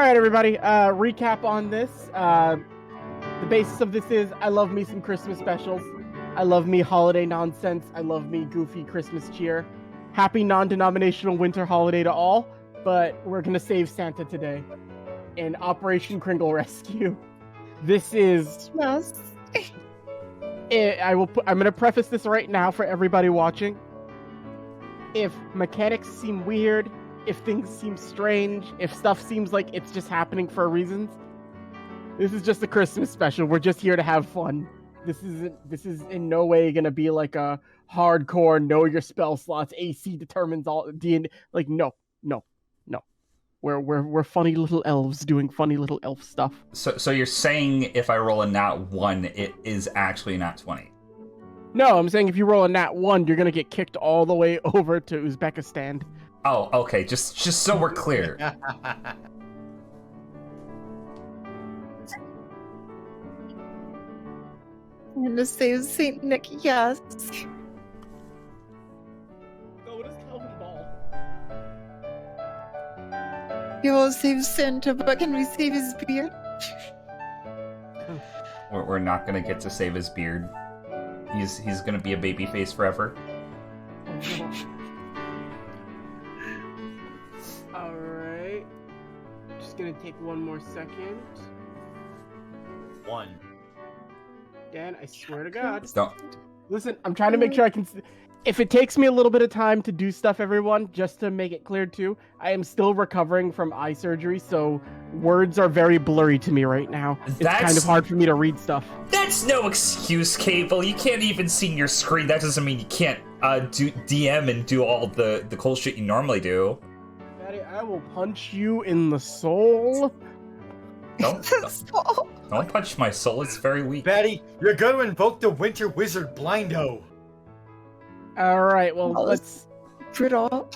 right, everybody. Recap on this. The basis of this is I love me some Christmas specials. I love me holiday nonsense. I love me goofy Christmas cheer. Happy non-denominational winter holiday to all, but we're gonna save Santa today in Operation Kringle Rescue. This is... Yes. I'm gonna preface this right now for everybody watching. If mechanics seem weird, if things seem strange, if stuff seems like it's just happening for reasons, this is just a Christmas special. We're just here to have fun. This is in no way gonna be like a hardcore know your spell slots, AC determines all D&D. Like no. We're funny little elves doing funny little elf stuff. So you're saying if I roll a nat 1, it is actually nat 20? No, I'm saying if you roll a nat 1, you're gonna get kicked all the way over to Uzbekistan. Oh, okay. Just so we're clear. I'm gonna save Saint Nick, yes. So does Calvin Ball. We will save Santa, but can we save his beard? We're not gonna get to save his beard. He's gonna be a baby face forever. Alright. Just gonna take one more second. 1. Dan, I swear to God. Don't. Listen, I'm trying to make sure I can... If it takes me a little bit of time to do stuff, everyone, just to make it clear too, I am still recovering from eye surgery, so words are very blurry to me right now. It's kind of hard for me to read stuff. That's no excuse, Cable. You can't even see your screen. That doesn't mean you can't do DM and do all the cool shit you normally do. Daddy, I will punch you in the soul. Don't punch my soul. It's very weak. Betty, you're going to invoke the Winter Wizard Blindo. Alright, well, let's... Brittle.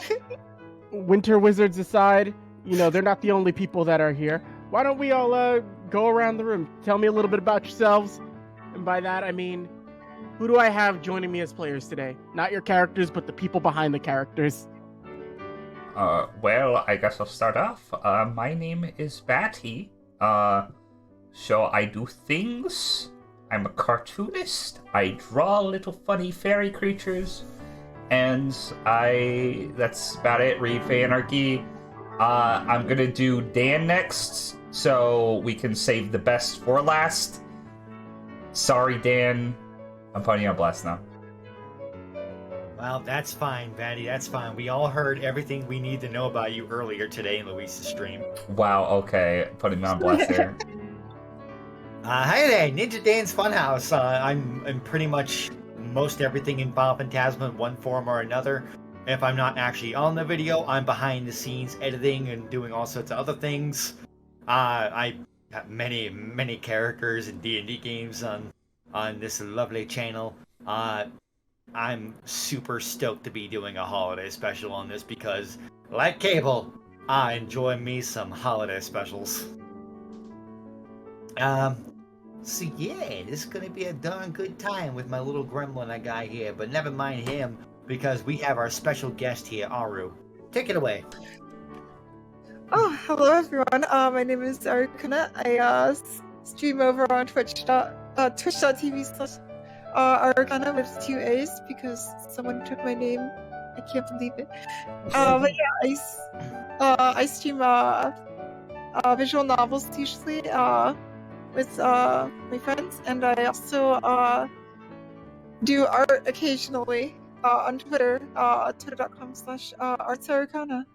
Winter Wizards aside, you know, they're not the only people that are here. Why don't we all go around the room? Tell me a little bit about yourselves. And by that, I mean, who do I have joining me as players today? Not your characters, but the people behind the characters. Well, I guess I'll start off. My name is Batty. So I do things. I'm a cartoonist. I draw little funny fairy creatures. And that's about it. Read Fanarchy. I'm gonna do Dan next, so we can save the best for last. Sorry, Dan. I'm putting you on blast now. Well, that's fine, Batty. That's fine. We all heard everything we need to know about you earlier today in Luis's stream. Wow, okay. Putting me on blast there. Hi there, Ninja Dan's Funhouse. I'm pretty much most everything in Final Phantasma in one form or another. If I'm not actually on the video, I'm behind the scenes editing and doing all sorts of other things. I have many characters in D&D games on this lovely channel. I'm super stoked to be doing a holiday special on this because, like Cable, I enjoy me some holiday specials. So yeah, this is gonna be a darn good time with my little gremlin I got here, but never mind him, because we have our special guest here, Aru. Take it away. Oh, hello everyone. My name is Arikuna. I stream over on twitch.tv/Arikuna with 2 A's because someone took my name. I can't believe it. But yeah, I stream visual novels usually with my friends, and I also do art occasionally on Twitter, twitter.com/artsarikana.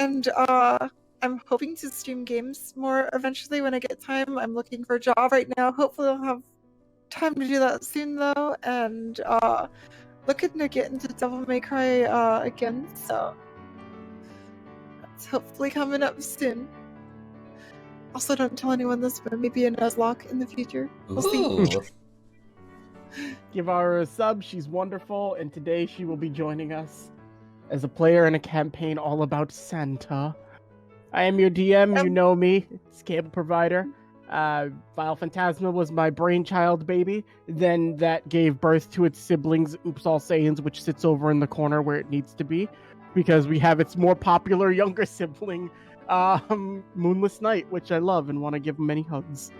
And I'm hoping to stream games more eventually when I get time. I'm looking for a job right now. Hopefully I'll have time to do that soon though, and looking to get into Devil May Cry again, so that's hopefully coming up soon. Also, don't tell anyone this, but maybe a Nuzlocke in the future. We'll see. Give her a sub, she's wonderful, and today she will be joining us as a player in a campaign all about Santa. I am your DM, you know me, it's KaybleProvider. Final Phantasma was my brainchild baby, then that gave birth to its siblings, Oops All Saiyans, which sits over in the corner where it needs to be, because we have its more popular younger sibling, Moonless Night, which I love and want to give many hugs.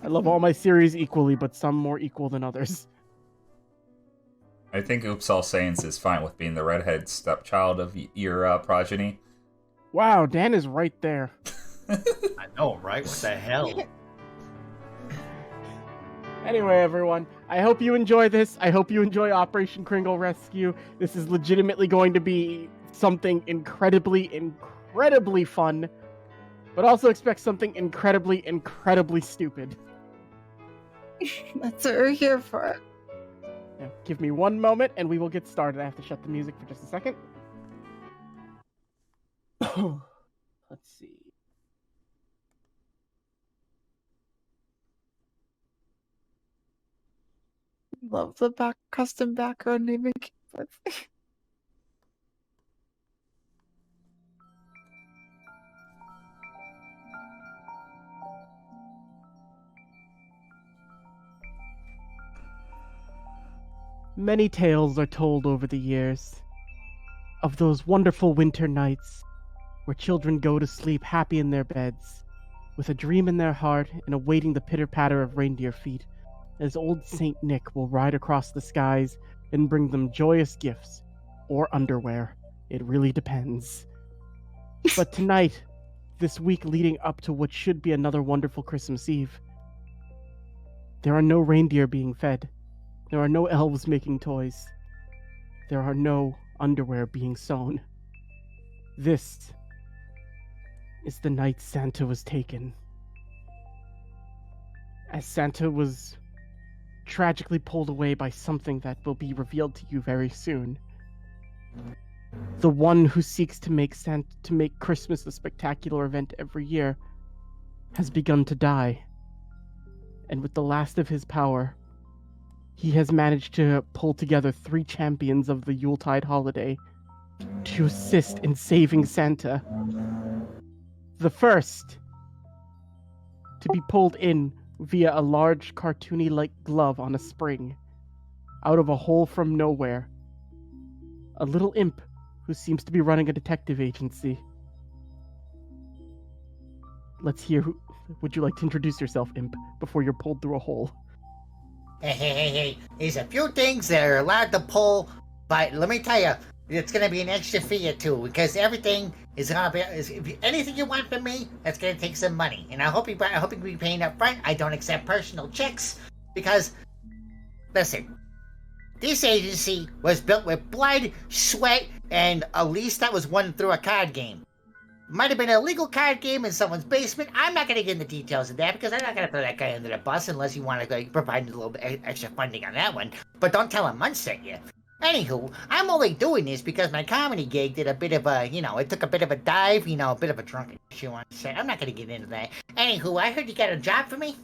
I love all my series equally, but some more equal than others. I think Oops All Saints is fine with being the redhead stepchild of your progeny. Wow, Dan is right there. I know, right? What the hell? Anyway, everyone, I hope you enjoy this. I hope you enjoy Operation Kringle Rescue. This is legitimately going to be something incredibly fun, but also expect something incredibly stupid. That's what we're here for. Now, give me one moment and we will get started. I have to shut the music for just a second. Let's see. Love the custom background naming. Many tales are told over the years of those wonderful winter nights where children go to sleep happy in their beds, with a dream in their heart and awaiting the pitter-patter of reindeer feet, as old Saint Nick will ride across the skies and bring them joyous gifts, or underwear. It really depends. But tonight, this week leading up to what should be another wonderful Christmas Eve, there are no reindeer being fed. There are no elves making toys. There are no underwear being sewn. This is the night Santa was taken. As Santa was tragically pulled away by something that will be revealed to you very soon. The one who seeks to make Christmas a spectacular event every year has begun to die. And with the last of his power, he has managed to pull together 3 champions of the Yuletide holiday to assist in saving Santa. The first to be pulled in via a large cartoony-like glove on a spring, out of a hole from nowhere. A little imp who seems to be running a detective agency. Let's hear who... Would you like to introduce yourself, imp, before you're pulled through a hole? Hey. There's a few things that are allowed to pull, but let me tell you, it's going to be an extra fee or two, because everything is going to be... If anything you want from me, that's going to take some money. And I hope you be paying up front. I don't accept personal checks, because, listen, this agency was built with blood, sweat, and a lease that was won through a card game. Might have been an illegal card game in someone's basement. I'm not going to get into details of that because I'm not going to throw that guy under the bus unless you want to provide a little bit extra funding on that one. But don't tell him Munch sent you. Anywho, I'm only doing this because my comedy gig did a bit of a, it took a bit of a dive, a bit of a drunken issue on set. I'm not going to get into that. Anywho, I heard you got a job for me?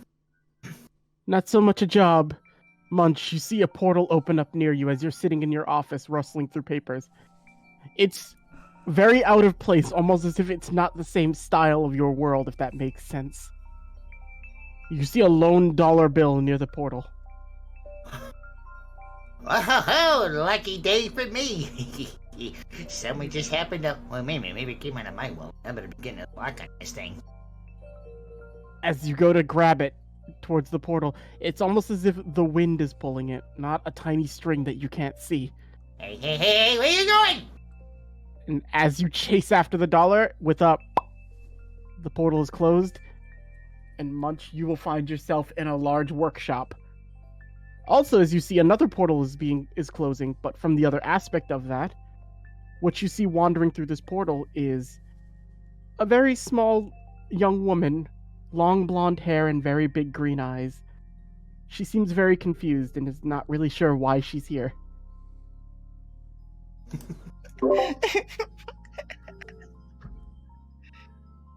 Not so much a job. Munch, you see a portal open up near you as you're sitting in your office rustling through papers. It's very out of place, almost as if it's not the same style of your world, if that makes sense. You see a lone dollar bill near the portal. Oh, lucky day for me. Someone just happened to... Well, maybe it came out of my world. I'm going to begin to lock on this thing. As you go to grab it towards the portal, it's almost as if the wind is pulling it, not a tiny string that you can't see. Hey, where you going? And as you chase after the dollar, the portal is closed, and Munch, you will find yourself in a large workshop. Also, as you see, another portal is closing, but from the other aspect of that, what you see wandering through this portal is a very small young woman, long blonde hair and very big green eyes. She seems very confused and is not really sure why she's here.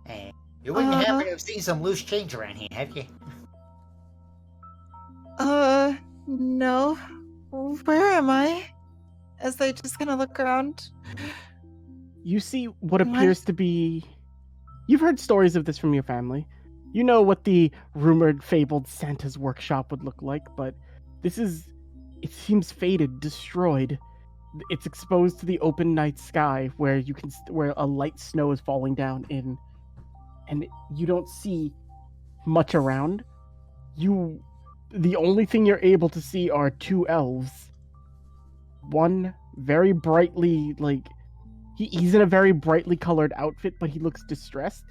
Hey, you wouldn't happen to have seen some loose change around here, have you? No. Where am I? As I just kind of look around. You see what appears to be... You've heard stories of this from your family. You know what the rumored, fabled Santa's workshop would look like, but this is... It seems faded, destroyed. it's exposed to the open night sky where where a light snow is falling down in, and you don't see much around. The only thing you're able to see are two elves. One very brightly, he's in a very brightly colored outfit, but he looks distressed.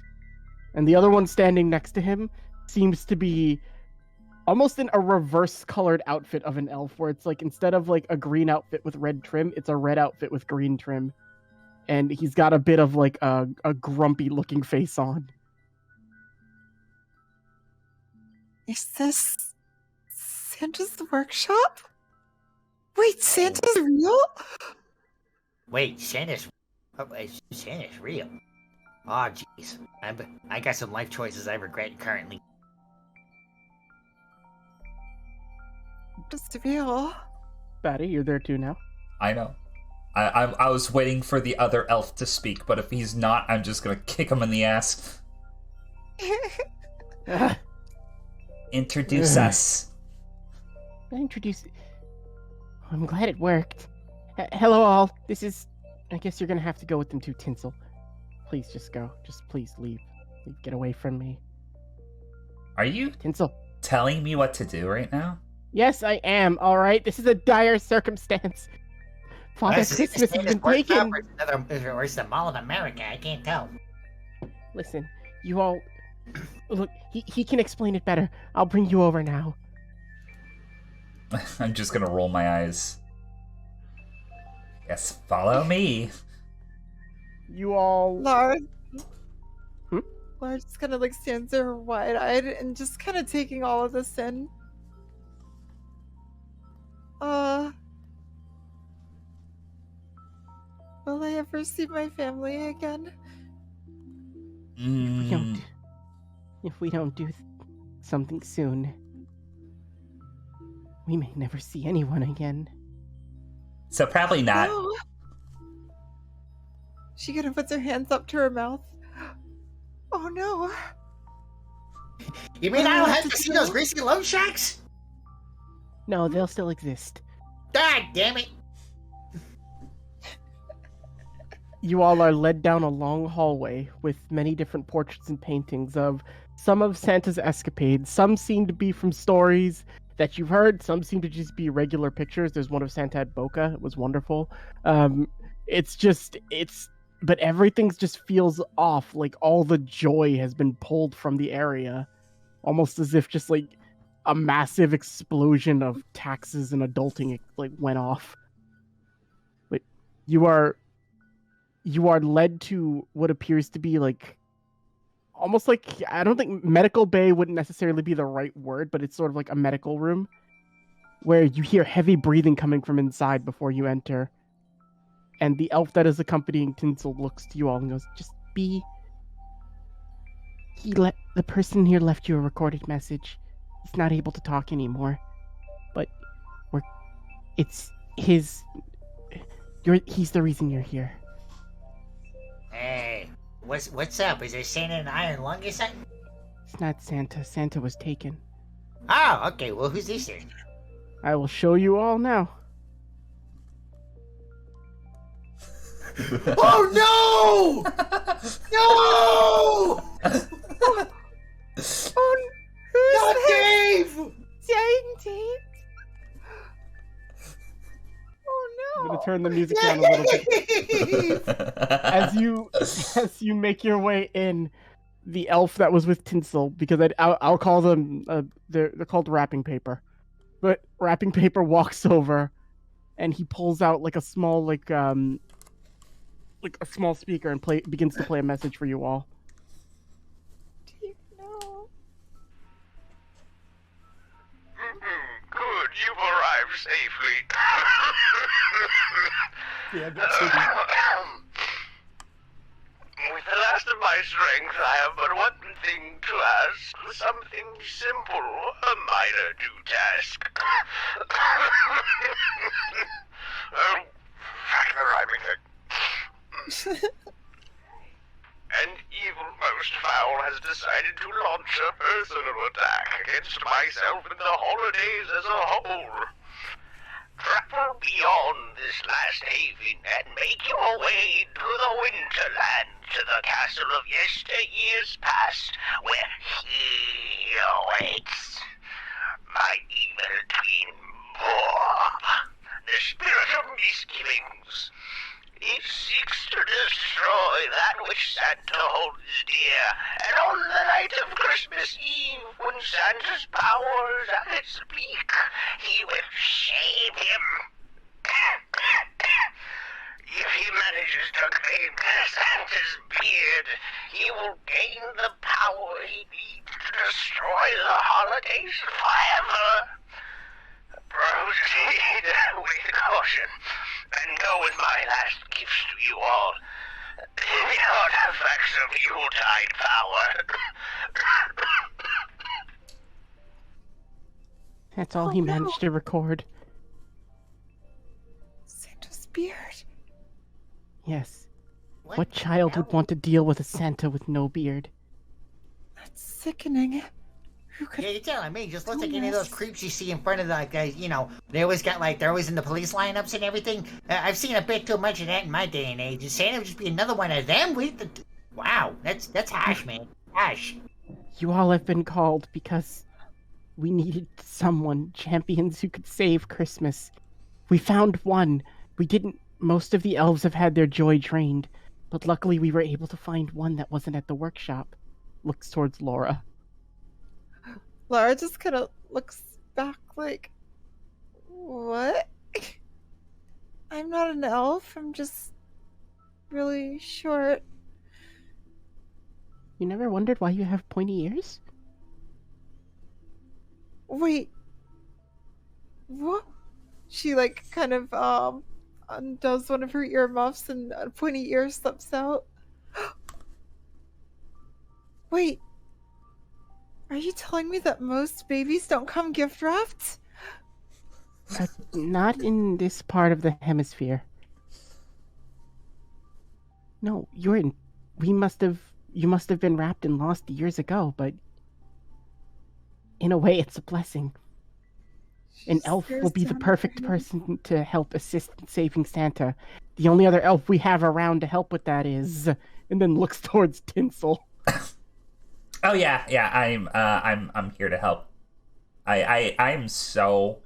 And the other one standing next to him seems to be almost in a reverse colored outfit of an elf, where it's instead of a green outfit with red trim, it's a red outfit with green trim. And he's got a bit of a grumpy looking face on. Is this Santa's workshop? Wait, Santa's real? Wait, Santa's real. Oh, jeez. I got some life choices I regret currently. Just real. Batty, you're there too now. I know. I was waiting for the other elf to speak, but if he's not, I'm just gonna kick him in the ass. Introduce us. I'm glad it worked. Hello, all. I guess you're gonna have to go with them too, Tinsel. Please, just go. Just please leave. Get away from me. Are you Tinsel? telling me what to do right now? Yes, I am. All right. This is a dire circumstance. Father Christmas has been taken. Or it's the Mall of America. I can't tell. Listen, you all. Look, he can explain it better. I'll bring you over now. I'm just gonna roll my eyes. Yes, follow me. You all. Lars. Lars just kind of stands there wide-eyed and just kind of taking all of this in. Will I ever see my family again? If we don't do something soon, we may never see anyone again. So probably not. No. She kind of puts her hands up to her mouth. Oh no. You mean I don't have to see those greasy loan shacks? No, they'll still exist. God damn it. You all are led down a long hallway with many different portraits and paintings of some of Santa's escapades. Some seem to be from stories that you've heard. Some seem to just be regular pictures. There's one of Santa at Boca. It was wonderful. But everything just feels off. Like all the joy has been pulled from the area. Almost as if just a massive explosion of taxes and adulting went off. But you are led to what appears to be almost I don't think medical bay wouldn't necessarily be the right word, but it's sort of like a medical room where you hear heavy breathing coming from inside before you enter. And the elf that is accompanying Tinsel looks to you all and goes, the person here left you a recorded message. He's not able to talk anymore. But he's the reason you're here. Hey, what's up? Is there Santa in an iron lung or something? It's not Santa. Santa was taken. Oh, okay. Well, who's this then? I will show you all now. Oh no! No! Not Dave! Dave! Oh no! I'm gonna turn the music down a little bit. As you make your way in, the elf that was with Tinsel, because I'll call them they're called wrapping paper, but wrapping paper walks over, and he pulls out a small a small speaker and begins to play a message for you all. Dave, no. Good, you've arrived safely. With the last of my strength, I have but one thing to ask. Something simple, a minor due task. Oh, fuck the rhyming thing. An evil most foul has decided to launch a personal attack against myself and the holidays as a whole. Travel beyond this this last haven and make your way to the Winterland, to the castle of yesteryears past, where he awaits. My evil twin Bob, the spirit of misgivings. It seeks to destroy that which Santa holds dear, and on the night of Christmas Eve, when Santa's power is at its peak, he will shave him. If he manages to claim Santa's beard, he will gain the power he needs to destroy the holidays forever. Proceed with caution, and go with my last gifts to you all. The artifacts of Yuletide power. That's all he managed to record. Santa's beard. Yes. What child would want to deal with a Santa with no beard? That's sickening. Who could... Yeah, you're telling me. Just looks like any of Yes. those creeps you see in front of the, you know, they always got they're always in the police lineups and everything. I've seen a bit too much of that in my day and age. And Santa would just be another one of them. Wow, that's harsh, man. Harsh. You all have been called because we needed someone, champions who could save Christmas. We found one. Most of the elves have had their joy drained, but luckily we were able to find one that wasn't at the workshop. Looks towards Laura. Laura just kind of looks back like, what? I'm not an elf. I'm just really short. You never wondered why you have pointy ears? Wait. What? She like kind of undoes one of her earmuffs and a pointy ear slips out. Wait. Are you telling me that most babies don't come gift wrapped? Not in this part of the hemisphere. No, you must have been wrapped and lost years ago, but in a way it's a blessing. An elf will be the perfect person to help assist in saving Santa. The only other elf we have around to help with that is, and then looks towards Tinsel. Oh yeah, I'm here to help. I'm so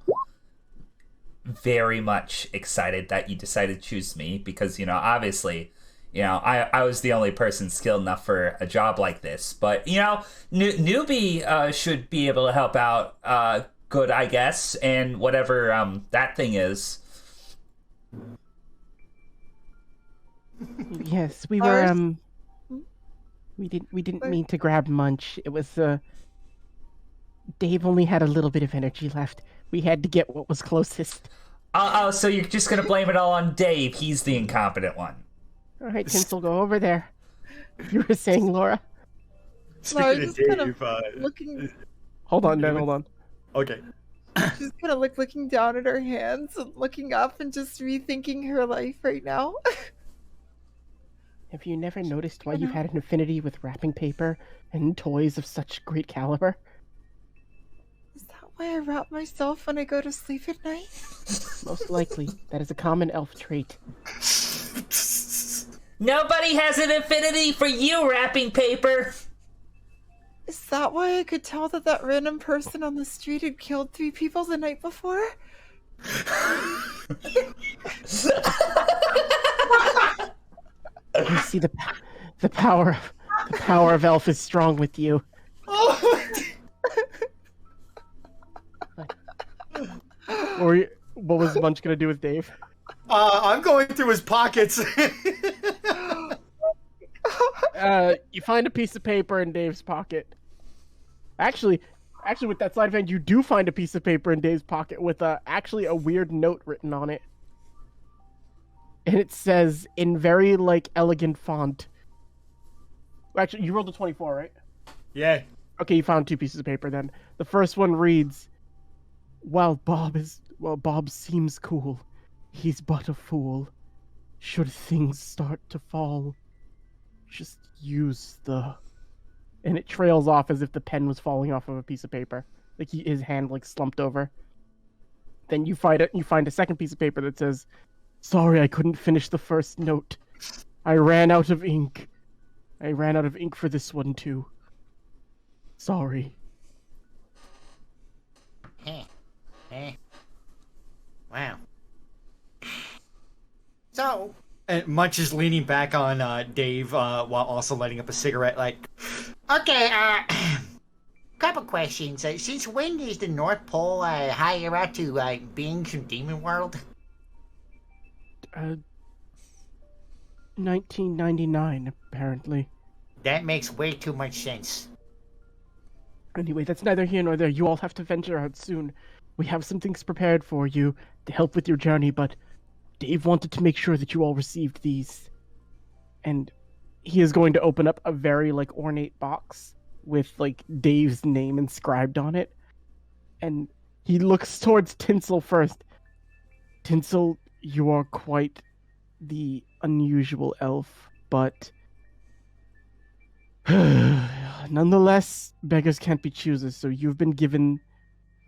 very much excited that you decided to choose me because, obviously, I was the only person skilled enough for a job like this. But, newbie should be able to help out good, I guess, and whatever that thing is. Yes, we were, we didn't mean to grab Munch. It was, Dave only had a little bit of energy left. We had to get what was closest. Oh, so you're just gonna blame it all on Dave? He's the incompetent one. All right, Tinsel, go over there. You were saying, Laura? Laura's just kind of looking. Hold on, Ben, hold on. Okay. She's kind of like looking down at her hands and looking up and just rethinking her life right now. Have you never noticed why you've had an affinity with wrapping paper and toys of such great caliber? Is that why I wrap myself when I go to sleep at night? Most likely. That is a common elf trait. Nobody has an affinity for you, wrapping paper! Is that why I could tell that that random person on the street had killed 3 people the night before? You see, the power of elf is strong with you. Or what was Munch gonna do with Dave? I'm going through his pockets. You find a piece of paper in Dave's pocket. Actually, with that sleight of hand, you do find a piece of paper in Dave's pocket with actually a weird note written on it. And it says in very elegant font. Actually, you rolled a 24, right? Yeah. Okay, you found 2 pieces of paper then. The first one reads, While Bob seems cool, he's but a fool. Should things start to fall, just use the... And it trails off as if the pen was falling off of a piece of paper. His hand slumped over. Then you find a second piece of paper that says, Sorry I couldn't finish the first note. I ran out of ink. I ran out of ink for this one, too. Sorry. Wow. So, and Munch is leaning back on Dave while also lighting up a cigarette, like, Okay, couple questions. Since when is the North Pole higher up to beings from Demon World? 1999, apparently. That makes way too much sense. Anyway, that's neither here nor there. You all have to venture out soon. We have some things prepared for you to help with your journey, but Dave wanted to make sure that you all received these. And he is going to open up a very, ornate box with, Dave's name inscribed on it. And he looks towards Tinsel first. Tinsel, you are quite the unusual elf, but nonetheless, beggars can't be choosers, so you've been given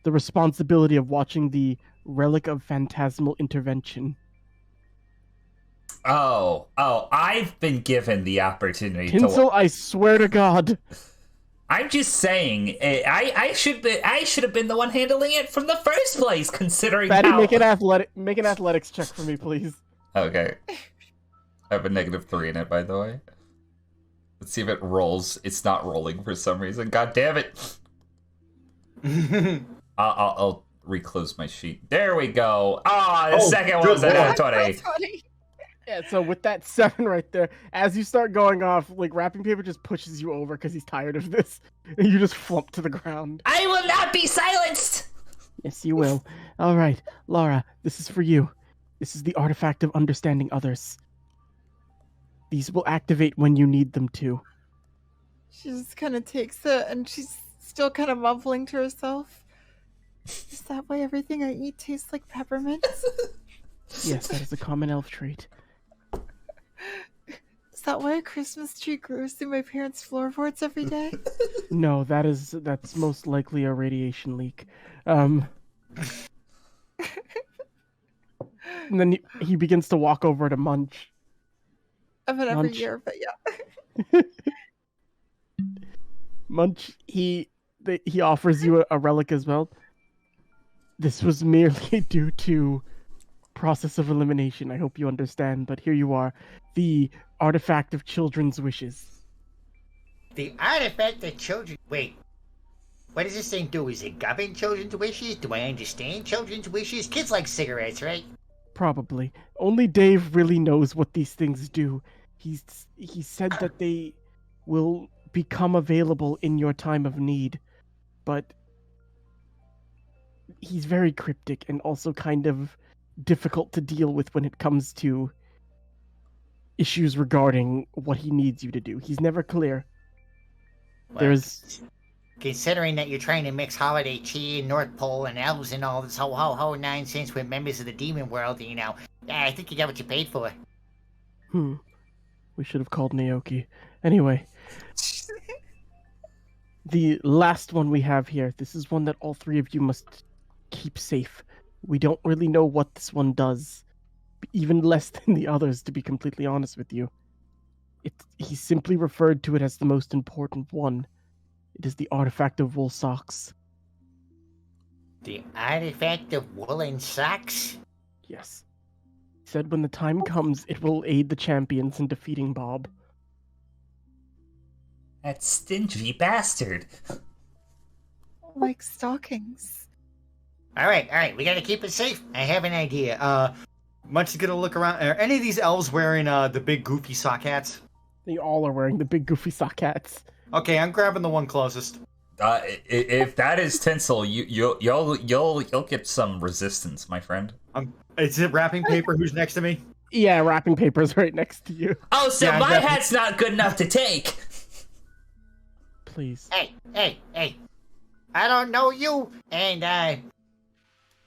the responsibility of watching the Relic of Phantasmal Intervention. Oh, I've been given the opportunity Tinsel, I swear to God. I'm just saying, I should have been the one handling it from the first place, considering Fatty, how... make an athletics check for me, please. Okay. I have a -3 in it, by the way. Let's see if it rolls. It's not rolling for some reason. God damn it! I'll reclose my sheet. There we go. The second one was a 20. Yeah, so with that 7 right there, as you start going off, wrapping paper just pushes you over because he's tired of this, and you just flump to the ground. I will not be silenced! Yes, you will. All right, Laura, this is for you. This is the artifact of understanding others. These will activate when you need them to. She just kind of takes it, and she's still kind of mumbling to herself. Is that why everything I eat tastes like peppermint? Yes, that is a common elf trait. Is that why a Christmas tree grows through my parents' floorboards every day? No, that's most likely a radiation leak. And then he begins to walk over to Munch. I've had every Munch. year, but yeah. Munch, he offers you a relic as well. This was merely due to process of elimination. I hope you understand, but here you are. The artifact of children's wishes. The artifact of children... Wait. What does this thing do? Is it govern children's wishes? Do I understand children's wishes? Kids like cigarettes, right? Probably. Only Dave really knows what these things do. He said that they will become available in your time of need, but he's very cryptic and also kind of difficult to deal with when it comes to issues regarding what he needs you to do. He's never clear. Well, considering that you're trying to mix holiday cheer, North Pole, and elves and all this whole nonsense with members of the demon world, I think you got what you paid for. We should have called Naoki. Anyway. The last one we have here, this is one that all three of you must keep safe. We don't really know what this one does, even less than the others, to be completely honest with you. He simply referred to it as the most important one. It is the artifact of wool socks. The artifact of woolen socks? Yes. He said when the time comes, it will aid the champions in defeating Bob. That stingy bastard. Like stockings. Alright, we gotta keep it safe. I have an idea. Munch is gonna look around. Are any of these elves wearing the big goofy sock hats? They all are wearing the big goofy sock hats. Okay, I'm grabbing the one closest. If that is Tinsel, you'll get some resistance, my friend. Is it wrapping paper? Who's next to me? Yeah, wrapping paper's right next to you. Oh, so Yeah, my hat's not good enough to take. Please. Hey. I don't know you, and,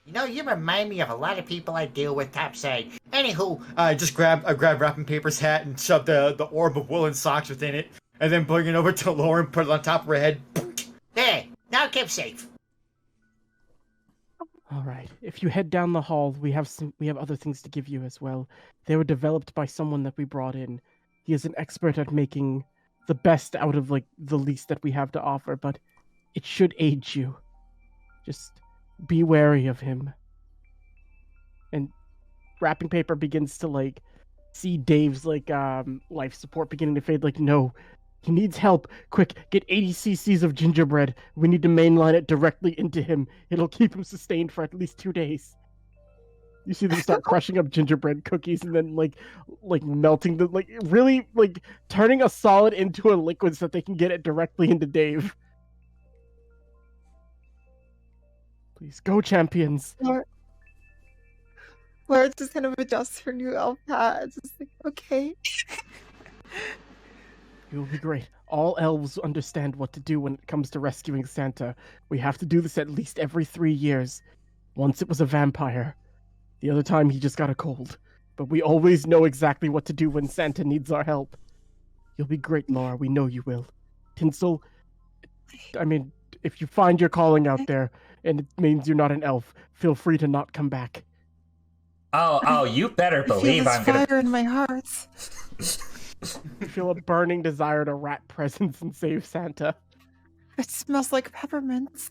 you remind me of a lot of people I deal with topside. Anywho, I just grab wrapping paper's hat and shove the orb of woolen socks within it, and then bring it over to Laura and put it on top of her head. there, now keep safe. All right. If you head down the hall, we have other things to give you as well. They were developed by someone that we brought in. He is an expert at making the best out of like the least that we have to offer, but it should aid you. Just be wary of him. And wrapping paper begins to like see Dave's like life support beginning to fade. Like, no, he needs help. Quick, get 80 cc's of gingerbread. We need to mainline it directly into him. It'll keep him sustained for at least 2 days. You see them start crushing up gingerbread cookies and then like melting the really turning a solid into a liquid so that they can get it directly into Dave. Please go, champions. Laura just kind of adjusts her new elf hat. It's just like, okay. You'll be great. All elves understand what to do when it comes to rescuing Santa. We have to do this at least every 3 years. Once it was a vampire. The other time he just got a cold. But we always know exactly what to do when Santa needs our help. You'll be great, Laura. We know you will. Tinsel, I mean, if you find your calling out there, and it means you're not an elf, feel free to not come back. Oh, you better I feel believe this I'm gonna. fire in my heart. You feel a burning desire to rat presents and save Santa. It smells like peppermints.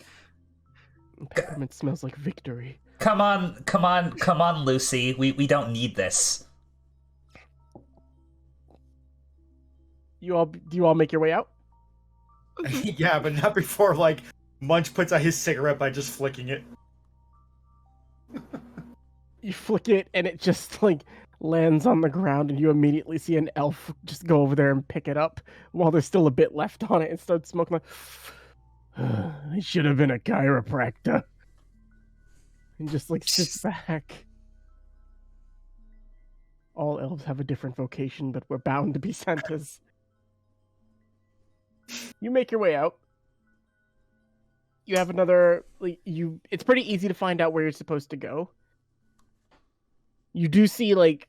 Peppermint smells like victory. Come on, Lucy. We don't need this. Do you all make your way out? Yeah, but not before, like, Munch puts out his cigarette by just flicking it. You flick it, and it just, like, lands on the ground, and you immediately see an elf just go over there and pick it up while there's still a bit left on it and start smoking like, I should have been a chiropractor. And just, like, sits back. All elves have a different vocation, but we're bound to be Santas. You make your way out. You have another, it's pretty easy to find out where you're supposed to go. You do see, you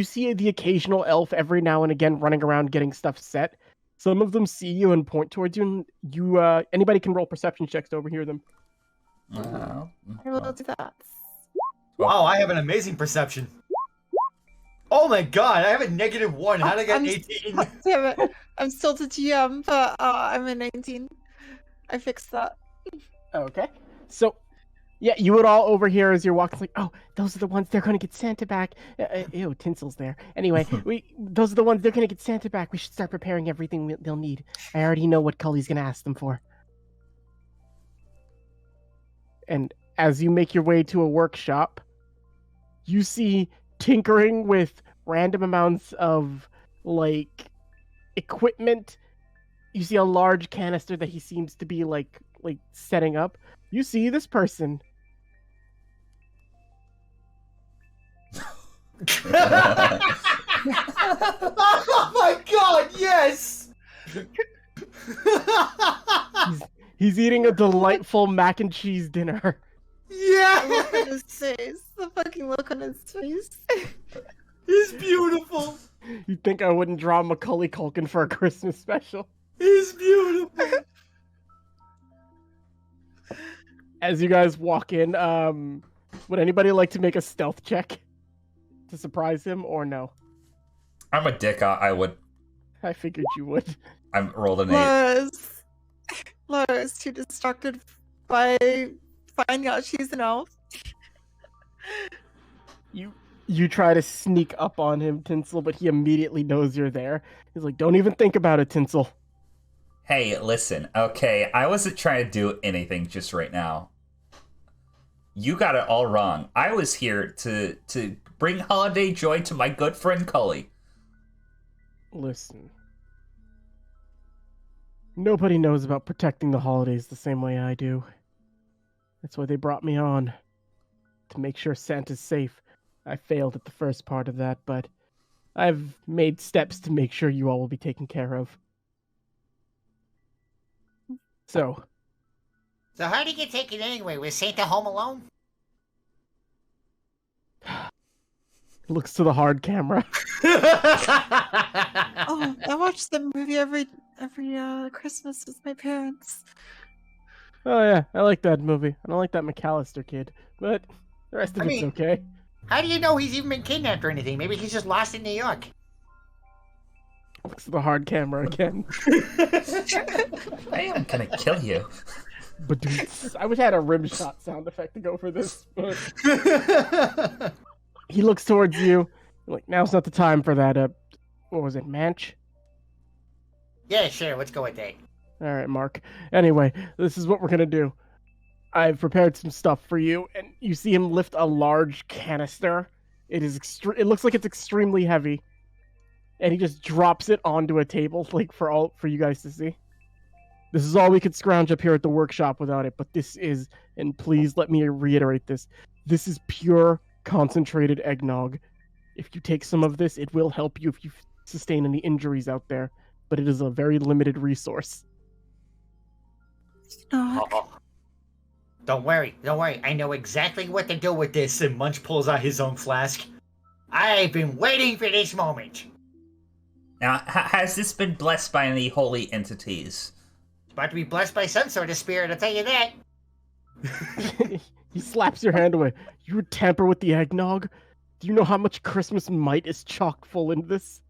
see the occasional elf every now and again running around getting stuff set. Some of them see you and point towards you, and you, anybody can roll perception checks to overhear them. I will do that. Wow, I have an amazing perception. Oh my god, I have a -1. How did I get 18? Damn it. I'm still the GM, but I'm a 19. I fixed that. Okay. So, yeah, you would all overhear as you're walking, like, oh, those are the ones, they're going to get Santa back. Ew, Tinsel's there. Anyway, those are the ones, they're going to get Santa back. We should start preparing everything they'll need. I already know what Cully's going to ask them for. And as you make your way to a workshop, you see tinkering with random amounts of, equipment. You see a large canister that he seems to be, setting up. You see this person. Oh my god, yes! He's eating a delightful mac and cheese dinner. The look on Yeah! his face. The fucking look on his face. He's beautiful! You'd think I wouldn't draw Macaulay Culkin for a Christmas special. He's beautiful! As you guys walk in, would anybody like to make a stealth check to surprise him, or no? I'm a dick. I would. I figured you would. I'm rolled an 8. Laura is too distracted by finding out she's an elf. You try to sneak up on him, Tinsel, but he immediately knows you're there. He's like, don't even think about it, Tinsel. Hey, listen, okay, I wasn't trying to do anything just right now. You got it all wrong. I was here to bring holiday joy to my good friend Cully. Listen. Nobody knows about protecting the holidays the same way I do. That's why they brought me on. To make sure Santa's safe. I failed at the first part of that, but I've made steps to make sure you all will be taken care of. So how did you get taken anyway? Was Santa home alone? looks to the hard camera. Oh, I watch the movie every Christmas with my parents. Oh yeah, I like that movie. I don't like that McAllister kid, but the rest of I it's mean- okay. How do you know he's even been kidnapped or anything? Maybe he's just lost in New York. Looks at the hard camera again. I am gonna kill you. But I wish I had a rim shot sound effect to go for this. But he looks towards you. Like, now's not the time for that. What was it, Manch? Yeah, sure. Let's go with that. All right, Mark. Anyway, this is what we're gonna do. I've prepared some stuff for you, and you see him lift a large canister. It it looks like it's extremely heavy, and he just drops it onto a table, like for you guys to see. This is all we could scrounge up here at the workshop without it, but this is, and please let me reiterate this, this is pure concentrated eggnog. If you take some of this, it will help you if you sustain any injuries out there, but it is a very limited resource. Nog. Oh. Don't worry. I know exactly what to do with this. And Munch pulls out his own flask. I've been waiting for this moment. Now, has this been blessed by any holy entities? It's about to be blessed by some sort of spirit, I'll tell you that. He slaps your hand away. You would tamper with the eggnog? Do you know how much Christmas might is chock full in this?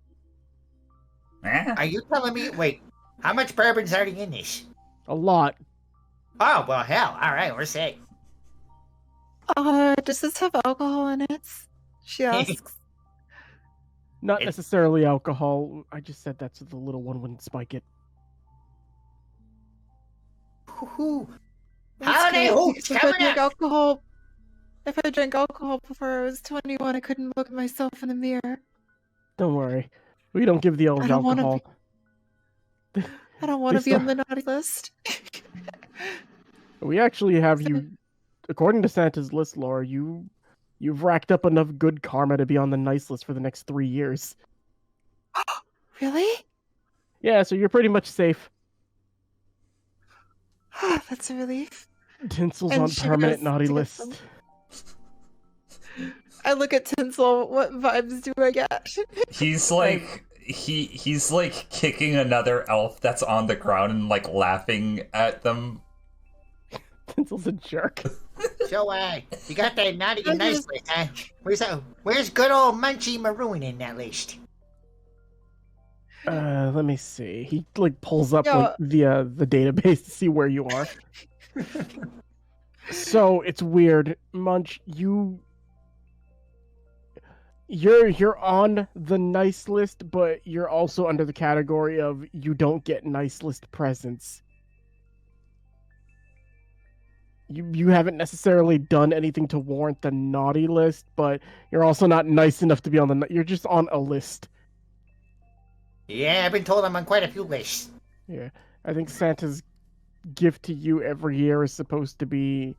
Eh? Are you telling me? Wait, how much bourbon's already in this? A lot. Oh, well, hell. All right, we're safe. Does this have alcohol in it? She asks. Not It- necessarily alcohol. I just said that so the little one wouldn't spike it. Hoo-hoo. That's Howdy, good, hoops, because coming up. If I drank alcohol before I was 21, I couldn't look at myself in the mirror. Don't worry. We don't give the elves I don't wanna alcohol. I don't want to They be on the naughty list. We actually have you, according to Santa's list, Laura, you've racked up enough good karma to be on the nice list for the next 3 years. Really? Yeah, so you're pretty much safe. That's a relief. Tinsel's And on she permanent goes naughty to get list. some. I look at Tinsel. What vibes do I get? He's like he's like kicking another elf that's on the ground and like laughing at them. Tinsel's a jerk. So, you got that naughty and nice list, huh? Where's good old Munchy Maroon in that list? Let me see. He like pulls up Yo. like, the database to see where you are. So it's weird, Munch. You're on the nice list, but you're also under the category of you don't get nice list presents. You haven't necessarily done anything to warrant the naughty list, but you're also not nice enough to be on the. You're just on a list. Yeah, I've been told I'm on quite a few lists. Yeah, I think Santa's gift to you every year is supposed to be.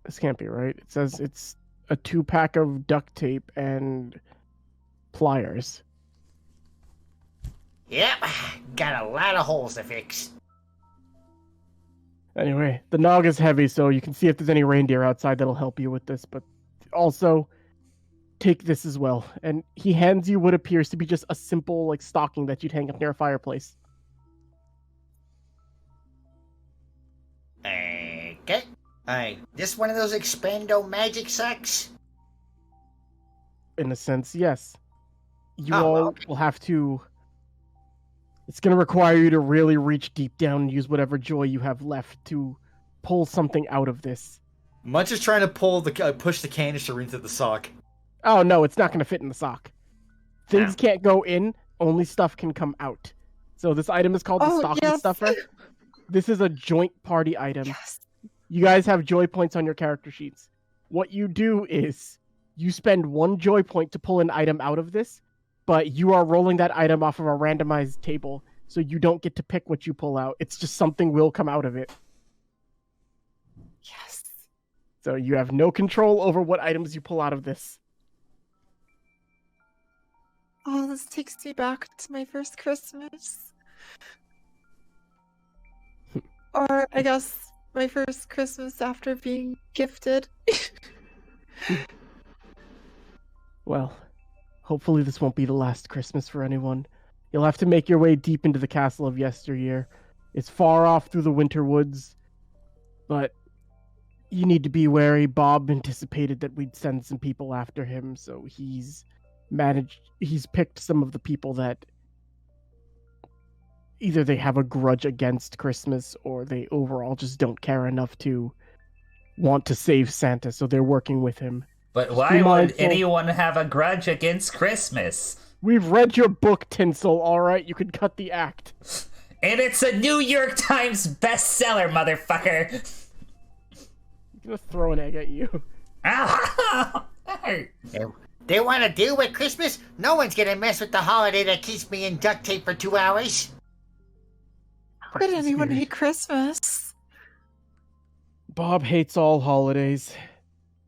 This can't be right. It says it's a 2-pack of duct tape and pliers. Yep, got a lot of holes to fix. Anyway, the nog is heavy, so you can see if there's any reindeer outside that'll help you with this, but also take this as well. And he hands you what appears to be just a simple like stocking that you'd hang up near a fireplace. Okay. Alright, this one of those Expando magic socks? In a sense, yes. You Oh, all okay. will have to. It's going to require you to really reach deep down and use whatever joy you have left to pull something out of this. Munch is trying to push the canister into the sock. Oh no, it's not going to fit in the sock. Things Oh. can't go in, only stuff can come out. So this item is called the Oh, stocking yes. stuffer. This is a joint party item. Yes. You guys have joy points on your character sheets. What you do is you spend 1 joy point to pull an item out of this, but you are rolling that item off of a randomized table, so you don't get to pick what you pull out. It's just something will come out of it. Yes. So you have no control over what items you pull out of this. Oh, this takes me back to my first Christmas. Or, I guess, my first Christmas after being gifted. Well, hopefully this won't be the last Christmas for anyone. You'll have to make your way deep into the castle of yesteryear. It's far off through the winter woods. But you need to be wary. Bob anticipated that we'd send some people after him, so he's picked some of the people that either they have a grudge against Christmas or they overall just don't care enough to want to save Santa, so they're working with him. But Just why be would mindful. anyone have a grudge against Christmas? We've read your book, Tinsel, alright? You can cut the act. And it's a New York Times bestseller, motherfucker! I'm gonna throw an egg at you. Ah! They want to deal with Christmas? No one's gonna mess with the holiday that keeps me in duct tape for 2 hours. How could anyone hate Christmas? Bob hates all holidays.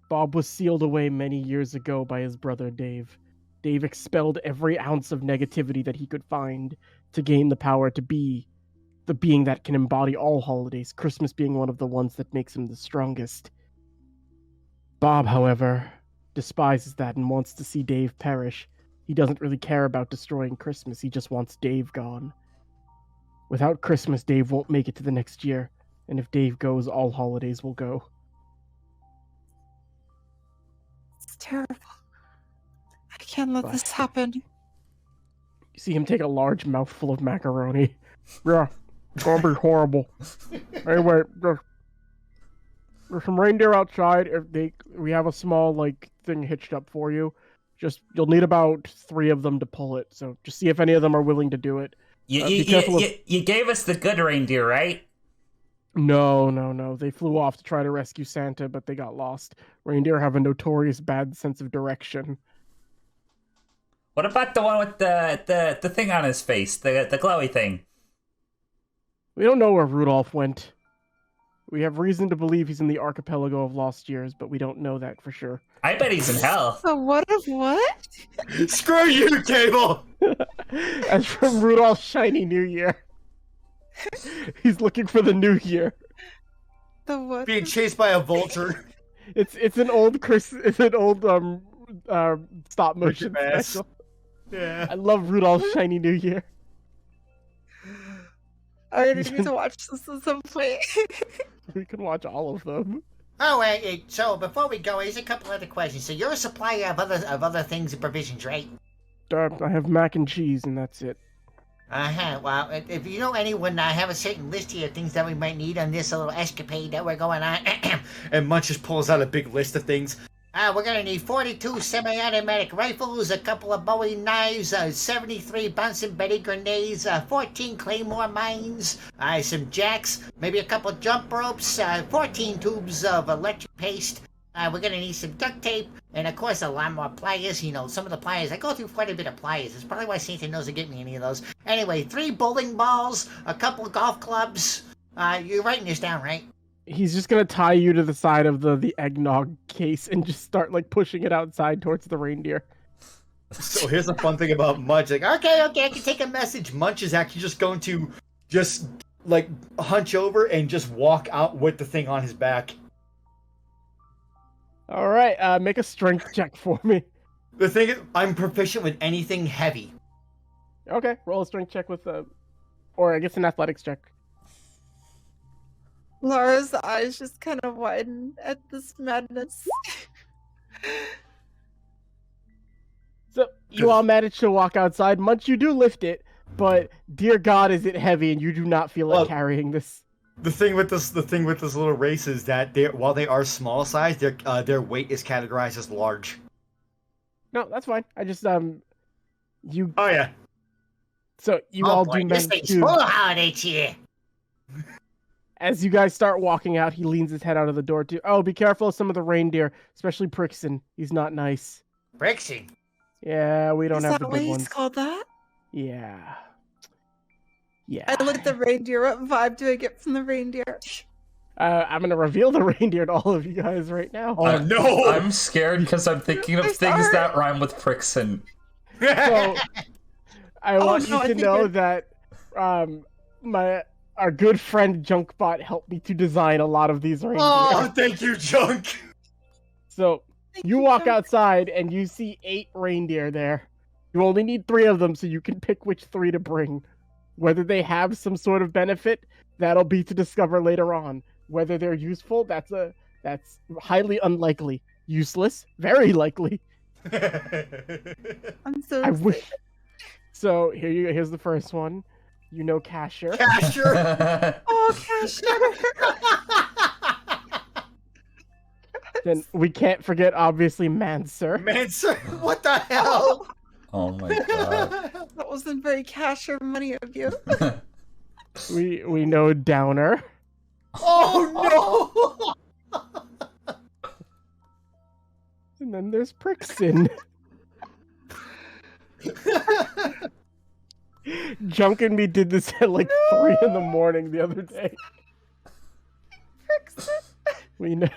Bob was sealed away many years ago by his brother Dave. Dave expelled every ounce of negativity that he could find to gain the power to be the being that can embody all holidays, Christmas being one of the ones that makes him the strongest. Bob, however, despises that and wants to see Dave perish. He doesn't really care about destroying Christmas, he just wants Dave gone. Without Christmas, Dave won't make it to the next year, and if Dave goes, all holidays will go. It's terrible. I can't let this happen. You see him take a large mouthful of macaroni. Yeah, it's gonna be horrible. Anyway, there's some reindeer outside. We have a small thing hitched up for you. You'll need about 3 of them to pull it. So just see if any of them are willing to do it. You gave us the good reindeer, right? No. They flew off to try to rescue Santa, but they got lost. Reindeer have a notorious bad sense of direction. What about the one with the thing on his face, the glowy thing? We don't know where Rudolph went. We have reason to believe he's in the archipelago of lost years, but we don't know that for sure. I bet he's in hell. So what of what? Screw you, Cable! As from Rudolph's shiny new year. He's looking for the new year. The what? Being chased by a vulture. It's an old stop motion Mask. special. Yeah. I love Rudolph's shiny new year. I need to watch this at some point. We can watch all of them. Oh, so before we go, here's a couple other questions. So you're a supplier of other things and provisions, right? I have mac and cheese, and that's it. Well, if you know anyone, I have a certain list here of things that we might need on this little escapade that we're going on. And Munch just pulls out a big list of things. We're gonna need 42 semi-automatic rifles, a couple of Bowie knives, 73 Bunsen Betty grenades, 14 Claymore mines, some jacks, maybe a couple jump ropes, 14 tubes of electric paste. We're gonna need some duct tape, and of course a lot more pliers. You know, some of the pliers, I go through quite a bit of pliers. That's probably why Santa knows to get me any of those. Anyway, 3 bowling balls, a couple of golf clubs. You're writing this down, right? He's just gonna tie you to the side of the eggnog case and just start pushing it outside towards the reindeer. So here's the fun thing about Munch. Okay, I can take a message. Munch is actually just going to hunch over and just walk out with the thing on his back. All right, make a strength check for me. The thing is, I'm proficient with anything heavy. Okay, roll a strength check with or I guess an athletics check. Laura's eyes just kind of widen at this madness. So you all managed to walk outside. Munch, you do lift it, but dear God, is it heavy, and you do not feel like carrying this. The thing with this little race is that while they are small size, their weight is categorized as large. No, that's fine. I just you. Oh yeah. So you all do this manage thing's full of holiday cheer. As you guys start walking out, he leans his head out of the door too. Oh, be careful of some of the reindeer, especially Prixon. He's not nice. Prixon? Yeah, we don't Is have that the why big he's ones. called that? Yeah. I look at the reindeer. What vibe do I get from the reindeer? I'm gonna reveal the reindeer to all of you guys right now. Oh no! I'm scared because I'm thinking of things that rhyme with Prixon. So, I want no, you to know that our good friend Junkbot helped me to design a lot of these reindeer. Oh, thank you, Junk. So you walk outside and you see 8 reindeer there. You only need 3 of them, so you can pick which 3 to bring. Whether they have some sort of benefit, that'll be to discover later on. Whether they're useful, that's highly unlikely. Useless, very likely. I'm so I excited. wish. So here's the first one. You know Casher. Casher. Oh, Casher. Then we can't forget, obviously, Manser. Manser, what the hell? Oh my god. That wasn't very Casher money of you. We know Downer. Oh no! And then there's Prixon. Junk and me did this at like 3 in the morning the other day. We know,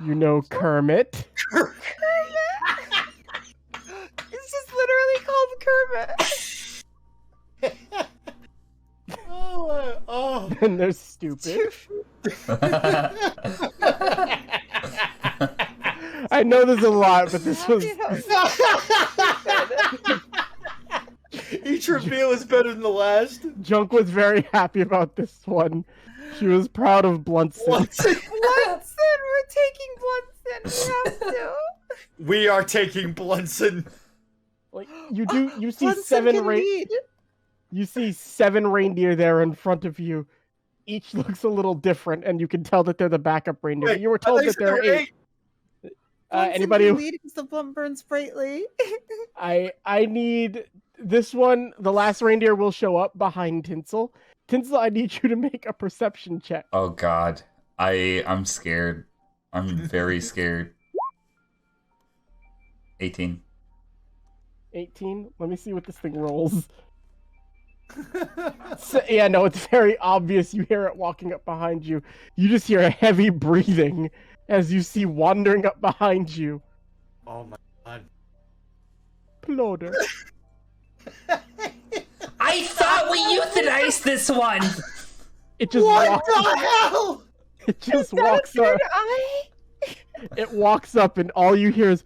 you know Kermit. It's just literally called Kermit. Oh. And there's Stupid. I know there's a lot, but this was... Each reveal is better than the last. Junk was very happy about this one. She was proud of Blunson. Blunson, we're taking Blunson. We have to. We are taking Blunson. Like you see Blunson you see 7 reindeer there in front of you. Each looks a little different, and you can tell that they're the backup reindeer. Wait, you were told that there are 8. Anybody? Lead because the blunt burns brightly. I need this one. The last reindeer will show up behind Tinsel. Tinsel, I need you to make a perception check. Oh god. I'm scared. I'm very scared. 18. 18. Let me see what this thing rolls. So, yeah, no, it's very obvious. You hear it walking up behind you. You just hear a heavy breathing as you see wandering up behind you. Oh my god. Ploder. I thought we euthanized this one! It just What walks the hell? It just walks up. It walks up and all you hear is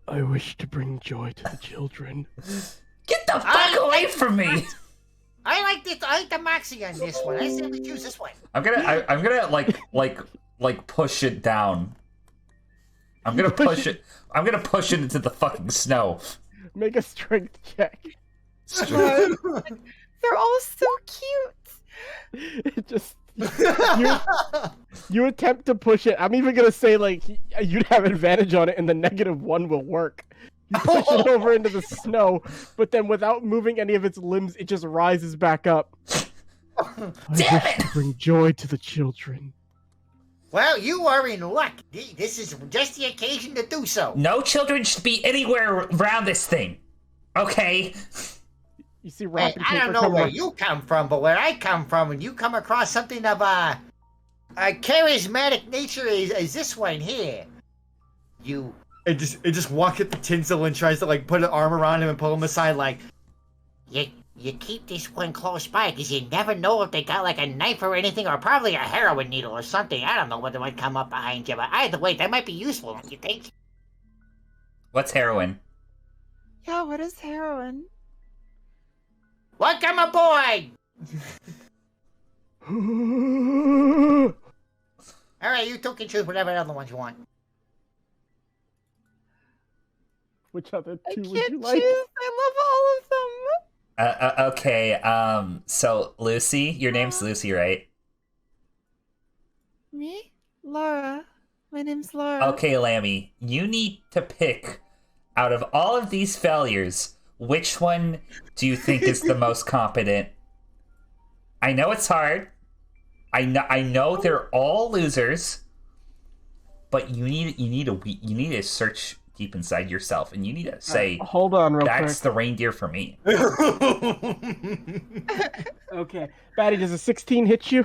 I wish to bring joy to the children. Get the fuck away from me! I like this. I like the maxi on this one. I say we choose this one. I'm gonna like push it down. I'm gonna push it into the fucking snow. Make a strength check. They're all so cute. It just you attempt to push it. I'm even gonna say like you'd have advantage on it, and the -1 will work. You push it over into the snow, but then without moving any of its limbs, it just rises back up. I wish to bring joy to the children. Well, you are in luck. This is just the occasion to do so. No children should be anywhere around this thing. Okay? You see, Hey, I don't know where you come from, but where I come from, when you come across something of a charismatic nature is this one here. It just walks at the Tinsel and tries to like put an arm around him and pull him aside like You keep this one close by because you never know if they got like a knife or anything, or probably a heroin needle or something. I don't know what might come up behind you, but either way, that might be useful, don't you think? What's heroin? Yeah, what is heroin? Welcome aboard! Alright, you two can choose whatever other ones you want. Which other I two can't would you like? choose. I love all of them. Okay, so Lucy, your name's Lucy, right? Me? Laura. My name's Laura. Okay, Lammy, you need to pick out of all of these failures, which one do you think is the most competent? I know it's hard. I know they're all losers, but you need to search deep inside yourself, and you need to say, hold on real that's quick. the reindeer for me. Okay. Batty, does a 16 hit you?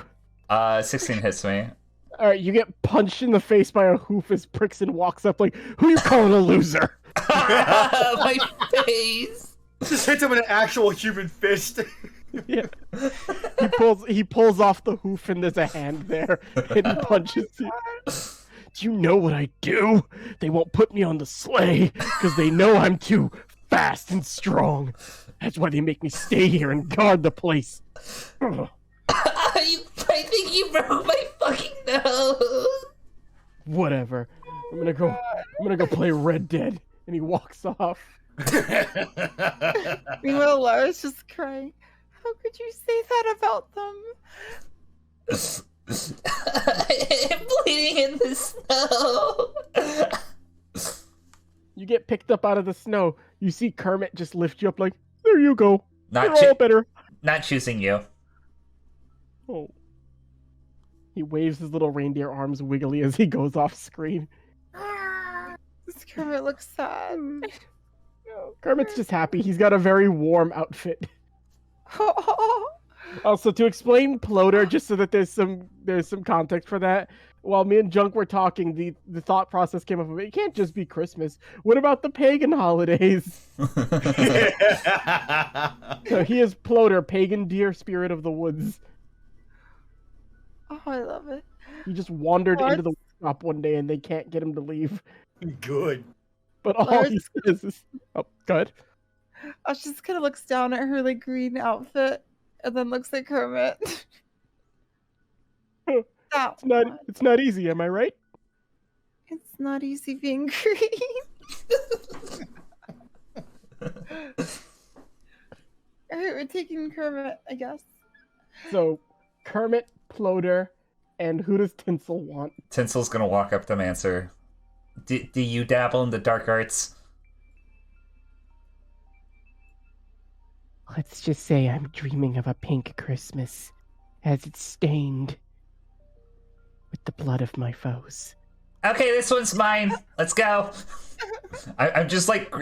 16 hits me. Alright, you get punched in the face by a hoof as Prixon walks up like, who you calling a loser? My face! just hits him with an actual human fist. Yeah. He pulls off the hoof and there's a hand there and he punches you. Do you know what I do? They won't put me on the sleigh because they know I'm too fast and strong. That's why they make me stay here and guard the place. Ugh. broke my fucking nose. Whatever. I'm gonna go play Red Dead. And he walks off. Meanwhile, Lara's just crying. How could you say that about them? I'm bleeding in the snow. You get picked up out of the snow. You see Kermit just lift you up like, there you go. Not You're all better. Not choosing you. Oh. He waves his little reindeer arms wiggly as he goes off screen. This Kermit looks sad. Kermit's just happy. He's got a very warm outfit. Also, to explain Ploder, just so that there's some context for that, while me and Junk were talking, the thought process came up of it can't just be Christmas. What about the pagan holidays? So he is Ploder, pagan deer spirit of the woods. Oh, I love it. He just wandered What? into the shop one day and they can't get him to leave. Good. But all Lars- he says is, oh, good. Ash just kind of looks down at her like green outfit and then looks at Kermit. That one. It's not easy, am I right? It's not easy being green. Alright, we're taking Kermit, I guess. So, Kermit, Ploder, and who does Tinsel want? Tinsel's gonna walk up to Mancer. Do you dabble in the dark arts? Let's just say I'm dreaming of a pink Christmas, as it's stained with the blood of my foes. Okay, this one's mine. Let's go. I'm just like,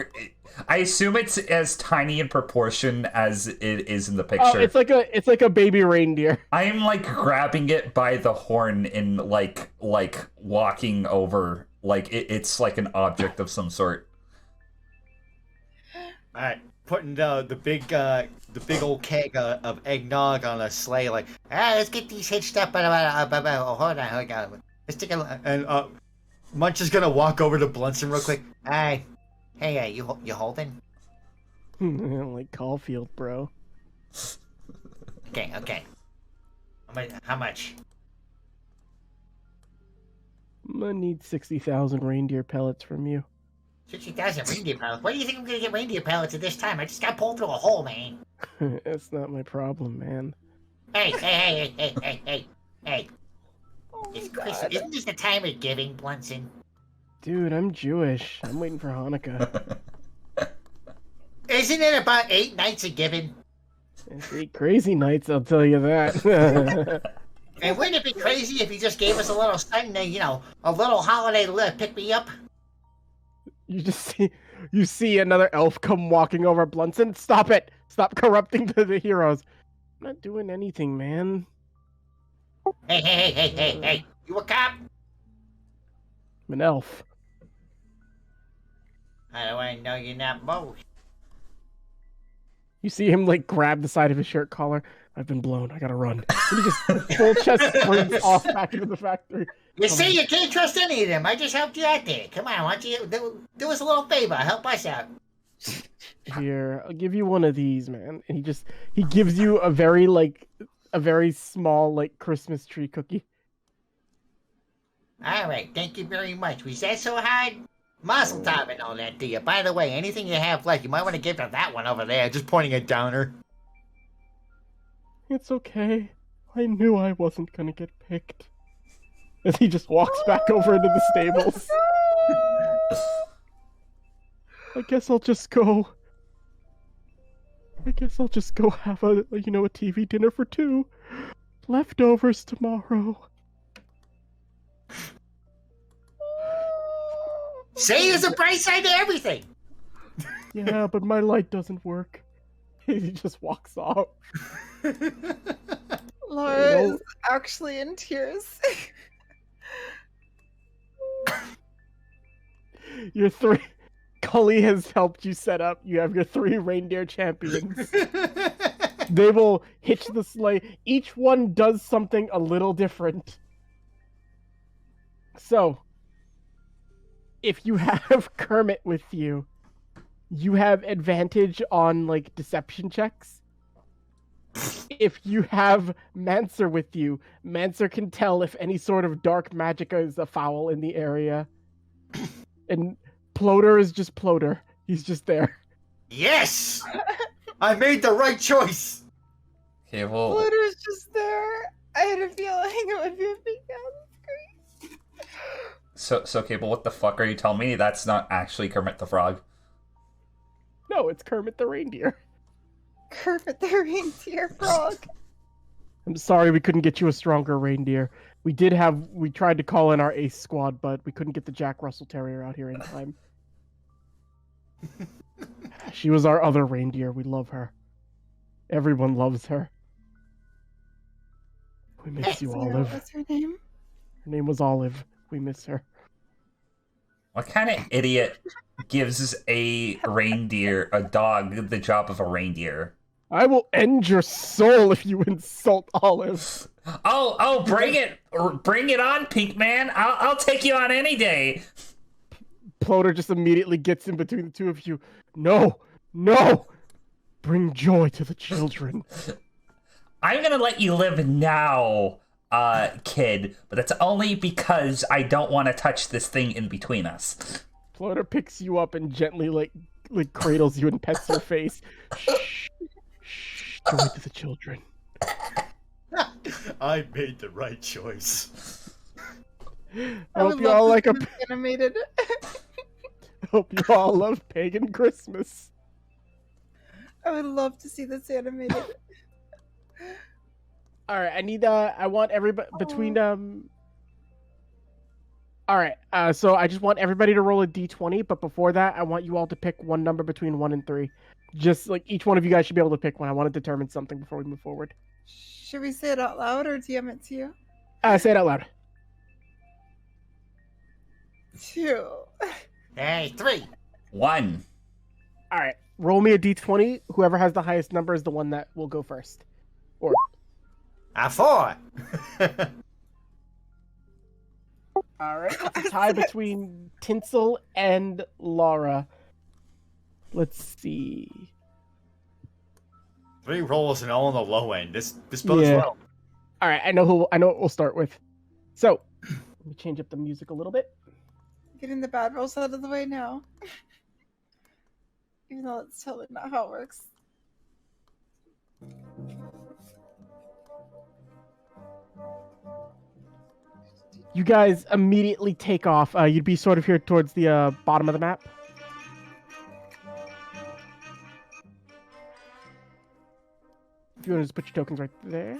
I assume it's as tiny in proportion as it is in the picture. Oh, it's like a baby reindeer. I'm like grabbing it by the horn and like walking over, like it's like an object of some sort. All right, putting the big old keg of eggnog on a sleigh, like, Let's get these hitched up. Hold on. Let's take a. and Munch is gonna walk over to Blunson real quick. Hey, you holding? Like Caulfield, bro. Okay. How much? I'm gonna need 60,000 reindeer pellets from you. 60,000 reindeer pellets. Where do you think I'm gonna get reindeer pellets at this time? I just got pulled through a hole, man. That's not my problem, man. Hey. Oh It's my Christmas. God. Isn't this the time of giving, Blunson? Dude, I'm Jewish. I'm waiting for Hanukkah. Isn't it about 8 nights of giving? It's 8 crazy nights, I'll tell you that. And wouldn't it be crazy if you just gave us a little something, a little holiday to pick me up? You see another elf come walking over Blunson. Stop it! Stop corrupting the heroes. I'm not doing anything, man. Hey. You a cop? I'm an elf. How do I know you're not both? You see him like grab the side of his shirt collar. I've been blown. I gotta run. And he just full chest sprints off back into the factory. You see, you can't trust any of them. I just helped you out there. Come on, why don't you do us a little favor? Help us out. Here, I'll give you one of these, man. And he gives you a very small like Christmas tree cookie. All right, thank you very much. Was that so hard? Mazel tov and all that to you. By the way, anything you have left, you might want to give to that one over there. just pointing at Downer. It's okay. I knew I wasn't gonna get picked. As he just walks back over into the stables. I guess I'll just go have a TV dinner for 2. Leftovers tomorrow. See, there's a bright side to everything. Yeah, but my light doesn't work. He just walks off. Laura You know- is actually in tears. Your 3... Cully has helped you set up. You have your 3 reindeer champions. They will hitch the sleigh. Each one does something a little different. So, if you have Kermit with you, you have advantage on, like, deception checks. If you have Mancer with you, Mancer can tell if any sort of dark magic is afoul in the area. And Ploder is just Ploder. He's just there. Yes! I made the right choice! Cable. Flutter's just there. I had a feeling it would be a big screen. So Cable, what the fuck are you telling me? That's not actually Kermit the Frog. No, it's Kermit the Reindeer. Kermit the reindeer frog. I'm sorry we couldn't get you a stronger reindeer. We tried to call in our ace squad, but we couldn't get the Jack Russell Terrier out here in time. She was our other reindeer. We love her. Everyone loves her. We miss you, Olive. What's her name? Her name was Olive. We miss her. What kind of idiot gives a reindeer, a dog, the job of a reindeer? I will end your soul if you insult Olive. Oh, bring it on, Pink Man. I'll take you on any day. Ploder just immediately gets in between the two of you. No! Bring joy to the children. I'm gonna let you live now, kid, but that's only because I don't want to touch this thing in between us. Ploder picks you up and gently like cradles you and pets your face. Shh. Joy to the children. I made the right choice. I hope you all like animated. Hope you all love Pagan Christmas. I would love to see this animated. All right, I want everybody between All right, so I just want everybody to roll a d20, but before that, I want you all to pick one number between 1 and 3. Just like each one of you guys should be able to pick one. I want to determine something before we move forward. Should we say it out loud or DM it to you? Say it out loud. 2. Hey, 3. 1. All right, roll me a d20. Whoever has the highest number is the one that will go first. Or A 4. all right, it's a tie between Tinsel and Laura. Let's see. 3 rolls and all on the low end. This bodes well. All right, I know what we'll start with. So, let me change up the music a little bit. Getting the bad rolls out of the way now. Even though that's totally not how it works. You guys immediately take off. You'd be sort of here towards the bottom of the map. If you want to just put your tokens right there.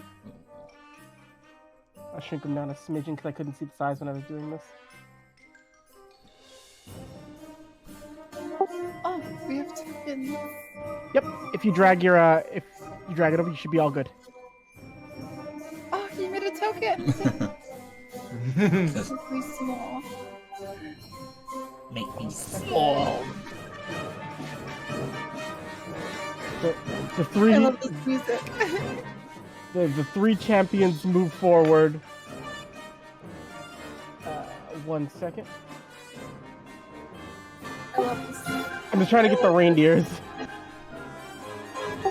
I'll shrink them down a smidgen because I couldn't see the size when I was doing this. Oh, we have tokens. Yep. If you drag it over, you should be all good. Oh, you made a token. Make me small. Make me small. The three. I love this music. The 3 champions move forward. 1 second. I love this. I'm just trying to get the reindeers.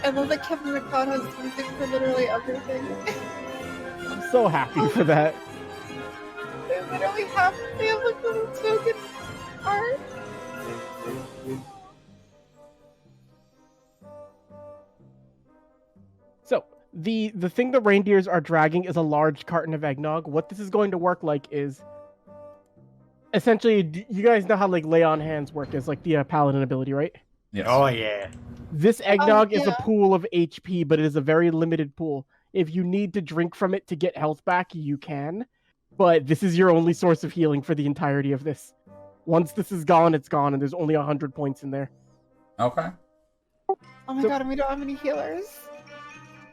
I love that Kevin McLeod has music for literally everything. I'm so happy for that. They literally have like little token art. So the thing the reindeers are dragging is a large carton of eggnog. What this is going to work like is essentially, you guys know how like lay on hands work is like the paladin ability, right? Yes. Oh, yeah. This eggnog is a yeah. pool of HP, but it is a very limited pool. If you need to drink from it to get health back, you can. But this is your only source of healing for the entirety of this. Once this is gone, it's gone, and there's only 100 points in there. Okay. Oh my So- god, and we don't have any healers.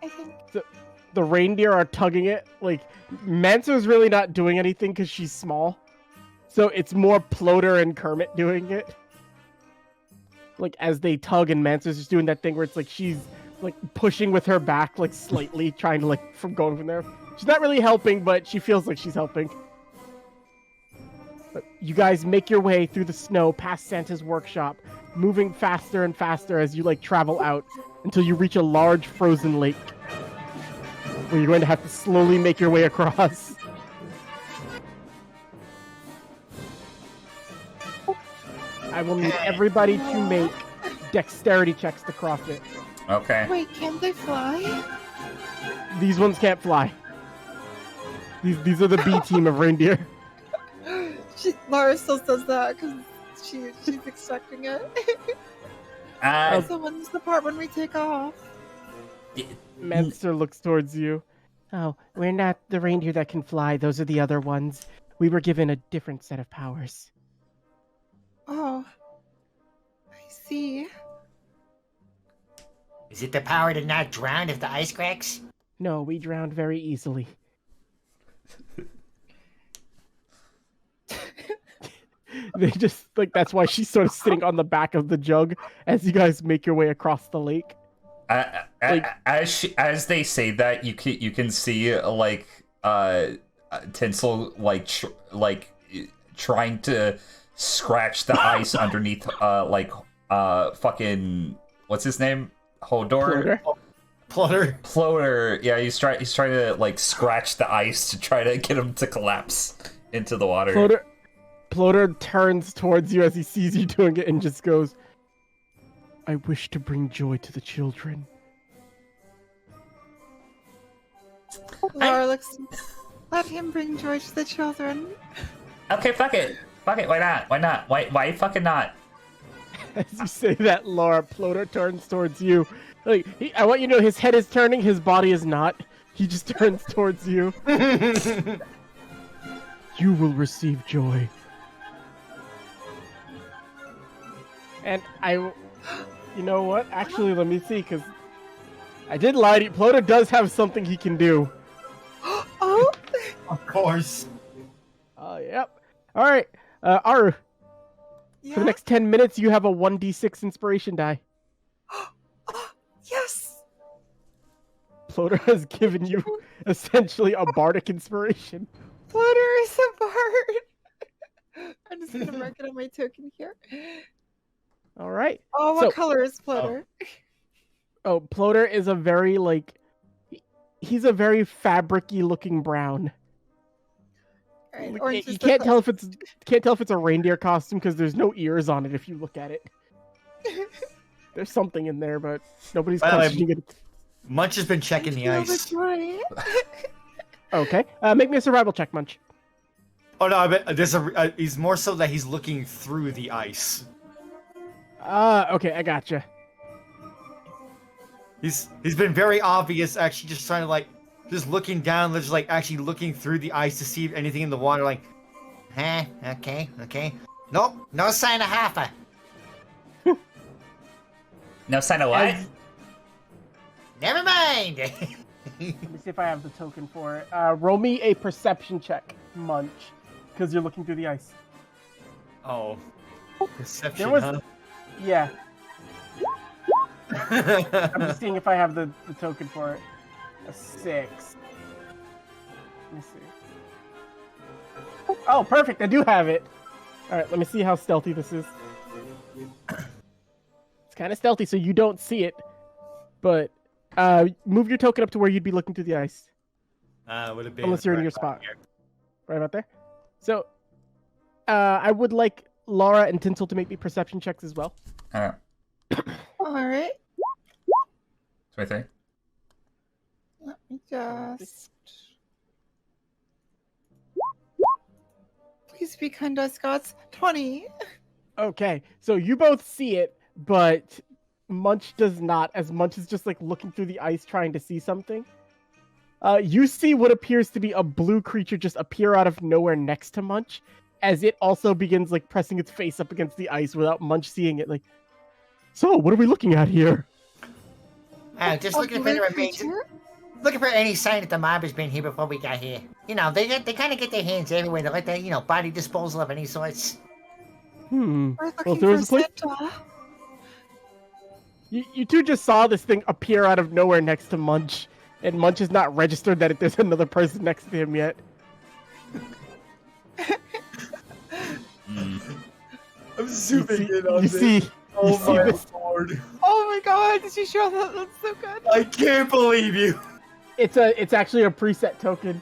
I think. The reindeer are tugging it. Like, Mancer's really not doing anything because she's small. So it's more Ploder and Kermit doing it. Like, as they tug, and Mancer's just doing that thing where it's like she's like pushing with her back, like slightly, trying to like from going from there. She's not really helping, but she feels like she's helping. But you guys make your way through the snow past Santa's workshop, moving faster and faster as you like travel out until you reach a large frozen lake. where you're going to have to slowly make your way across. I will need everybody to make dexterity checks to cross it. Okay. Wait, can they fly? These ones can't fly. These are the B team of reindeer. Laura still says that because she's expecting it. So when's the part when we take off? Manster looks towards you. Oh, we're not the reindeer that can fly. Those are the other ones. We were given a different set of powers. Oh, I see. Is it the power to not drown if the ice cracks? No, we drowned very easily. They just, like, that's why she's sort of sitting on the back of the jug as you guys make your way across the lake. As they say that, you can see like Tinsel trying to scratch the ice underneath fucking what's his name? Hodor? Ploder. Yeah, he's trying to like scratch the ice to try to get him to collapse into the water. Ploder turns towards you as he sees you doing it and just goes, I wish to bring joy to the children. Laura looks. Let him bring joy to the children. Okay, fuck it. Why not? Why fucking not? As you say that, Laura, Ploder turns towards you. Like, I want you to know his head is turning, his body is not. He just turns towards you. You will receive joy. And you know what? Actually, let me see, because I did lie to you. Ploder does have something he can do. Oh? Of course. Oh, yep. All right. Aru, Yeah? for the next 10 minutes, you have a 1d6 inspiration die. Yes! Ploder has given you essentially a bardic inspiration. Flutter is a bird! I'm just gonna mark it on my token here. All right. Oh, what color is Flutter? Oh, Ploder is a very, like, he's a very fabric-y looking brown. Alright, Like, orange you is can't the tell if it's a reindeer costume because there's no ears on it if you look at it. There's something in there, but nobody's Well, questioning it. Munch has been checking the ice. joy. Okay. Make me a survival check, Munch. Oh no, I bet there's he's more so that he's looking through the ice. Okay, I gotcha. He's been very obvious, actually, just trying to like, just looking down, just like actually looking through the ice to see if anything in the water, like, Okay. Nope, no sign of Hoffa. No sign of what? Never mind. Let me see if I have the token for it. Roll me a perception check, Munch, because you're looking through the ice. oh, perception. There was- Huh? Yeah. I'm just seeing if I have the token for it. A 6. Let me see. Oh, perfect! I do have it! Alright, let me see how stealthy this is. It's kind of stealthy, so you don't see it. But, move your token up to where you'd be looking through the ice. Would have been Unless you're in right your about spot. here. Right about there. So, I would like Laura and Tinsel to make me perception checks as well. Alright, 23. let me just... Please be kind to us, gods. 20. Okay, so you both see it, but Munch does not, as Munch is just like looking through the ice trying to see something. You see what appears to be a blue creature just appear out of nowhere next to Munch, as it also begins like pressing its face up against the ice without Munch seeing it. Like, so what are we looking at here? Just A looking for blue the remains. creature? Looking for any sign that the mob has been here before we got here. You know, they kind of get their hands everywhere to let their, body disposal of any sorts. Hmm. We're Well, looking there was for a place. Santa. You two just saw this thing appear out of nowhere next to Munch, and Munch has not registered that there's another person next to him yet. I'm zooming in on You this. see, Oh you see my this. lord! Oh my god, did you show that? That's so good. I can't believe you. It's actually a preset token.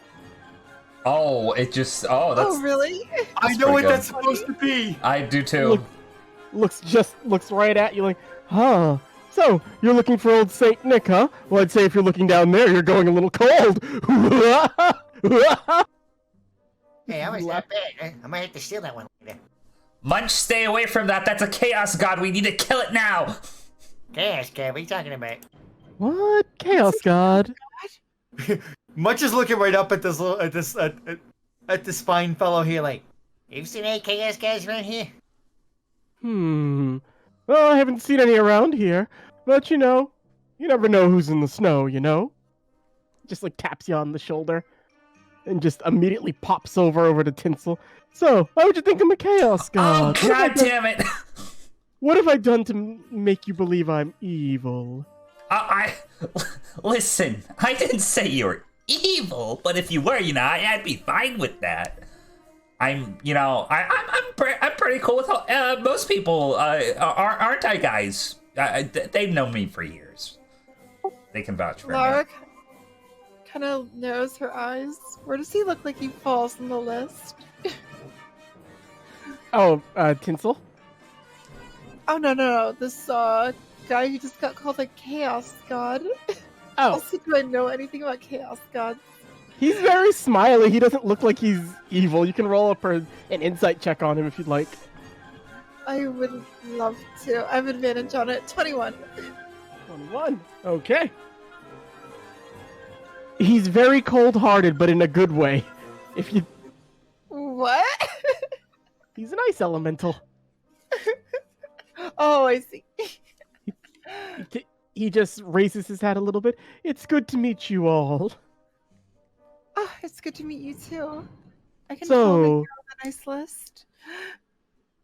Oh, it just... Oh, that's... Oh, really? I know pretty what good. that's supposed to be. I do too. Looks right at you like, huh? So you're looking for old Saint Nick, huh? Well, I'd say if you're looking down there, you're going a little cold. Hey, that was not bad. I might have to steal that one later. Munch, stay away from that. That's a chaos god. We need to kill it now. Chaos God, what are you talking about? What? Chaos God? Munch is looking right up at this little at this fine fellow here, like, You've seen any Chaos Guys around here? Well, I haven't seen any around here, but you never know who's in the snow, you know? Just like taps you on the shoulder and just immediately pops over to Tinsel. So, why would you think I'm a Chaos God? Oh, god damn it. What have I done to make you believe I'm evil? Listen, I didn't say you were evil, but if you were, I'd be fine with that. I'm pretty cool with most people. Aren't I, guys? They've known me for years. They can vouch for me. Lara kind of narrows her eyes. Where does he look like he falls on the list? Oh, Tinsel? Oh, no. This guy who just got called a Chaos God. Oh, Also, do I know anything about Chaos Gods? he's very smiley. He doesn't look like he's evil. You can roll up an insight check on him if you'd like. I would love to. I have advantage on it. 21. 21. Okay. He's very cold-hearted, but in a good way. If you... What? He's an ice elemental. Oh, I see. He just raises his hat a little bit. It's good to meet you all. Oh, it's good to meet you too. I can So- tell that you're on the nice list.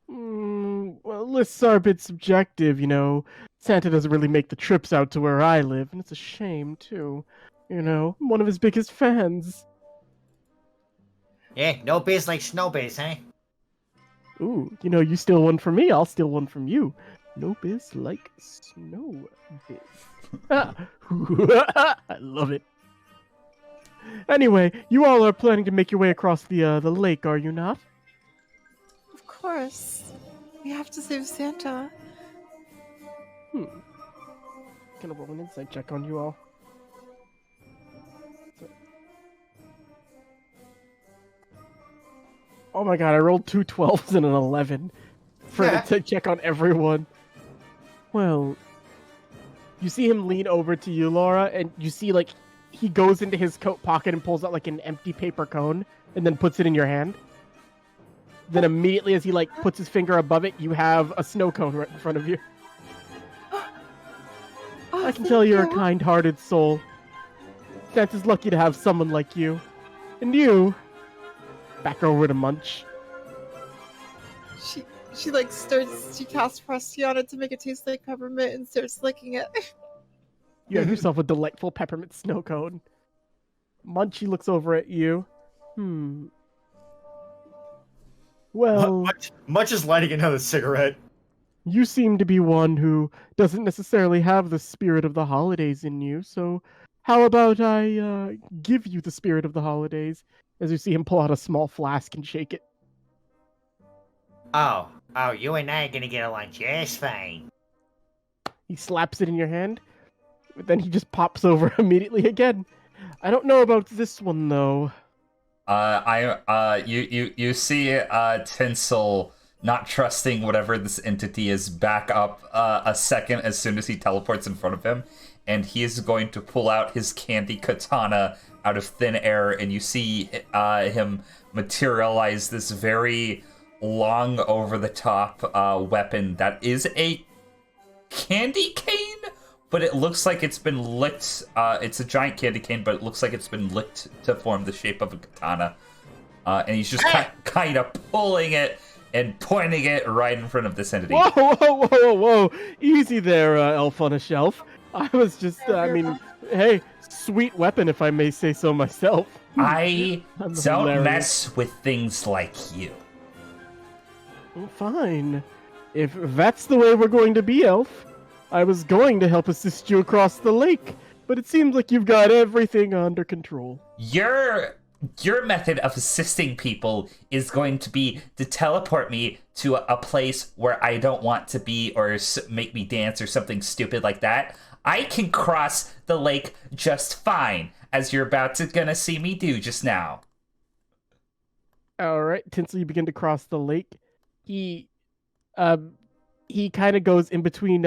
Well, lists are a bit subjective, Santa doesn't really make the trips out to where I live, and it's a shame, too. I'm one of his biggest fans. Yeah, no biz like snow biz, huh? Ooh, you steal one from me, I'll steal one from you. No biz like snow biz. I love it. Anyway, you all are planning to make your way across the lake, are you not? Of course. We have to save Santa. Gonna roll an insight check on you all. Oh my god, I rolled 2 12s and an 11 to check on everyone. Well, you see him lean over to you, Laura, and you see, he goes into his coat pocket and pulls out, an empty paper cone, and then puts it in your hand. Then immediately as he, puts his finger above it, you have a snow cone right in front of you. Oh, I can thank tell you're a you. kind-hearted soul. Santa's lucky to have someone like you. And you... Back over to Munch. She she casts Frosty on it to make it taste like peppermint and starts licking it. You have yourself a delightful peppermint snow cone. Munchy looks over at you. Well, Munch is lighting another cigarette. you seem to be one who doesn't necessarily have the spirit of the holidays in you, so how about I give you the spirit of the holidays? As you see him pull out a small flask and shake it. Oh, you and I are gonna get along just fine. He slaps it in your hand, but then he just pops over immediately again. I don't know about this one though. You see Tinsel not trusting whatever this entity is back up a second as soon as he teleports in front of him, and he is going to pull out his candy katana out of thin air, and you see him materialize this very long, over-the-top weapon that is a candy cane, but it looks like it's been licked. It's a giant candy cane, but it looks like it's been licked to form the shape of a katana. And he's just kind of pulling it and pointing it right in front of this entity. Whoa! Easy there, elf on a shelf. I was just, hey, sweet weapon if I may say so myself. I I'm don't hilarious. mess with things like you. Oh, fine. If that's the way we're going to be, elf, I was going to help assist you across the lake, but it seems like you've got everything under control. Your method of assisting people is going to be to teleport me to a place where I don't want to be, or make me dance or something stupid like that. I can cross the lake just fine, as you're about to gonna see me do just now. All right, Tinsel, you begin to cross the lake. He kind of goes in between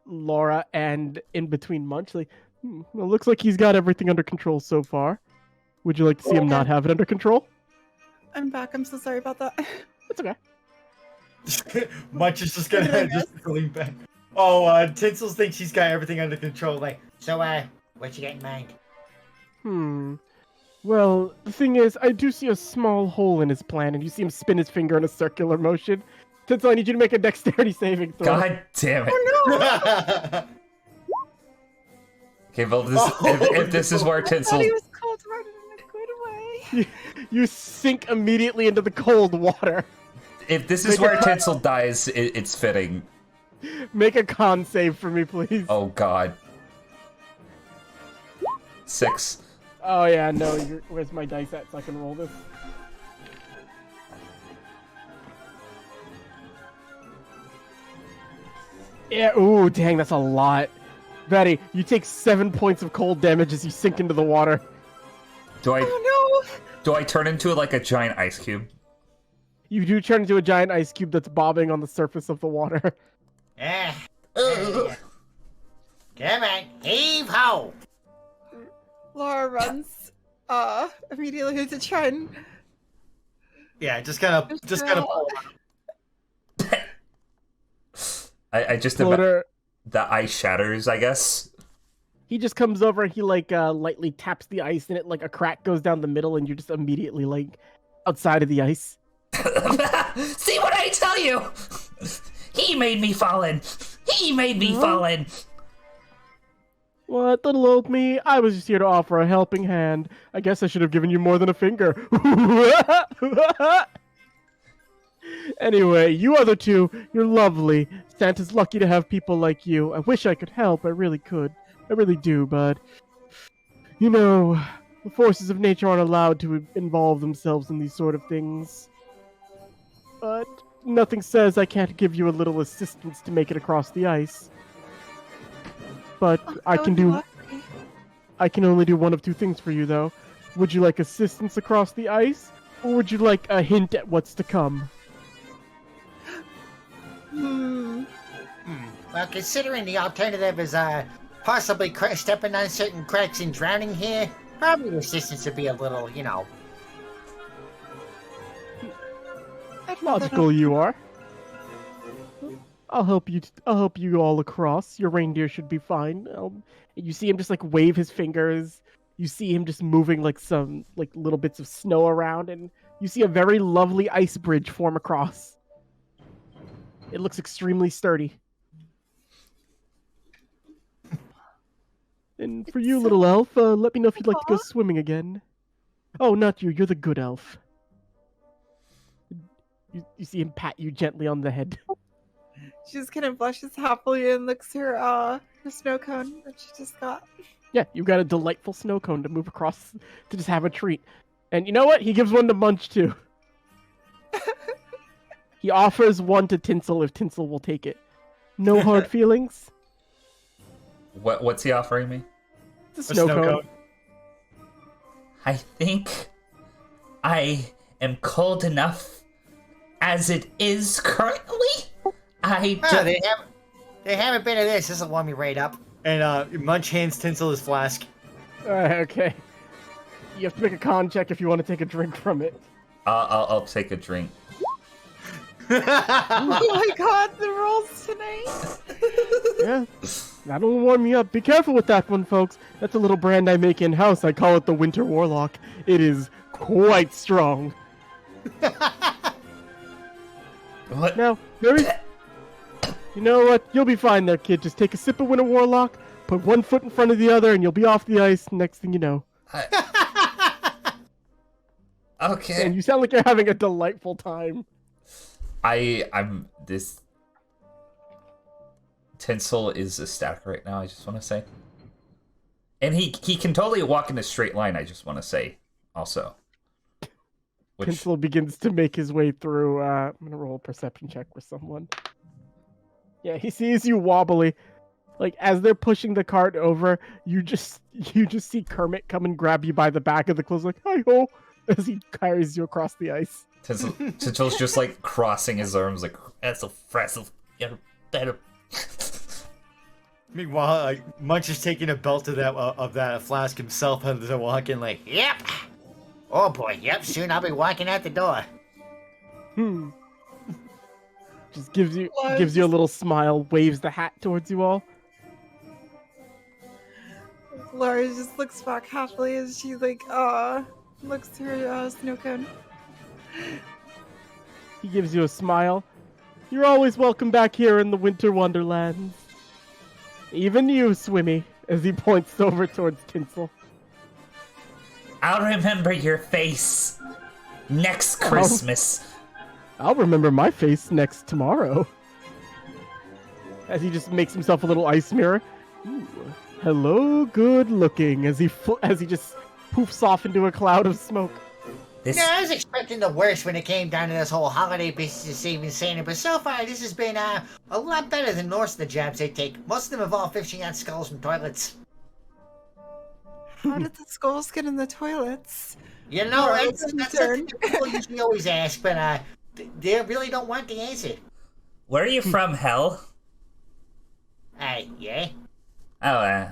Laura and in between Munch. Like, well, looks like he's got everything under control so far. Would you like to see him not have it under control? I'm back. I'm so sorry about that. It's okay. Munch is just gonna lean back. Tinsel thinks she's got everything under control. Like, So, what you got in mind? Well, the thing is, I do see a small hole in his plan, and you see him spin his finger in a circular motion. Tinsel, I need you to make a dexterity saving throw. God damn it. Okay, well, if this is where Tinsel... He was cold hearted in a good way. You sink immediately into the cold water. If this is where Tinsel dies, it's fitting. Make a con save for me, please. Oh, God. 6. Oh yeah, no, where's my dice at so I can roll this? Yeah, ooh, dang, that's a lot. Betty, you take 7 points of cold damage as you sink into the water. Do I Oh do I turn into like a giant ice cube? You do turn into a giant ice cube that's bobbing on the surface of the water. Come on, heave ho! no! Laura runs immediately to try and yeah, just kind of pull. I just Floater, the ice shatters, I guess. he just comes over and he like lightly taps the ice and it like a crack goes down the middle and you're just immediately like outside of the ice. See what I tell you? He made me fall in. He made me fall in. What, little old me? I was just here to offer a helping hand. I guess I should have given you more than a finger. Anyway, you other two, you're lovely. Santa's lucky to have people like you. I wish I could help. I really could. I really do, but... You know, the forces of nature aren't allowed to involve themselves in these sort of things. But nothing says I can't give you a little assistance to make it across the ice. But I can only do one of two things for you, though. Would you like assistance across the ice, or would you like a hint at what's to come? Well, considering the alternative is possibly stepping on certain cracks and drowning here, probably assistance would be a little, you know. Logical you are. I'll help you all across. Your reindeer should be fine. You see him just like wave his fingers. You see him just moving like some like little bits of snow around, and you see a very lovely ice bridge form across. It looks extremely sturdy. And for you, little elf, let me know if you'd like to go swimming again. Oh, not you. You're the good elf. You see him pat you gently on the head. She just kind of blushes happily and looks her snow cone that she just got. Yeah, you've got a delightful snow cone to move across to just have a treat. And you know what? He gives one to Munch, too. He offers one to Tinsel if Tinsel will take it. No hard feelings. What's he offering me? The snow cone. I think I am cold enough as it is currently. They have a bit of this. This will warm me right up. And Munch hands Tinsel his flask. Okay. You have to make a con check if you want to take a drink from it. I'll take a drink. Oh my god, the rolls tonight! Yeah, that'll warm me up. Be careful with that one, folks. That's a little brand I make in-house. I call it the Winter Warlock. It is quite strong. What? Now, you know what? You'll be fine there, kid. Just take a sip of Winter Warlock, put one foot in front of the other, and you'll be off the ice next thing you know. Okay. And you sound like you're having a delightful time. I'm this Tinsel is ecstatic right now, I just want to say. And he can totally walk in a straight line, I just want to say, also. Which... Tinsel begins to make his way through. I'm going to roll a perception check with someone. Yeah, he sees you wobbly. Like, as they're pushing the cart over, you just see Kermit come and grab you by the back of the clothes, like, hi-ho, as he carries you across the ice. Tinsel's just, like, crossing his arms, like, that's impressive. You're better. Meanwhile, Munch is taking a belt of that flask himself as they're walking, like, Yep. Oh boy, yep, soon I'll be walking out the door. Just gives you a little smile, waves the hat towards you all. Laura just looks back happily as she looks to her snow cone. He gives you a smile. You're always welcome back here in the Winter Wonderlands. Even you, Swimmy, as he points over towards Tinsel. I'll remember your face next Christmas. I'll remember my face next tomorrow. As he just makes himself a little ice mirror. Ooh, hello, good looking. As he just poofs off into a cloud of smoke. Yeah, I was expecting the worst when it came down to this whole holiday business, even Santa, but so far this has been a lot better than most of the jobs they take. Most of them involve fishing out skulls from toilets. How did the skulls get in the toilets? You know, Right, that's something that people usually always ask, but they really don't want the answer. Where are you from, Hell? Yeah. Oh,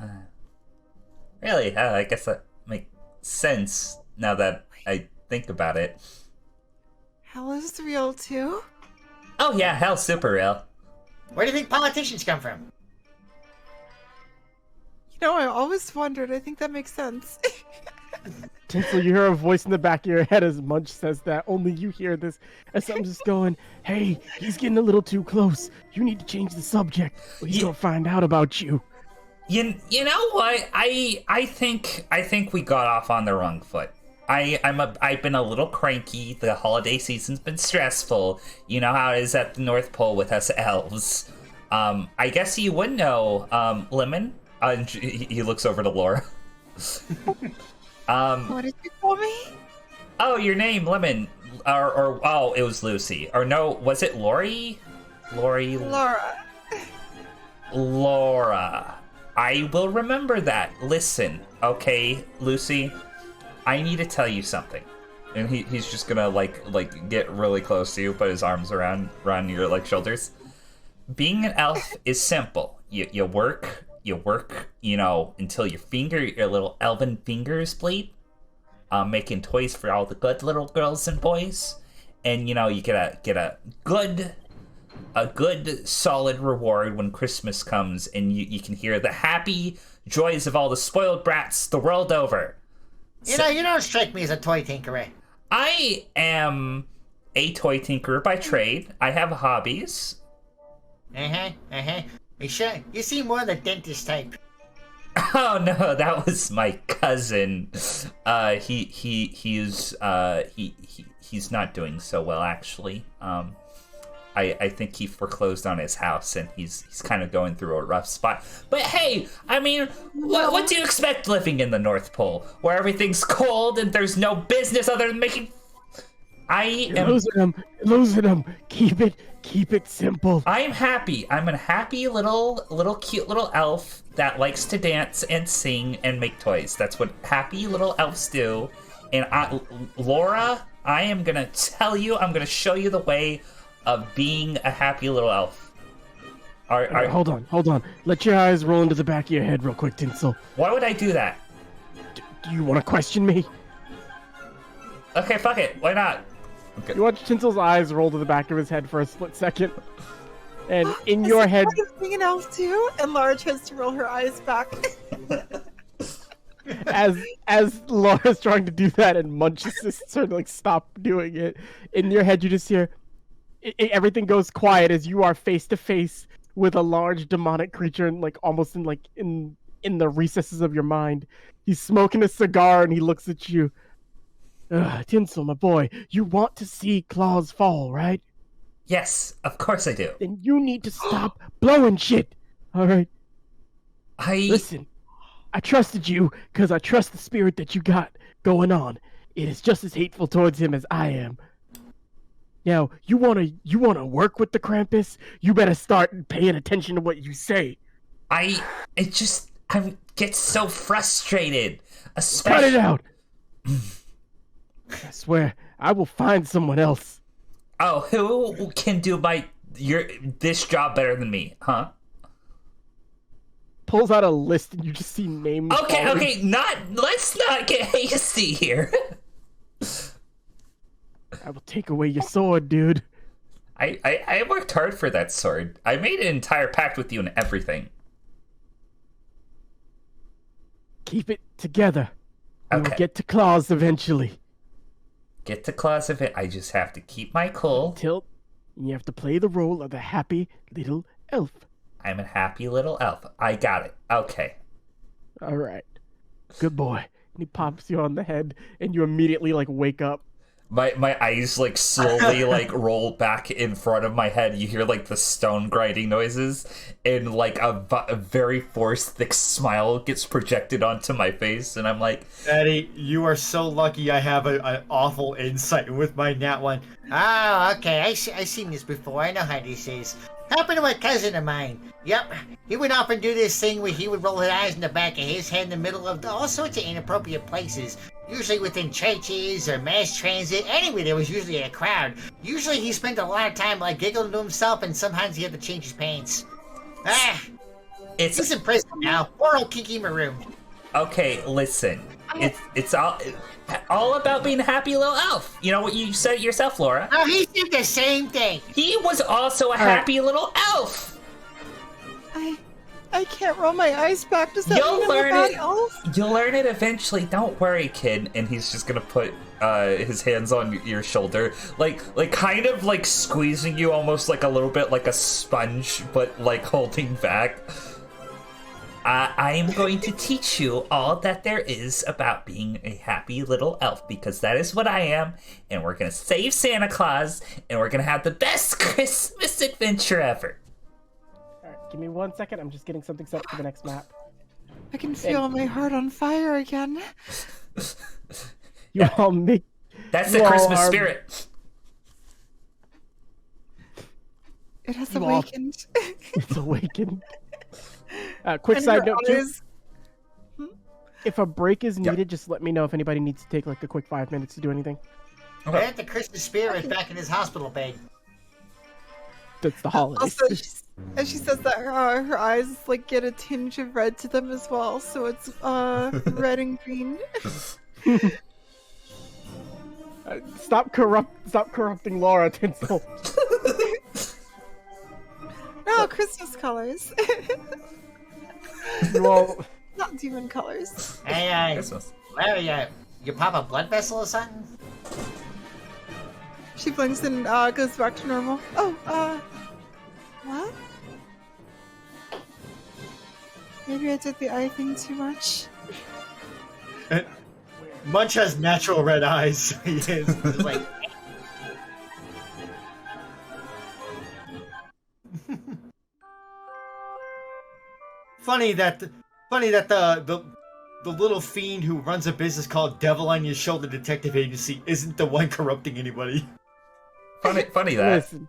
really? I guess that makes sense now that I think about it. Hell is real too? Oh yeah, Hell's super real. Where do you think politicians come from? You know, I always wondered. I think that makes sense. Tinsel, you hear a voice in the back of your head as Munch says that. Only you hear this. As something's just going, hey, he's getting a little too close. You need to change the subject, or he's gonna find out about you. You know what? I think we got off on the wrong foot. I've been a little cranky. The holiday season's been stressful. You know how it is at the North Pole with us elves. I guess you would know, Lemon. He looks over to Laura. What did you call me? Oh, your name, Lemon. Or oh, it was Lucy. Or no, was it Lori? Laura. Laura. I will remember that. Listen, okay, Lucy, I need to tell you something. And he's just gonna like get really close to you, put his arms around your like shoulders. Being an elf is simple. You work, you know, until your little elven fingers bleed, making toys for all the good little girls and boys, and you know you get a good solid reward when Christmas comes, and you can hear the happy joys of all the spoiled brats the world over. You know, you don't strike me as a toy tinkerer. I am a toy tinkerer by trade. I have hobbies. You seem more the dentist type. Oh no, that was my cousin. He's not doing so well actually. I think he foreclosed on his house and he's kind of going through a rough spot. But hey, I mean, what do you expect living in the North Pole, where everything's cold and there's no business other than making? You're losing him. Keep it simple. I'm happy. I'm a happy little cute little elf that likes to dance and sing and make toys. That's what happy little elves do. And Laura, I am gonna tell you. I'm gonna show you the way of being a happy little elf. Hold on. Let your eyes roll into the back of your head real quick, Tinsel. Why would I do that? Do you want to question me? Okay, fuck it. Why not? Okay. You watch Tinsel's eyes roll to the back of his head for a split second. And in your head... Is being an elf too? And Laura tries to roll her eyes back. as Laura's trying to do that and Munch insists her to like stop doing it, in your head you just hear... everything goes quiet as you are face to face with a large demonic creature and like almost in the recesses of your mind. He's smoking a cigar and he looks at you. Tinsel, my boy, you want to see Claus fall, right? Yes, of course I do. Then you need to stop blowing shit. All right. Listen, I trusted you because I trust the spirit that you got going on. It is just as hateful towards him as I am. Now, you wanna work with the Krampus? You better start paying attention to what you say. I get so frustrated. Cut Especially... it out! I swear, I will find someone else. Oh, who can do this job better than me, huh? Pulls out a list and you just see names. Okay, falling. let's not get hasty here. I will take away your sword, dude. I worked hard for that sword. I made an entire pact with you and everything. Keep it together. We will Okay. get to Claus eventually. Get to Claus of it. I just have to keep my cool. Till you have to play the role of a happy little elf. I'm a happy little elf. I got it. Okay. All right. Good boy. And he pops you on the head, and you immediately wake up. My eyes slowly roll back in front of my head. You hear the stone grinding noises, and a very forced, thick smile gets projected onto my face, and I'm like, Eddie, you are so lucky I have an awful insight with my nat one. Oh, okay. I seen this before. I know how this is. Happened to a cousin of mine. Yep. He would often do this thing where he would roll his eyes in the back of his head in the middle of all sorts of inappropriate places. Usually within churches or mass transit. Anyway, there was usually a crowd. Usually he spent a lot of time giggling to himself, and sometimes he had to change his pants. He's in prison now. Poor old Kinky Maroon. okay, listen. It's all about being a happy little elf. You know what you said it yourself, Laura. Oh, he did the same thing. He was also a happy little elf. I can't roll my eyes back. Does that You'll mean I'm learn a bad it. elf? You'll learn it eventually. Don't worry, kid. And he's just gonna put his hands on your shoulder, kind of squeezing you, almost a little bit like a sponge, but holding back. I am going to teach you all that there is about being a happy little elf, because that is what I am, and we're gonna save Santa Claus, and we're gonna have the best Christmas adventure ever. All right, give me 1 second. I'm just getting something set for the next map. I can feel my heart on fire again. You all make. That's the You all Christmas are- spirit. It has You all- awakened. It's awakened. Quick And side your note too. eyes- If a break is Yep. needed, just let me know if anybody needs to take a quick 5 minutes to do anything. Okay. And the Christmas spirit back in his hospital bed. That's the holidays. Also, and she says that her eyes get a tinge of red to them as well, so it's red and green. Stop corrupting Laura, Tinsel. No, Christmas colors. You all. Not demon colors. Hey, Christmas. Larry, you pop a blood vessel or something? She blinks and goes back to normal. Oh, what? Maybe I did the eye thing too much. Munch has natural red eyes. He is. Funny that the little fiend who runs a business called Devil on Your Shoulder Detective Agency isn't the one corrupting anybody. Funny that. Listen.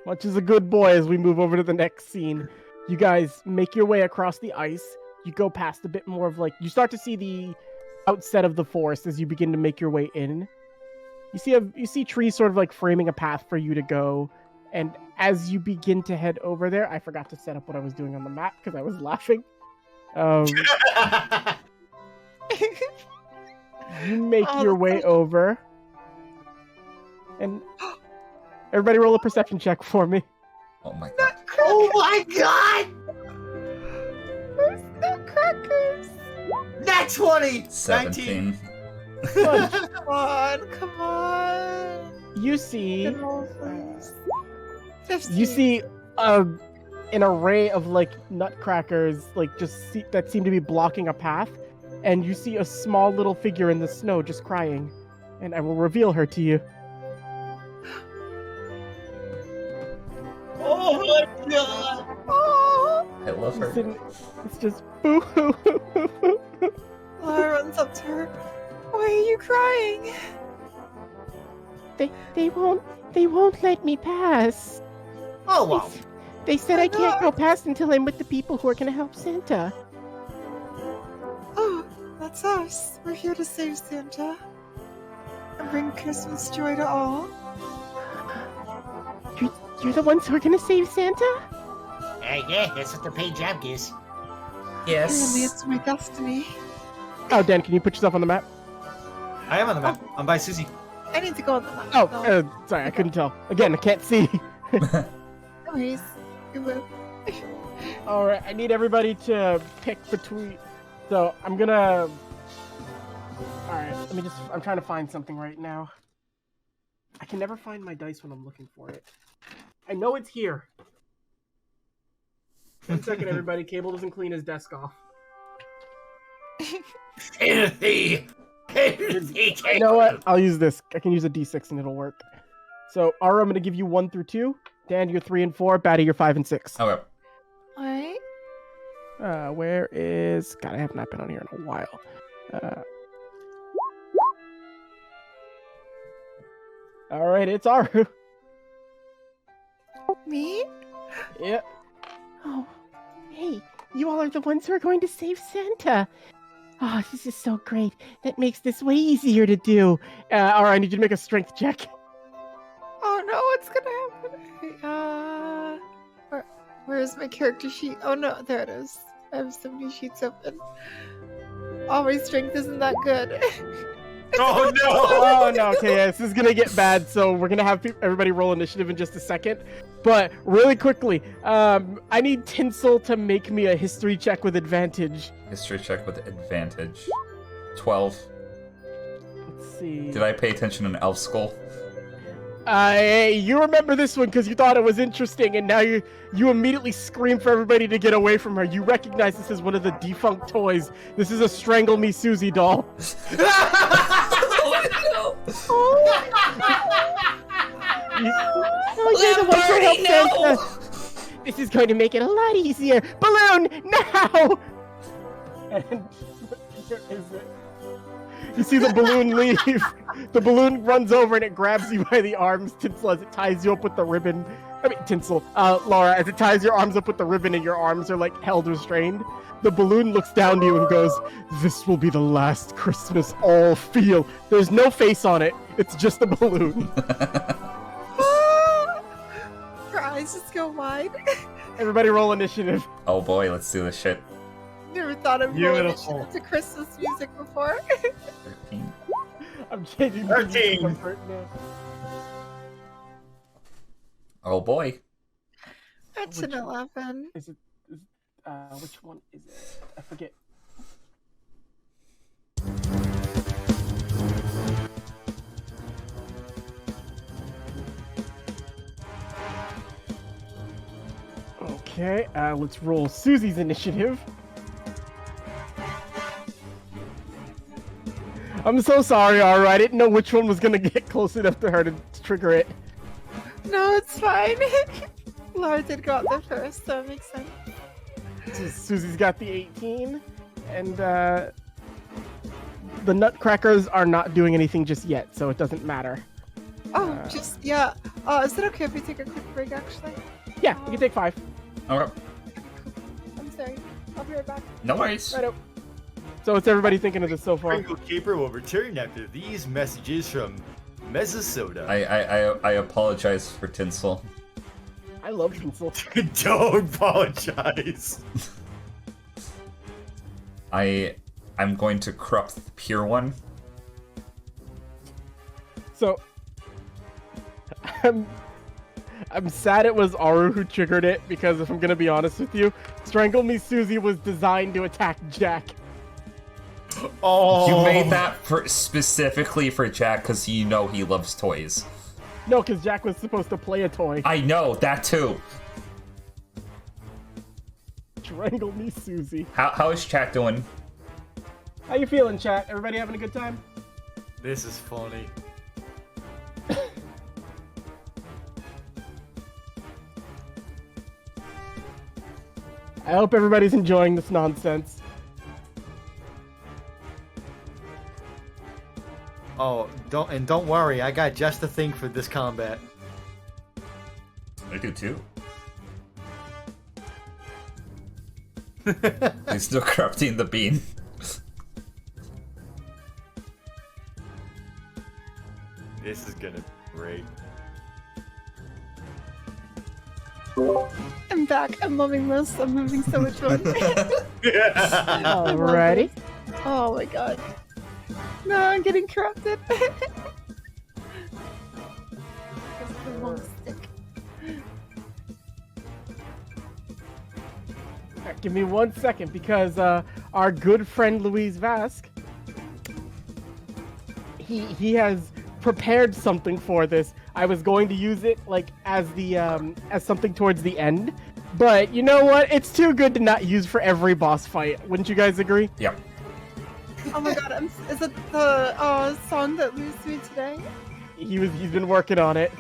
Munch is a good boy as we move over to the next scene. You guys make your way across the ice. You go past a bit more of you start to see the outset of the forest as you begin to make your way in. You see trees sort of framing a path for you to go. And as you begin to head over there, I forgot to set up what I was doing on the map because I was laughing. You make Oh, your that's way over. And everybody roll a perception check for me. Oh my god. Oh my god! Where's nutcrackers? Nat 20! 17. Munch, Come on. you see Good old face. 15. you see an array of nutcrackers that seem to be blocking a path, and you see a small little figure in the snow just crying, and I will reveal her to you. Oh my god! Oh, I love her. It's just boo hoo hoo hoo hoo. Laura runs up to her. Why are you crying? They won't let me pass. Oh, well. They said I can't go past until I'm with the people who are gonna help Santa. Oh, that's us. We're here to save Santa and bring Christmas joy to all. You're the ones who are gonna save Santa? Yeah, that's what the paid job is. Apparently, it's my destiny. Oh, Dan, can you put yourself on the map? I am on the map. I'm by Susie. I need to go on the map. Oh, though. sorry, I couldn't tell. Again, I can't see. No worries. You will. Alright, I need everybody to pick between... So, I'm gonna... Alright, I'm trying to find something right now. I can never find my dice when I'm looking for it. I know it's here. 1 second, everybody. Cable doesn't clean his desk off. Filthy! You know what? I'll use this. I can use a d6 and it'll work. So, Ara, I'm gonna give you 1 through 2. Dan, you're 3 and 4. Batty, you're 5 and 6. Okay. Alright. Where is... God, I have not been on here in a while. Alright, it's Aru. Me? Yep. Oh, hey, you all are the ones who are going to save Santa. Oh, this is so great. That makes this way easier to do. Alright, I need you to make a strength check. Oh no, what's gonna happen? Where's my character sheet? Oh no, there it is. I have so many sheets open. Oh, my strength isn't that good. Oh no! Oh no, okay, yeah, this is gonna get bad, so we're gonna have everybody roll initiative in just a second. But really quickly, I need Tinsel to make me a history check with advantage. History check with advantage. 12. Let's see. Did I pay attention in Elf Skull? Hey, you remember this one because you thought it was interesting, and now you immediately scream for everybody to get away from her. You recognize this as one of the defunct toys. This is a Strangle Me Susie doll. You're the one who helped Santa. This is going to make it a lot easier. Balloon, now! And where is it? You see the balloon leave. The balloon runs over and it grabs you by the arms, Tinsel, as it ties you up with the ribbon. I mean, Tinsel, Laura, as it ties your arms up with the ribbon and your arms are, like, held restrained. The balloon looks down to you and goes, "This will be the last Christmas all feel." There's no face on it. It's just a balloon. Her eyes just go wide. Everybody roll initiative. Oh boy, let's do this shit. Never thought of rolling Beautiful. to Christmas music before. 13. I'm changing 13. the comfort now. Oh boy. That's an 11. Is it, which one is it? I forget. Okay, let's roll Susie's initiative. I'm so sorry, Ara. I didn't know which one was gonna get close enough to her to trigger it. No, it's fine. Laura did go out there first, so it makes sense. So Susie's got the 18, and the Nutcrackers are not doing anything just yet, so it doesn't matter. Oh, yeah. Is it okay if we take a quick break, actually? Yeah, we can take 5. Okay. I'm sorry. I'll be right back. No worries. Righto. So what's everybody thinking of this so far? Kringle Keeper will return after these messages from Mesosota. I apologize for Tinsel. I love Tinsel. Don't apologize. I'm going to corrupt the pure one. So I'm sad it was Aru who triggered it, because if I'm gonna be honest with you, Strangle Me Susie was designed to attack Jack. Oh, You made that specifically for Jack because you know he loves toys. No, because Jack was supposed to play a toy. I know, that too. Strangle Me Susie. How is chat doing? How you feeling, chat? Everybody having a good time? This is funny. I hope everybody's enjoying this nonsense. Oh, don't worry, I got just the thing for this combat. I do too. He's still corrupting the bean. This is gonna be great. I'm back. I'm loving this. I'm having so much fun. Alrighty. Oh my god. No, I'm getting corrupted. Just the long stick. Alright, give me 1 second because our good friend Louise Vasquez, he has prepared something for this. I was going to use it like as the as something towards the end, but you know what? It's too good to not use for every boss fight. Wouldn't you guys agree? Yep. Oh my god, is it the song that Louis made today? He's been working on it.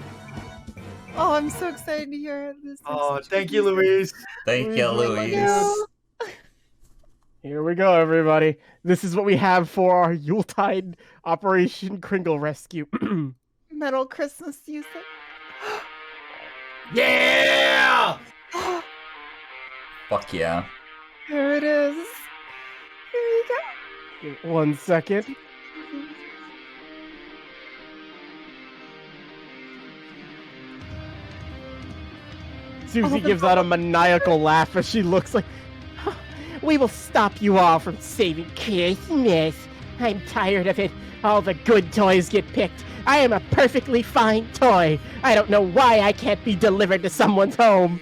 Oh, I'm so excited to hear it. This Oh, thank you, Louise. Thank you, Louise. Here we go, everybody. This is what we have for our Yuletide Operation Kringle Rescue. Metal Christmas music. Yeah! Fuck yeah. Here it is. Here you go. Give it 1 second. Susie gives out a maniacal laugh as she looks like, "We will stop you all from saving Christmas. I'm tired of it. All the good toys get picked. I am a perfectly fine toy. I don't know why I can't be delivered to someone's home.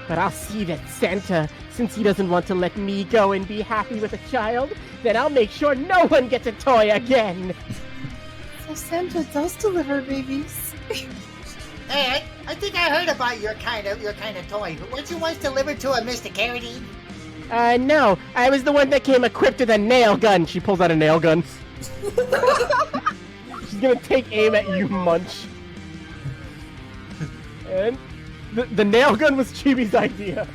But I'll see that Santa, since he doesn't want to let me go and be happy with a child, then I'll make sure no one gets a toy again." So Santa does deliver babies. Hey, I think I heard about your kind of toy. Weren't you once delivered to a Mr. Carradine? No, I was the one that came equipped with a nail gun. She pulls out a nail gun. She's gonna take aim at you, Munch. And the nail gun was Chibi's idea.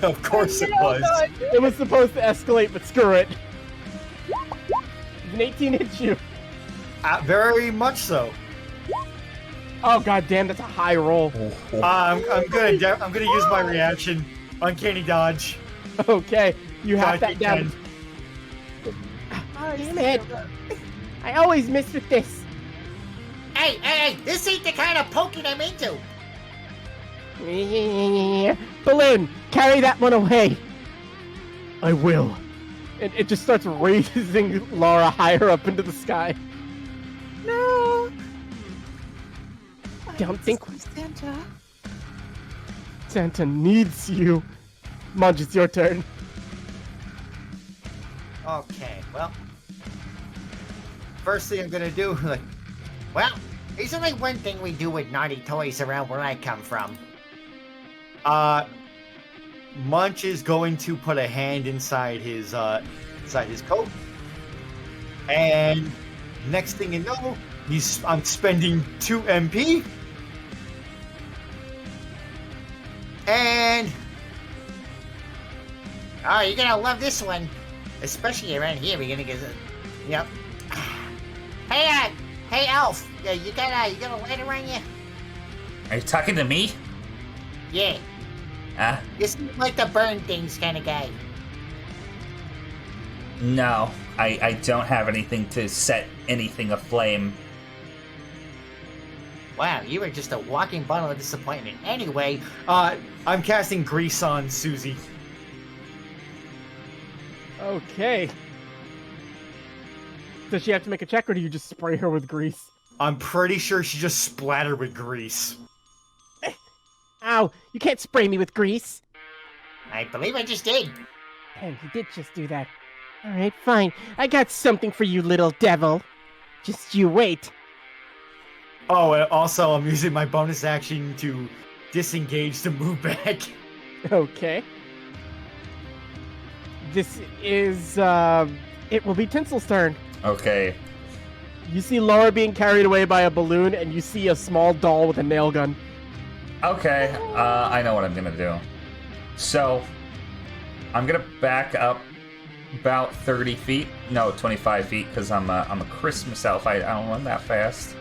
Of course it was. It was supposed to escalate, but screw it. An 18 hits you. Very much so. Oh god damn, that's a high roll. I'm gonna use my reaction. Uncanny dodge. Okay, you have that down. Damn it! I always miss with this. Hey, this ain't the kind of poking I'm into. Balloon, carry that one away. I will. And it just starts raising Laura higher up into the sky. No. Don't think Santa. Santa needs you. Munch, it's your turn. Okay, well. First thing I'm gonna do, Well, there's only one thing we do with naughty toys around where I come from. Munch is going to put a hand inside his coat. And next thing you know, I'm spending 2 MP. And oh, you're gonna love this one, especially around here. We're gonna get Yep. Hey, Elf. Yeah, you got a light around you? Are you talking to me? Yeah. Huh? You seem like the burn things kind of guy. No, I don't have anything to set anything aflame. Wow, you were just a walking bottle of disappointment. Anyway, I'm casting grease on Susie. Okay. Does she have to make a check, or do you just spray her with grease? I'm pretty sure she just splattered with grease. Ow! You can't spray me with grease! I believe I just did. Hey, you did just do that. Alright, fine. I got something for you, little devil. Just you wait. Oh, and also I'm using my bonus action to disengage to move back. Okay. This is, it will be Tinsel's turn. Okay. You see Laura being carried away by a balloon, and you see a small doll with a nail gun. Okay, I know what I'm gonna do. So, I'm gonna back up about 30 feet. No, 25 feet, because I'm a Christmas elf. I don't run that fast.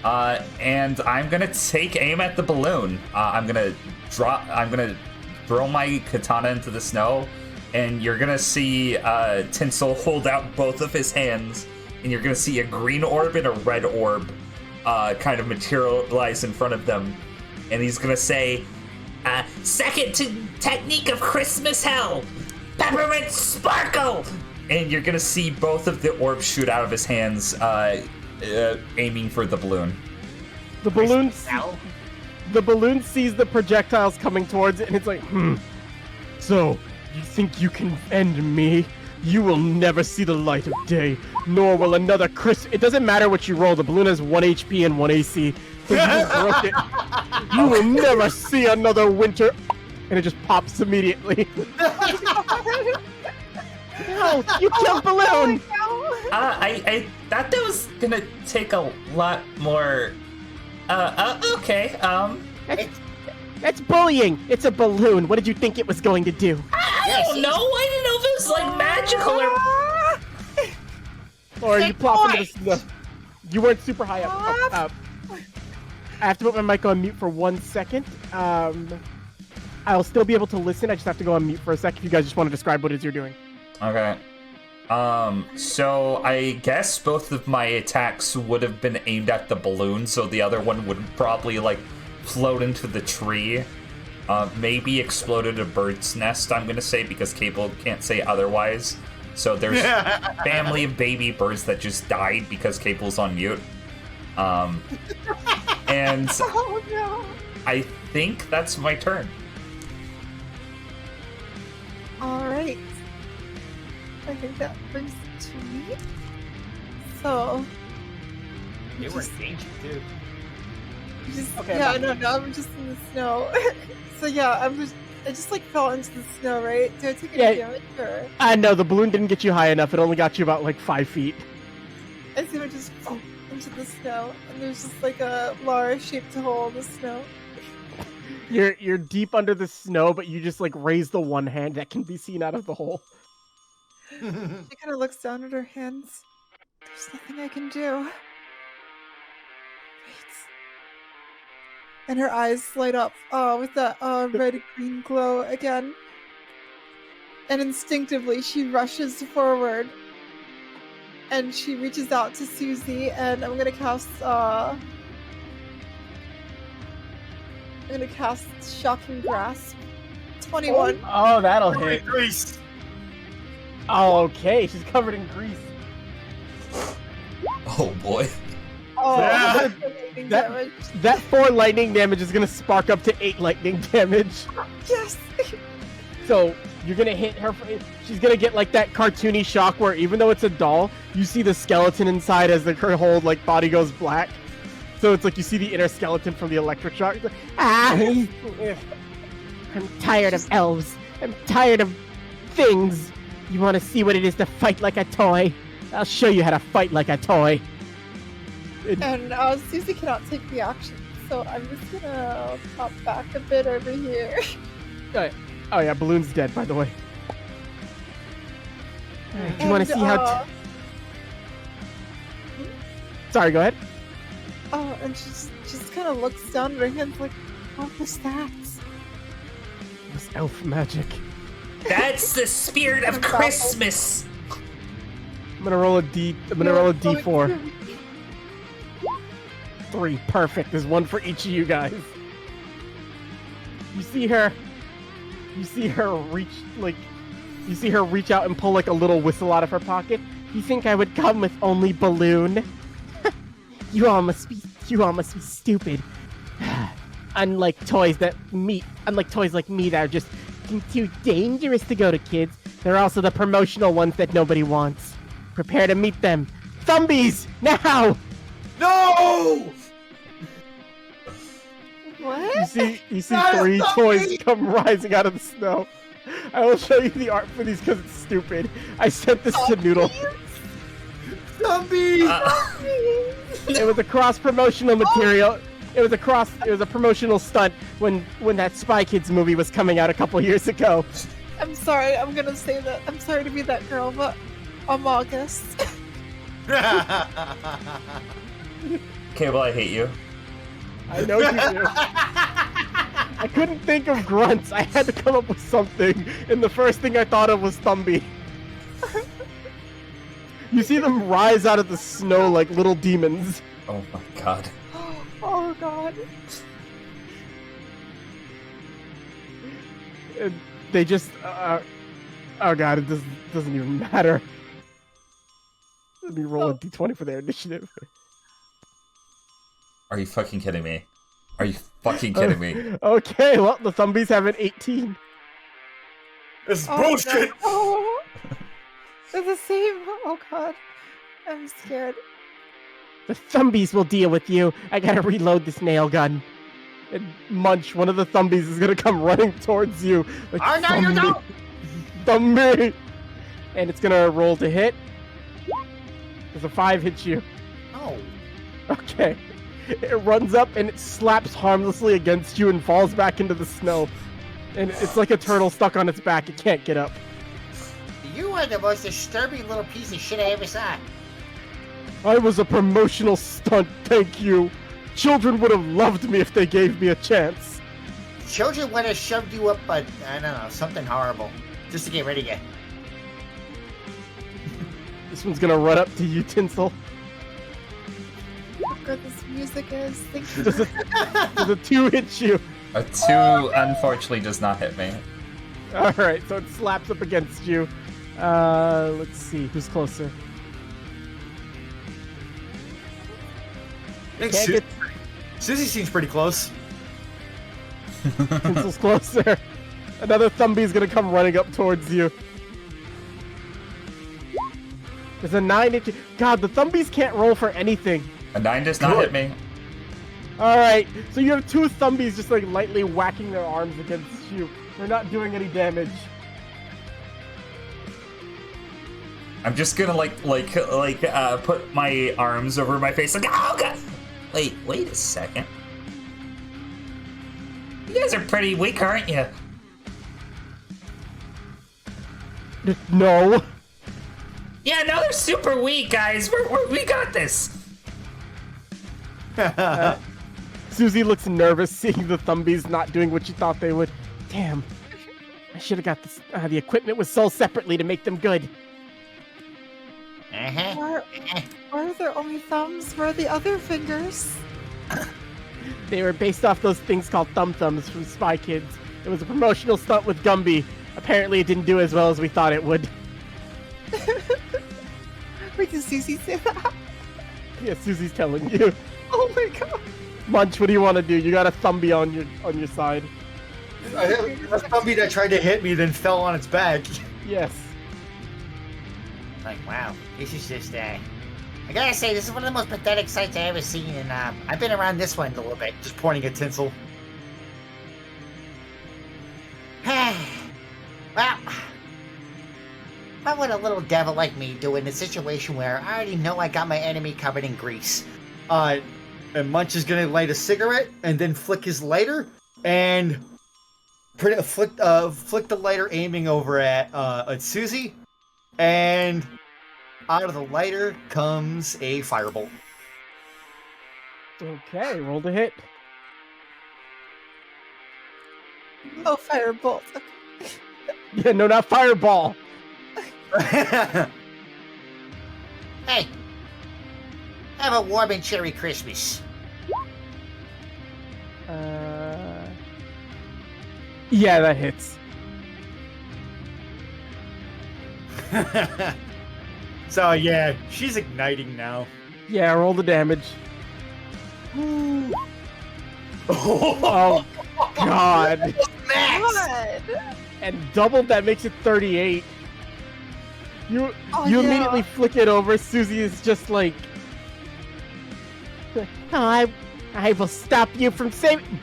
And I'm gonna take aim at the balloon. I'm gonna throw my katana into the snow, and you're gonna see Tinsel hold out both of his hands, and you're gonna see a green orb and a red orb kind of materialize in front of them. And he's gonna say, second technique of Christmas hell, peppermint sparkle! And you're gonna see both of the orbs shoot out of his hands, aiming for the balloon. The balloon sees the projectiles coming towards it, and it's like, So, you think you can end me? You will never see the light of day, nor will another It doesn't matter what you roll, the balloon has 1 HP and 1 AC. So you broke it. You will never see another winter. And it just pops immediately. No, you killed balloon! I thought that was gonna take a lot more. Okay. That's bullying. It's a balloon. What did you think it was going to do? I don't know. I didn't know if it was like magical or. Or you plop into the snow. You weren't super high up. I have to put my mic on mute for 1 second. I'll still be able to listen. I just have to go on mute for a sec if you guys just want to describe what it is you're doing. Okay. So I guess both of my attacks would have been aimed at the balloon, so the other one would probably like float into the tree. Maybe exploded a bird's nest, I'm gonna say, because Cable can't say otherwise. So there's a family of baby birds that just died because Cable's on mute. And Oh no. I think that's my turn. Alright. I think that brings it to me. So. They were in danger too. Okay, yeah, I'm no, I'm just in the snow. So yeah, I just like fell into the snow, right? Do I take any damage or? No, the balloon didn't get you high enough. It only got you about like 5 feet. I see I just fall into the snow, and there's just like a Lara-shaped hole in the snow. You're deep under the snow, but you just like raise the one hand that can be seen out of the hole. She kind of looks down at her hands. There's nothing I can do. Wait. And her eyes light up with that red-green glow again. And instinctively, she rushes forward. And she reaches out to Susie, and I'm gonna cast Shocking Grasp. 21. Oh, that'll hit. Grease. Oh, okay. She's covered in grease. Oh boy. Oh, Yeah. lightning damage. That 4 lightning damage is gonna spark up to 8 lightning damage. Yes! So you're gonna hit her. She's gonna get like that cartoony shock where even though it's a doll, you see the skeleton inside as her whole like body goes black. So it's like you see the inner skeleton from the electric shock. It's like, I'm tired of elves. I'm tired of things. You want to see what it is to fight like a toy? I'll show you how to fight like a toy. And Susie cannot take the action, so I'm just gonna pop back a bit over here. Oh yeah, Balloon's dead, by the way. Alright, do you want to see how... Sorry, go ahead. Oh, and she just kind of looks down at her hands like, what was that? It was elf magic. That's the spirit of Christmas. I'm gonna roll a D4. 3, perfect. There's one for each of you guys. You see her reach out and pull like a little whistle out of her pocket. You think I would come with only balloon? You all must be stupid. Unlike toys like me that are just too dangerous to go to kids, they're also the promotional ones that nobody wants. Prepare to meet them. Thumbies, now! No! What? You see 3 toys come rising out of the snow. I will show you the art for these because it's stupid. I sent this to Noodle. Zombie! It was a cross-promotional material. It was a promotional stunt when that Spy Kids movie was coming out a couple years ago. I'm sorry, I'm gonna say that. I'm sorry to be that girl, but I'm August. Cable, I hate you. I know you do. I couldn't think of grunts. I had to come up with something, and the first thing I thought of was Thumby. You see them rise out of the snow like little demons. Oh my god. Oh god. And they just, oh god, it doesn't even matter. Let me roll a d20 for their initiative. Are you fucking kidding me? Are you fucking kidding me? Okay, well, the Thumbies have an 18. This is Oh, bullshit. no. Oh. They're the same. Oh god. I'm scared. The Thumbies will deal with you. I gotta reload this nail gun. And Munch, one of the Thumbies, is gonna come running towards you. Like, Oh, no, you don't! Thumby! And it's gonna roll to hit. Does a 5 hit you? Oh. Okay. It runs up and it slaps harmlessly against you and falls back into the snow. And it's like a turtle stuck on its back. It can't get up. You are the most disturbing little piece of shit I ever saw. I was a promotional stunt, thank you. Children would have loved me if they gave me a chance. Children would have shoved you up, but I don't know, something horrible, just to get rid of you. This one's gonna run up to you, Tinsel. How good this music is. Thank you. Does a 2 hit you? A 2 unfortunately does not hit me. Alright, so it slaps up against you. Let's see, who's closer? I think Can't get Susie seems pretty close. Tinsel's closer. Another Thumby's gonna come running up towards you. There's a 9 hit you. God, the Thumbies can't roll for anything. A 9 does not hit me. Alright, so you have 2 Thumbies just like lightly whacking their arms against you. They're not doing any damage. I'm just gonna put my arms over my face like, oh god! Wait a second. You guys are pretty weak, aren't you? No. Yeah, no, they're super weak, guys. We got this. Susie looks nervous seeing the Thumbies not doing what she thought they would. Damn. I should have got this. The equipment was sold separately to make them good. Uh-huh. Why are there only thumbs? Where are the other fingers? They were based off those things called Thumb Thumbs from Spy Kids. It was a promotional stunt with Gumby. Apparently it didn't do as well as we thought it would. Wait, did Susie say that? Yeah, Susie's telling you. Oh my god. Munch, what do you want to do? You got a Thumby on your side. A Thumby that tried to hit me then fell on its back. Yes. Like, wow, this is just, I gotta say, this is one of the most pathetic sights I've ever seen, and I've been around this one a little bit. Just pointing at Tinsel. Well, what would a little devil like me do in a situation where I already know I got my enemy covered in grease? And Munch is gonna light a cigarette and then flick his lighter and flick the lighter aiming over at Susie, and out of the lighter comes a firebolt. Okay, roll to hit. Oh, firebolt. Yeah, no, not fireball. Hey, have a warm and cherry Christmas. Yeah, that hits. So yeah, she's igniting now. Yeah, roll the damage. Oh, God. God. And doubled, that makes it 38. You Yeah. immediately flick it over. Susie is just like, I will stop you from saving.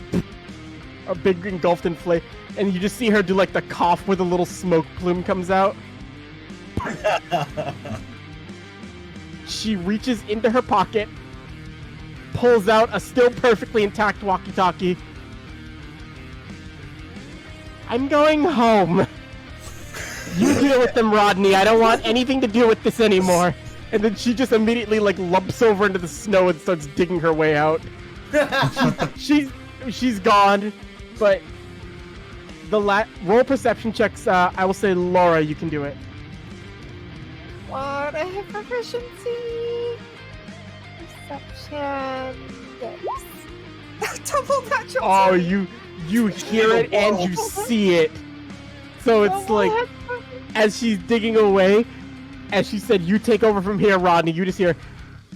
A big engulfed in flame, and you just see her do like the cough where the little smoke plume comes out. She reaches into her pocket, pulls out a still perfectly intact walkie-talkie. I'm going home. You deal with them, Rodney. I don't want anything to do with this anymore. And then she just immediately like lumps over into the snow and starts digging her way out. She's gone, but the roll perception checks. I will say, Laura, you can do it. What? I have proficiency. Perception. Yes. Double natural. Oh, you hear it and you see it. So it's like, as she's digging away, as she said, you take over from here, Rodney. You just hear,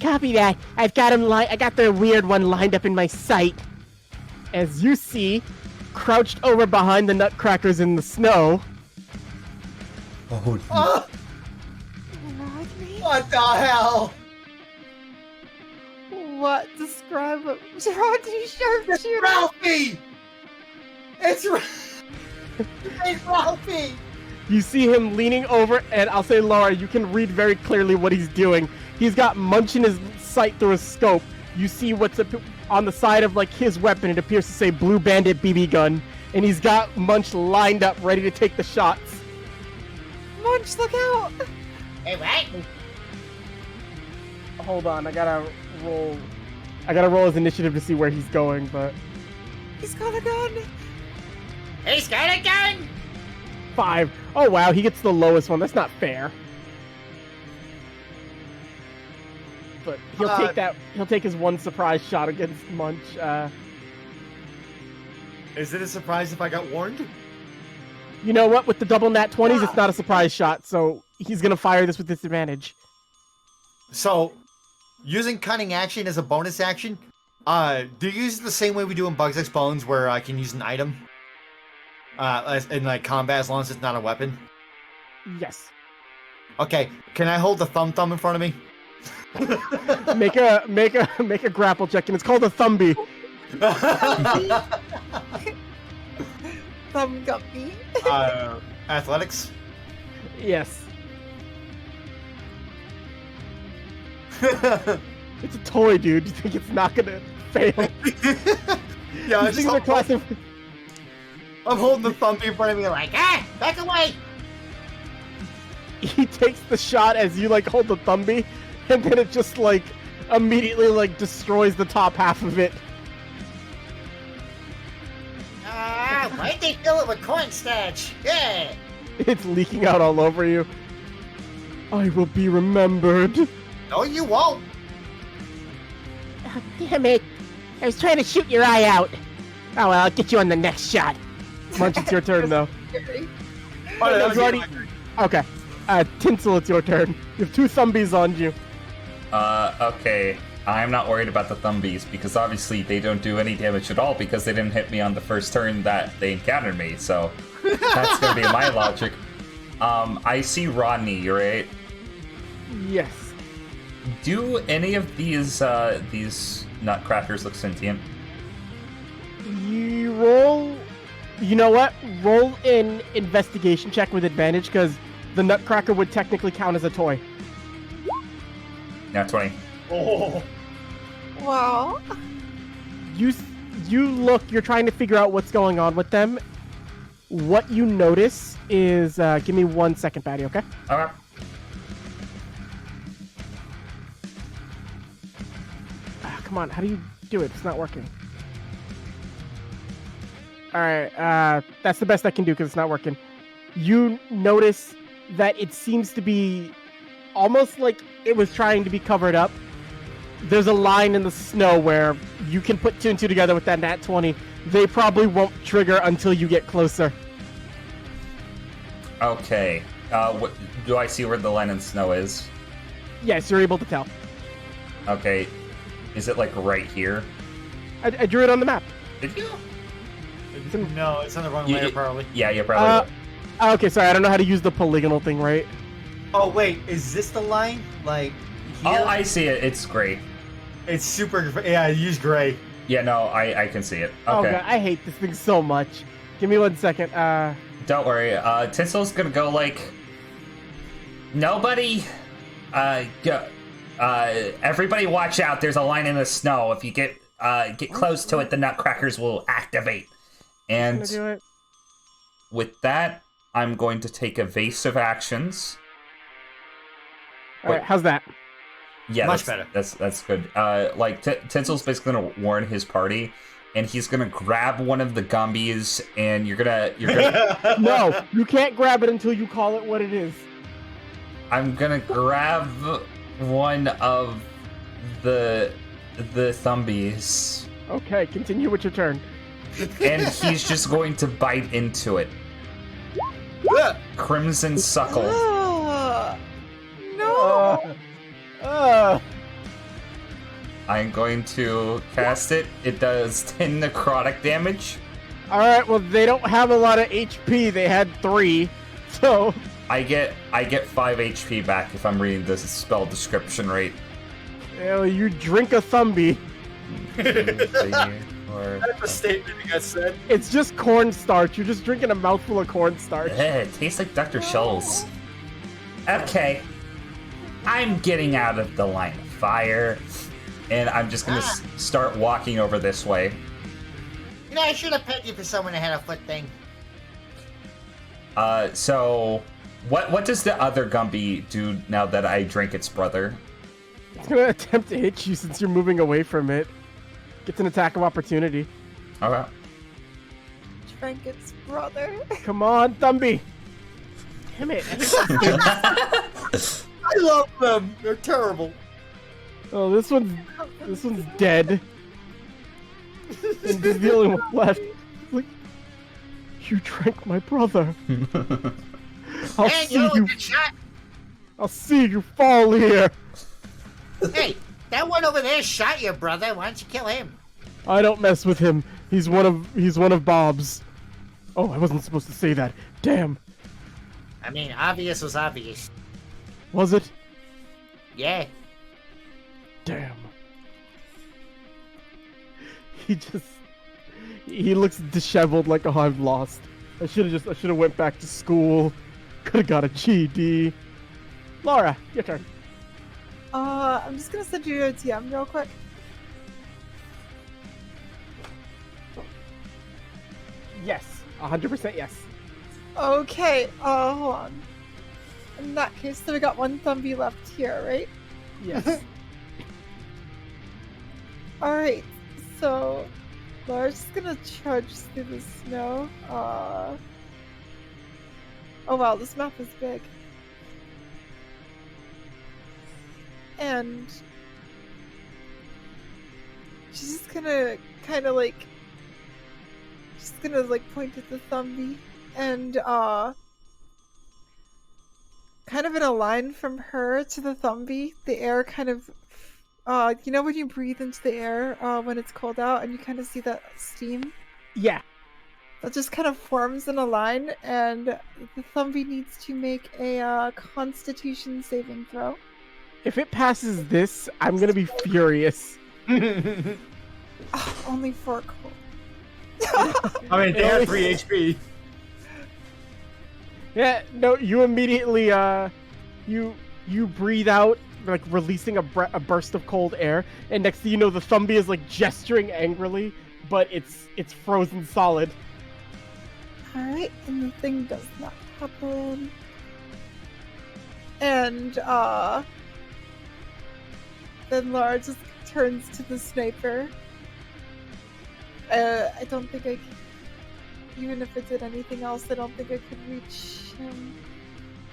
copy that. I've got him. I got the weird one lined up in my sight. As you see, crouched over behind the nutcrackers in the snow. Oh, Rodney? What the hell? What? Describe what? Rodney sharpshooter. Ralphie! It's Ralphie! You see him leaning over, and I'll say, Laura, you can read very clearly what he's doing. He's got Munch in his sight through a scope. You see what's on the side of like his weapon. It appears to say Blue Bandit BB gun, and he's got Munch lined up, ready to take the shots. Munch, look out! Hey, what? Hold on, I gotta roll his initiative to see where he's going, but He's got a gun. He's got a gun! 5. Oh wow, he gets the lowest one. That's not fair. But he'll take that. He'll take his one surprise shot against Munch. Is it a surprise if I got warned? You know what? With the double nat 20s, it's not a surprise shot, so he's gonna fire this with disadvantage. So, using cunning action as a bonus action, do you use it the same way we do in Bugs X Bones, where I can use an item in like combat as long as it's not a weapon? Yes. Okay, can I hold the thumb in front of me? make a grapple check, and it's called a Thumby. Thumb guppy. Athletics. Yes. It's a toy, dude. You think it's not gonna fail? Yeah, These things are classic. I'm holding the thumb in front of me like, Back away! He takes the shot as you like hold the Thumby, and then it just like immediately like destroys the top half of it. Why'd they fill it with cornstarch? Yeah! It's leaking out all over you. I will be remembered. No, you won't! Oh, damn it. I was trying to shoot your eye out. Oh, well, I'll get you on the next shot. Munch, it's your turn though. Oh, You've already... Okay. Tinsel, it's your turn. You have 2 Thumbies on you. Okay. I'm not worried about the Thumbies, because obviously they don't do any damage at all because they didn't hit me on the first turn that they encountered me, so that's gonna be my logic. I see Rodney, right? Yes. Do any of these nutcrackers look sentient? You roll... You know what? Roll an investigation check with advantage, because the Nutcracker would technically count as a toy. Nat 20. Oh. Wow. You look, you're trying to figure out what's going on with them. What you notice is... give me 1 second, Patty, okay? Okay. Come on, how do you do it? It's not working. Alright, that's the best I can do because it's not working. You notice that it seems to be almost like it was trying to be covered up. There's a line in the snow where you can put 2 and 2 together with that nat 20. They probably won't trigger until you get closer. Okay. Do I see where the line in snow is? Yes, you're able to tell. Okay. Is it like right here? I drew it on the map. Did you? No, it's on the wrong layer, probably. Yeah, you probably. Okay, sorry, I don't know how to use the polygonal thing, right? Oh, wait, is this the line? Like, here? Oh, I see it. It's great. It's super... Yeah, use gray. Yeah, no, I can see it. Oh Okay. god, I hate this thing so much. Give me 1 second. Don't worry. Tinsel's gonna go like... Nobody... Everybody watch out. There's a line in the snow. If you get close to it, the nutcrackers will activate. And I'm gonna do it. with that, I'm going to take evasive actions. All right, how's that? Yeah, Much that's, better. That's good. Tinsel's basically gonna warn his party, and he's gonna grab one of the Gumbies, and you're gonna. No, you can't grab it until you call it what it is. I'm gonna grab one of the Thumbies, Okay, continue with your turn. and he's just going to bite into it. Crimson Suckle. No. I'm going to cast it. It does 10 necrotic damage. All right, well they don't have a lot of HP. They had 3, so I get 5 HP back if I'm reading the spell description right. you drink a Thumbie. That's a statement you guys said. It's just cornstarch. You're just drinking a mouthful of cornstarch. It tastes like Dr. Scholl's. Okay. I'm getting out of the line of fire, and I'm just gonna start walking over this way. You know, I should have paid you for someone that had a foot thing. So what does the other Gumby do now that I drink its brother? It's gonna attempt to hit you since you're moving away from it. Gets an attack of opportunity. Okay. Drank its brother. Come on, Thumbie. Damn it. I love them. They're terrible. Oh, this one's dead. And there's the only one left. It's like, you drank my brother. I'll Man, see you're you. a good shot. I'll see you fall here. Hey, that one over there shot your brother. Why don't you kill him? I don't mess with him. He's one of Bob's. Oh, I wasn't supposed to say that. Damn. I mean, obvious was obvious. Was it? Yeah. Damn. He looks disheveled like, oh, I've lost. I should have went back to school. Could have got a GED. Laura, your turn. I'm just gonna send you a TM real quick. Yes, 100% yes. Okay, hold on. In that case, so we got one Thumbie left here, right? Yes. Alright, so Laura's just gonna trudge through the snow. Oh wow, this map is big. And she's just gonna kind of like, she's gonna like point at the Thumbie and kind of in a line from her to the Thumbie, the air kind of you know when you breathe into the air when it's cold out and you kind of see that steam? Yeah. That just kind of forms in a line, and the Thumbie needs to make a Constitution saving throw. If it passes this, I'm gonna be furious. Only 4 cold. I mean, they have 3 HP. Yeah, no, you immediately, you breathe out, like releasing a burst of cold air, and next thing you know, the Thumbie is like gesturing angrily, but it's frozen solid. Alright, and the thing does not happen. And, then Laura just turns to the sniper. I don't think I can... Even if it did anything else, I don't think I could reach him.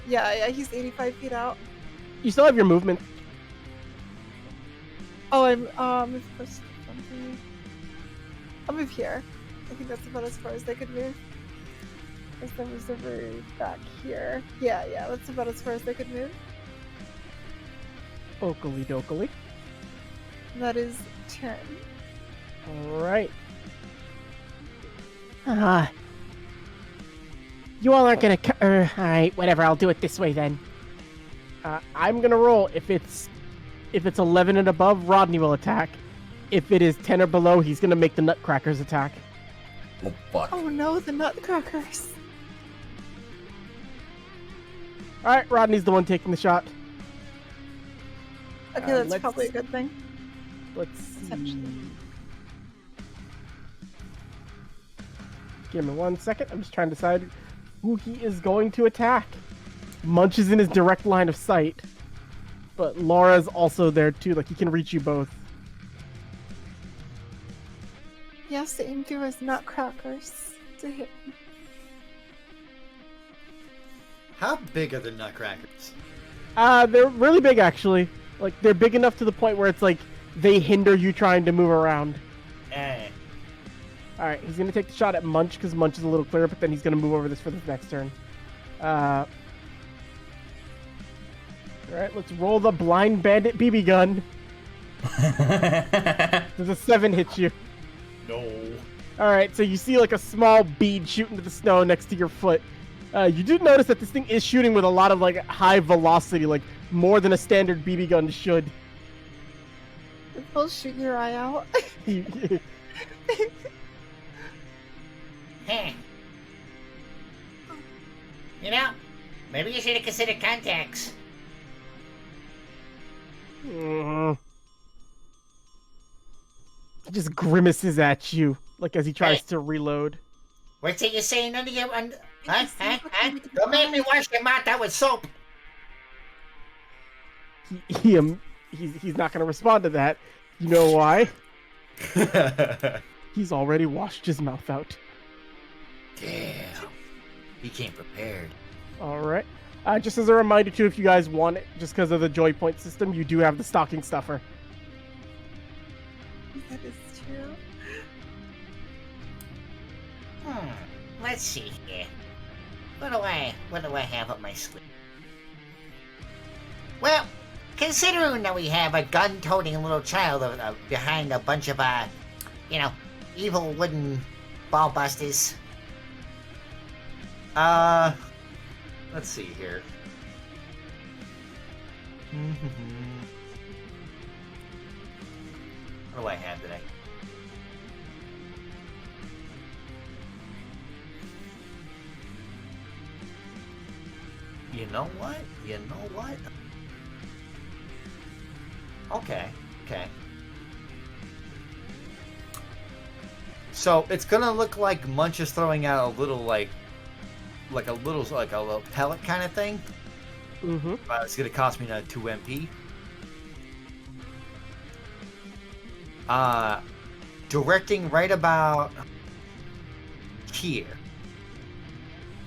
Yeah, he's 85 feet out. You still have your movement. Oh, I'm supposed to something. I'll move here. I think that's about as far as I could move. Because there was over back here. Yeah, that's about as far as I could move. Oakley dokley. And that is turn. Alright. You all aren't gonna. Alright, whatever. I'll do it this way then. I'm gonna roll. If it's 11 and above, Rodney will attack. If it is 10 or below, he's gonna make the Nutcrackers attack. Oh, fuck. Oh no, the Nutcrackers. Alright, Rodney's the one taking the shot. Okay, that's let's- probably a good thing. Let's see. Essentially. Give me 1 second. I'm just trying to decide who he is going to attack. Munch is in his direct line of sight, but Laura's also there too. Like, he can reach you both. He has to aim through his nutcrackers to hit me. How big are the nutcrackers? They're really big, actually. Like, they're big enough to the point where it's like they hinder you trying to move around. All right, he's gonna take the shot at Munch because Munch is a little clearer, but then he's gonna move over this for this next turn. All right, let's roll the blind bandit BB gun. Does a 7 hit you? No. All right, so you see like a small bead shoot into the snow next to your foot. You do notice that this thing is shooting with a lot of like high velocity, like more than a standard BB gun should. It will shoot your eye out. Heh. You know, maybe you should have considered contacts. He just grimaces at you, like as he tries to reload. What's it you saying under your... Huh? Just Huh? look Huh? at me. Don't make me wash your mouth out with soap. He's not going to respond to that. You know why? He's already washed his mouth out. Damn. He came prepared. All right. Just as a reminder, too, if you guys want it, just because of the joy point system, you do have the stocking stuffer. That is true. Let's see here. What do I have up my sleeve? Well, considering that we have a gun-toting little child behind a bunch of, evil wooden ball busters. Let's see here. What do I have today? You know what? Okay. So it's gonna look like Munch is throwing out a little like a little pellet kind of thing. Mm-hmm. It's gonna cost me 2 MP. Directing right about here.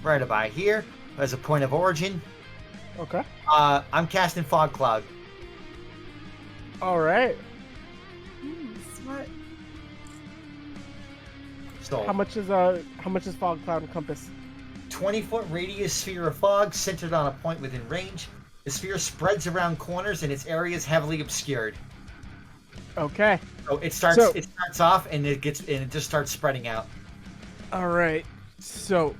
Right about here as a point of origin. Okay. I'm casting Fog Cloud. All right. Smart. So How much is Fog Cloud encompass? 20-foot radius sphere of fog centered on a point within range. The sphere spreads around corners and its area is heavily obscured. Okay. So it starts off and it just starts spreading out. All right. So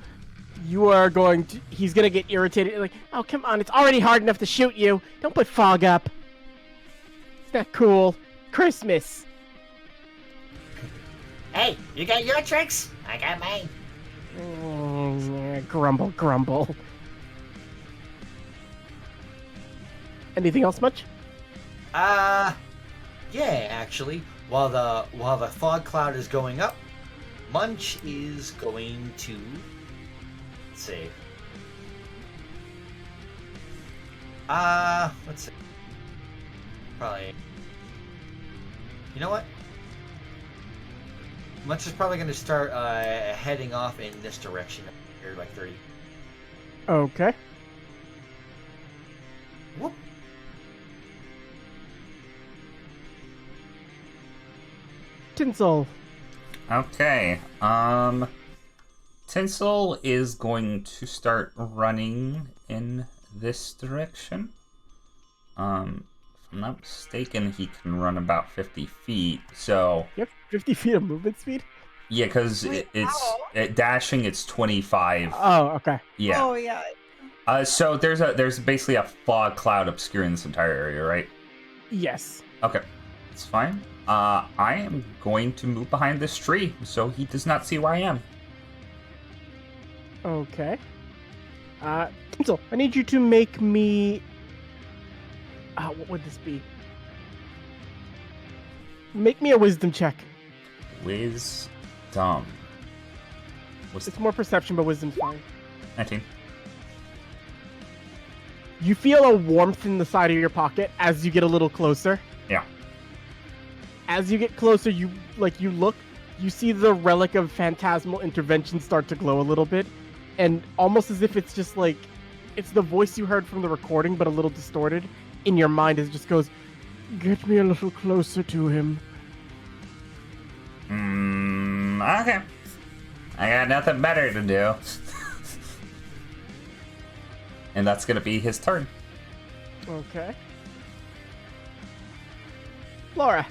he's going to get irritated. Like, oh, come on. It's already hard enough to shoot you. Don't put fog up. It's not cool. Christmas. Hey, you got your tricks? I got mine. Yeah, grumble. Anything else much? Yeah, actually. While the fog cloud is going up, Munch is going to, let's see. Let's see. Probably. You know what? Munch is probably going to start heading off in this direction here, like 30. Okay. Whoop. Tinsel. Okay. Tinsel is going to start running in this direction. If I'm not mistaken, he can run about 50 feet. So You have 50 feet of movement speed? yeah, because dashing. It's 25. Oh, okay. Yeah. Oh yeah. So there's basically a fog cloud obscuring this entire area, right? Yes. Okay, it's fine. I am going to move behind this tree so he does not see where I am. Okay. Tinsel, I need you to make me... what would this be? Make me a wisdom check. Wisdom. It's more perception, but wisdom's fine. 19. You feel a warmth in the side of your pocket as you get a little closer. Yeah. As you get closer, you look, you see the relic of phantasmal intervention start to glow a little bit, and almost as if it's just like, it's the voice you heard from the recording, but a little distorted. In your mind, it just goes, "Get me a little closer to him." Okay. I got nothing better to do. And that's gonna be his turn. Okay. Laura.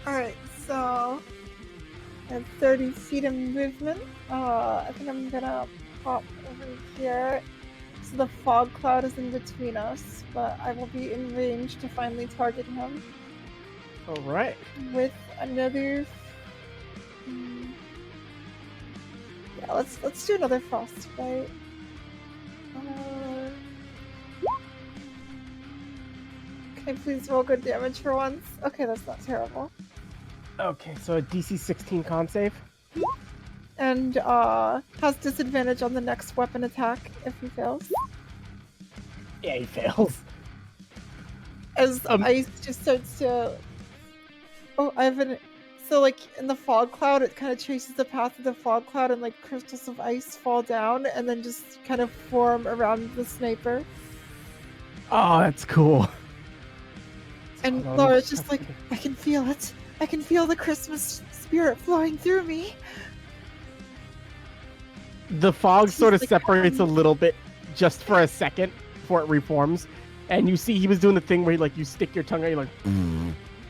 Alright, so I have 30 feet of movement. I think I'm gonna pop over here. So the fog cloud is in between us, but I will be in range to finally target him Alright. with another. Yeah, let's do another frostbite. Okay, please roll good damage for once. Okay, that's not terrible. Okay, so a DC 16 con save. And has disadvantage on the next weapon attack if he fails. Yeah, he fails. As ice just starts to. Oh, I have an. So, like, in the fog cloud, it kind of traces the path of the fog cloud, and, like, crystals of ice fall down and then just kind of form around the sniper. Oh, that's cool. And Laura's just like, I can feel it. I can feel the Christmas spirit flowing through me. The fog sort of like, separates a little bit just for a second before it reforms. And you see he was doing the thing where you stick your tongue out, you're like,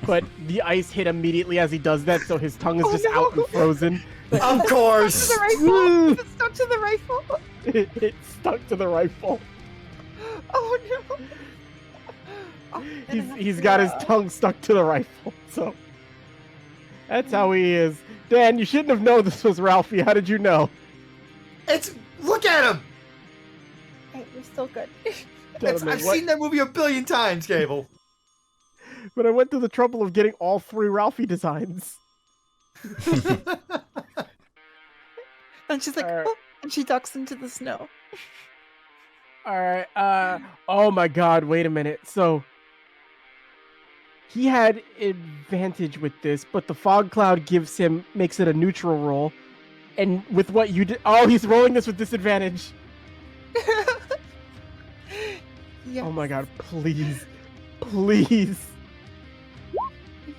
but the ice hit immediately as he does that, so his tongue is just out and frozen. Of course! The rifle! Is it stuck to the rifle? It stuck to the rifle. Oh no! Oh, He's got his tongue stuck to the rifle, so that's how he is. Dan, you shouldn't have known this was Ralphie. How did you know? Look at him! Hey, you're still good. I've seen that movie a billion times, Cable. But I went through the trouble of getting all 3 Ralphie designs. And she's like, oh, and she ducks into the snow. Alright, oh my god, wait a minute. So, he had advantage with this, but the fog cloud makes it a neutral roll. And with what you did, he's rolling this with disadvantage. Yes. Oh my god, please. Please.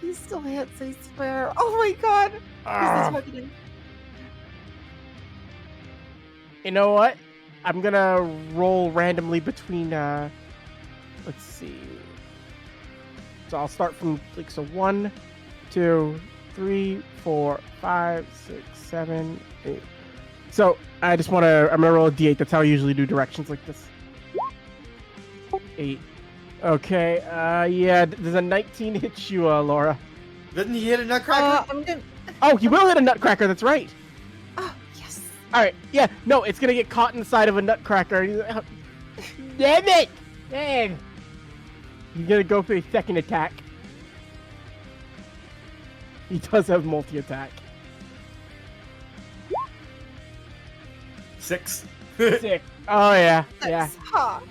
He still hits, I swear. Oh my god! He's targeting. You know what? I'm gonna roll randomly between, let's see. So I'll start from, 1, 2, 3, 4, 5, 6, 7, 8. So I'm gonna roll a d8. That's how I usually do directions like this. 8. Okay, yeah, does a 19 hit you, Laura? Didn't he hit a nutcracker? Oh, he will hit a nutcracker, that's right. Oh, yes. Alright, yeah, no, it's gonna get caught inside of a nutcracker. Damn it! Dang! He's gonna go for a second attack. He does have multi-attack. 6. 6. Oh, yeah, yeah. Ha!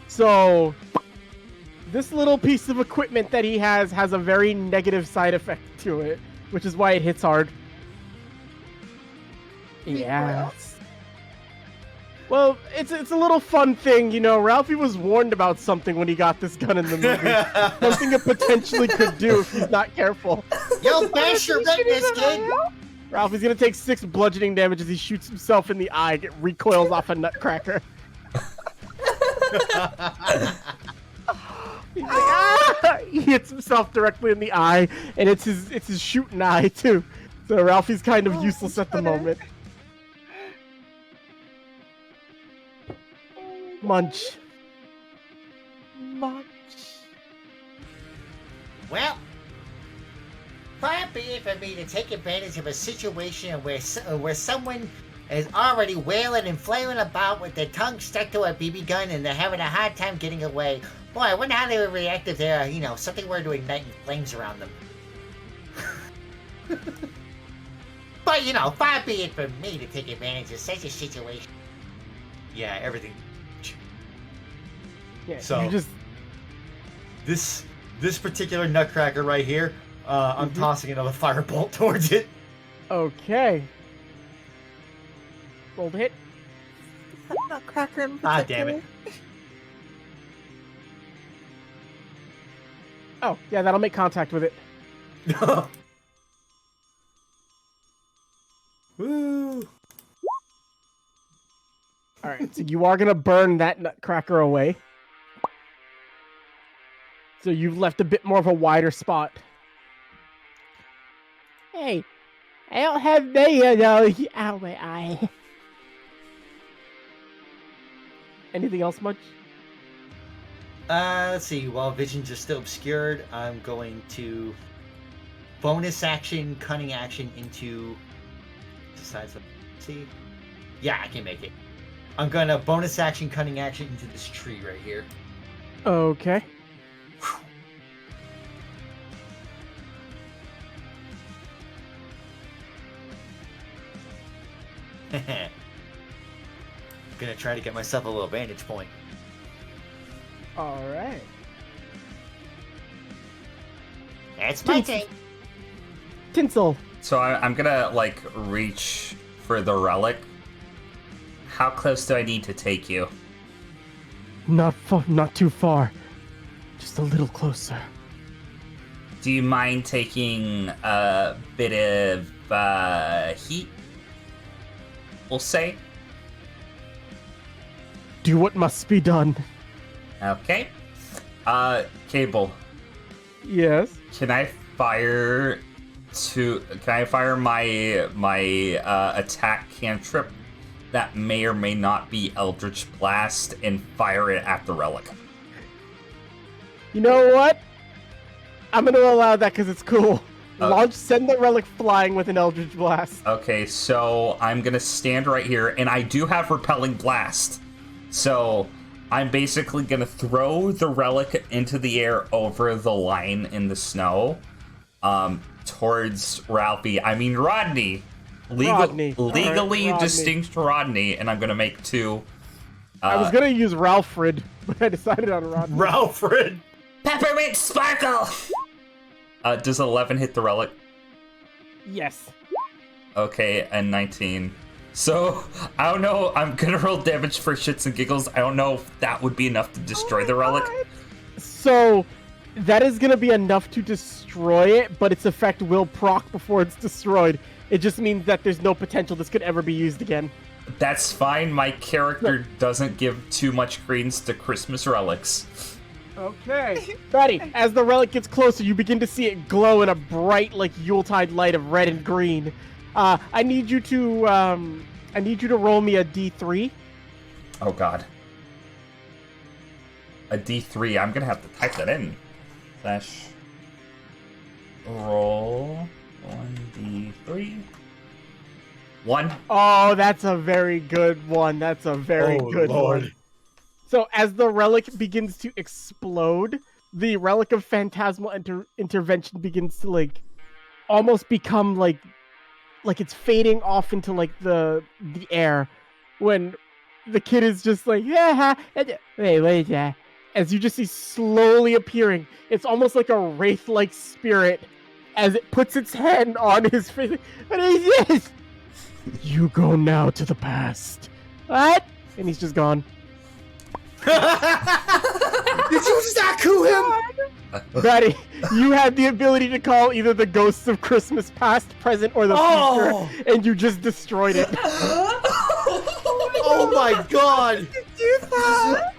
So, this little piece of equipment that he has a very negative side effect to it, which is why it hits hard. Yeah. Well, it's a little fun thing, you know. Ralphie was warned about something when he got this gun in the movie. Something it potentially could do if he's not careful. Yo, bash your redness, kid! Ralphie's gonna take 6 bludgeoning damage as he shoots himself in the eye, recoils off a nutcracker. He's like, ah! He hits himself directly in the eye, and it's his shooting eye too. So Ralphie's kind of useless at the moment. Munch. Well, far be it for me to take advantage of a situation where someone is already wailing and flailing about with their tongue stuck to a BB gun and they're having a hard time getting away. Boy, I wonder how they would react if there, something were to ignite flames around them. But, far be it from me to take advantage of such a situation. Yeah, everything. Yeah, So- you just This particular nutcracker right here, I'm tossing another firebolt towards it. okay. Roll to hit. That nutcracker in Ah, particular. damn it. Oh, yeah, that'll make contact with it. Woo! All right, so you are gonna burn that nutcracker away. So you've left a bit more of a wider spot. Hey, I don't have mayo though. Ow, my eye. Anything else much? Let's see. While visions are still obscured, I'm going to bonus action, cunning action into. Decides. See. Yeah, I can make it. I'm gonna bonus action, cunning action into this tree right here. Okay. Gonna try to get myself a little vantage point. All right. That's my thing. Tinsel. So I'm gonna like reach for the relic. How close do I need to take you? Not too far. Just a little closer. Do you mind taking a bit of heat? We'll say. Do what must be done. Okay. Cable. Yes. Can I fire my attack cantrip that may or may not be Eldritch Blast and fire it at the relic? You know what? I'm gonna allow that because it's cool. Send the relic flying with an Eldritch Blast. Okay, so I'm gonna stand right here, and I do have Repelling Blast. So I'm basically gonna throw the relic into the air over the line in the snow, towards Ralphie. I mean Rodney. Rodney. Legally All right, Rodney. distinct Rodney, and I'm gonna make two. I was gonna use Ralphrid, but I decided on Rodney. Ralphrid! Peppermint Sparkle! Does 11 hit the relic? Yes. Okay, and 19. So, I don't know, I'm gonna roll damage for shits and giggles. I don't know if that would be enough to destroy the relic. So, that is gonna be enough to destroy it, but its effect will proc before it's destroyed. It just means that there's no potential this could ever be used again. That's fine, my character doesn't give too much credence to Christmas relics. Okay. Betty, as the relic gets closer, you begin to see it glow in a bright, like, Yuletide light of red and green. I need you to roll me a D3. Oh god. A D3, I'm gonna have to type that in. Slash roll 1D3. 1. Oh, that's a very good one. That's a very good one. So as the relic begins to explode, the relic of phantasmal intervention begins to like almost become like it's fading off into like the air when the kid is just like, yeah, wait, what is that? As you just see slowly appearing, it's almost like a wraith-like spirit as it puts its hand on his face. What is this? You go now to the past. What? And he's just gone. Did you just coo him? Betty, you had the ability to call either the ghosts of Christmas past, present, or the future, and you just destroyed it. Oh my god! Do that.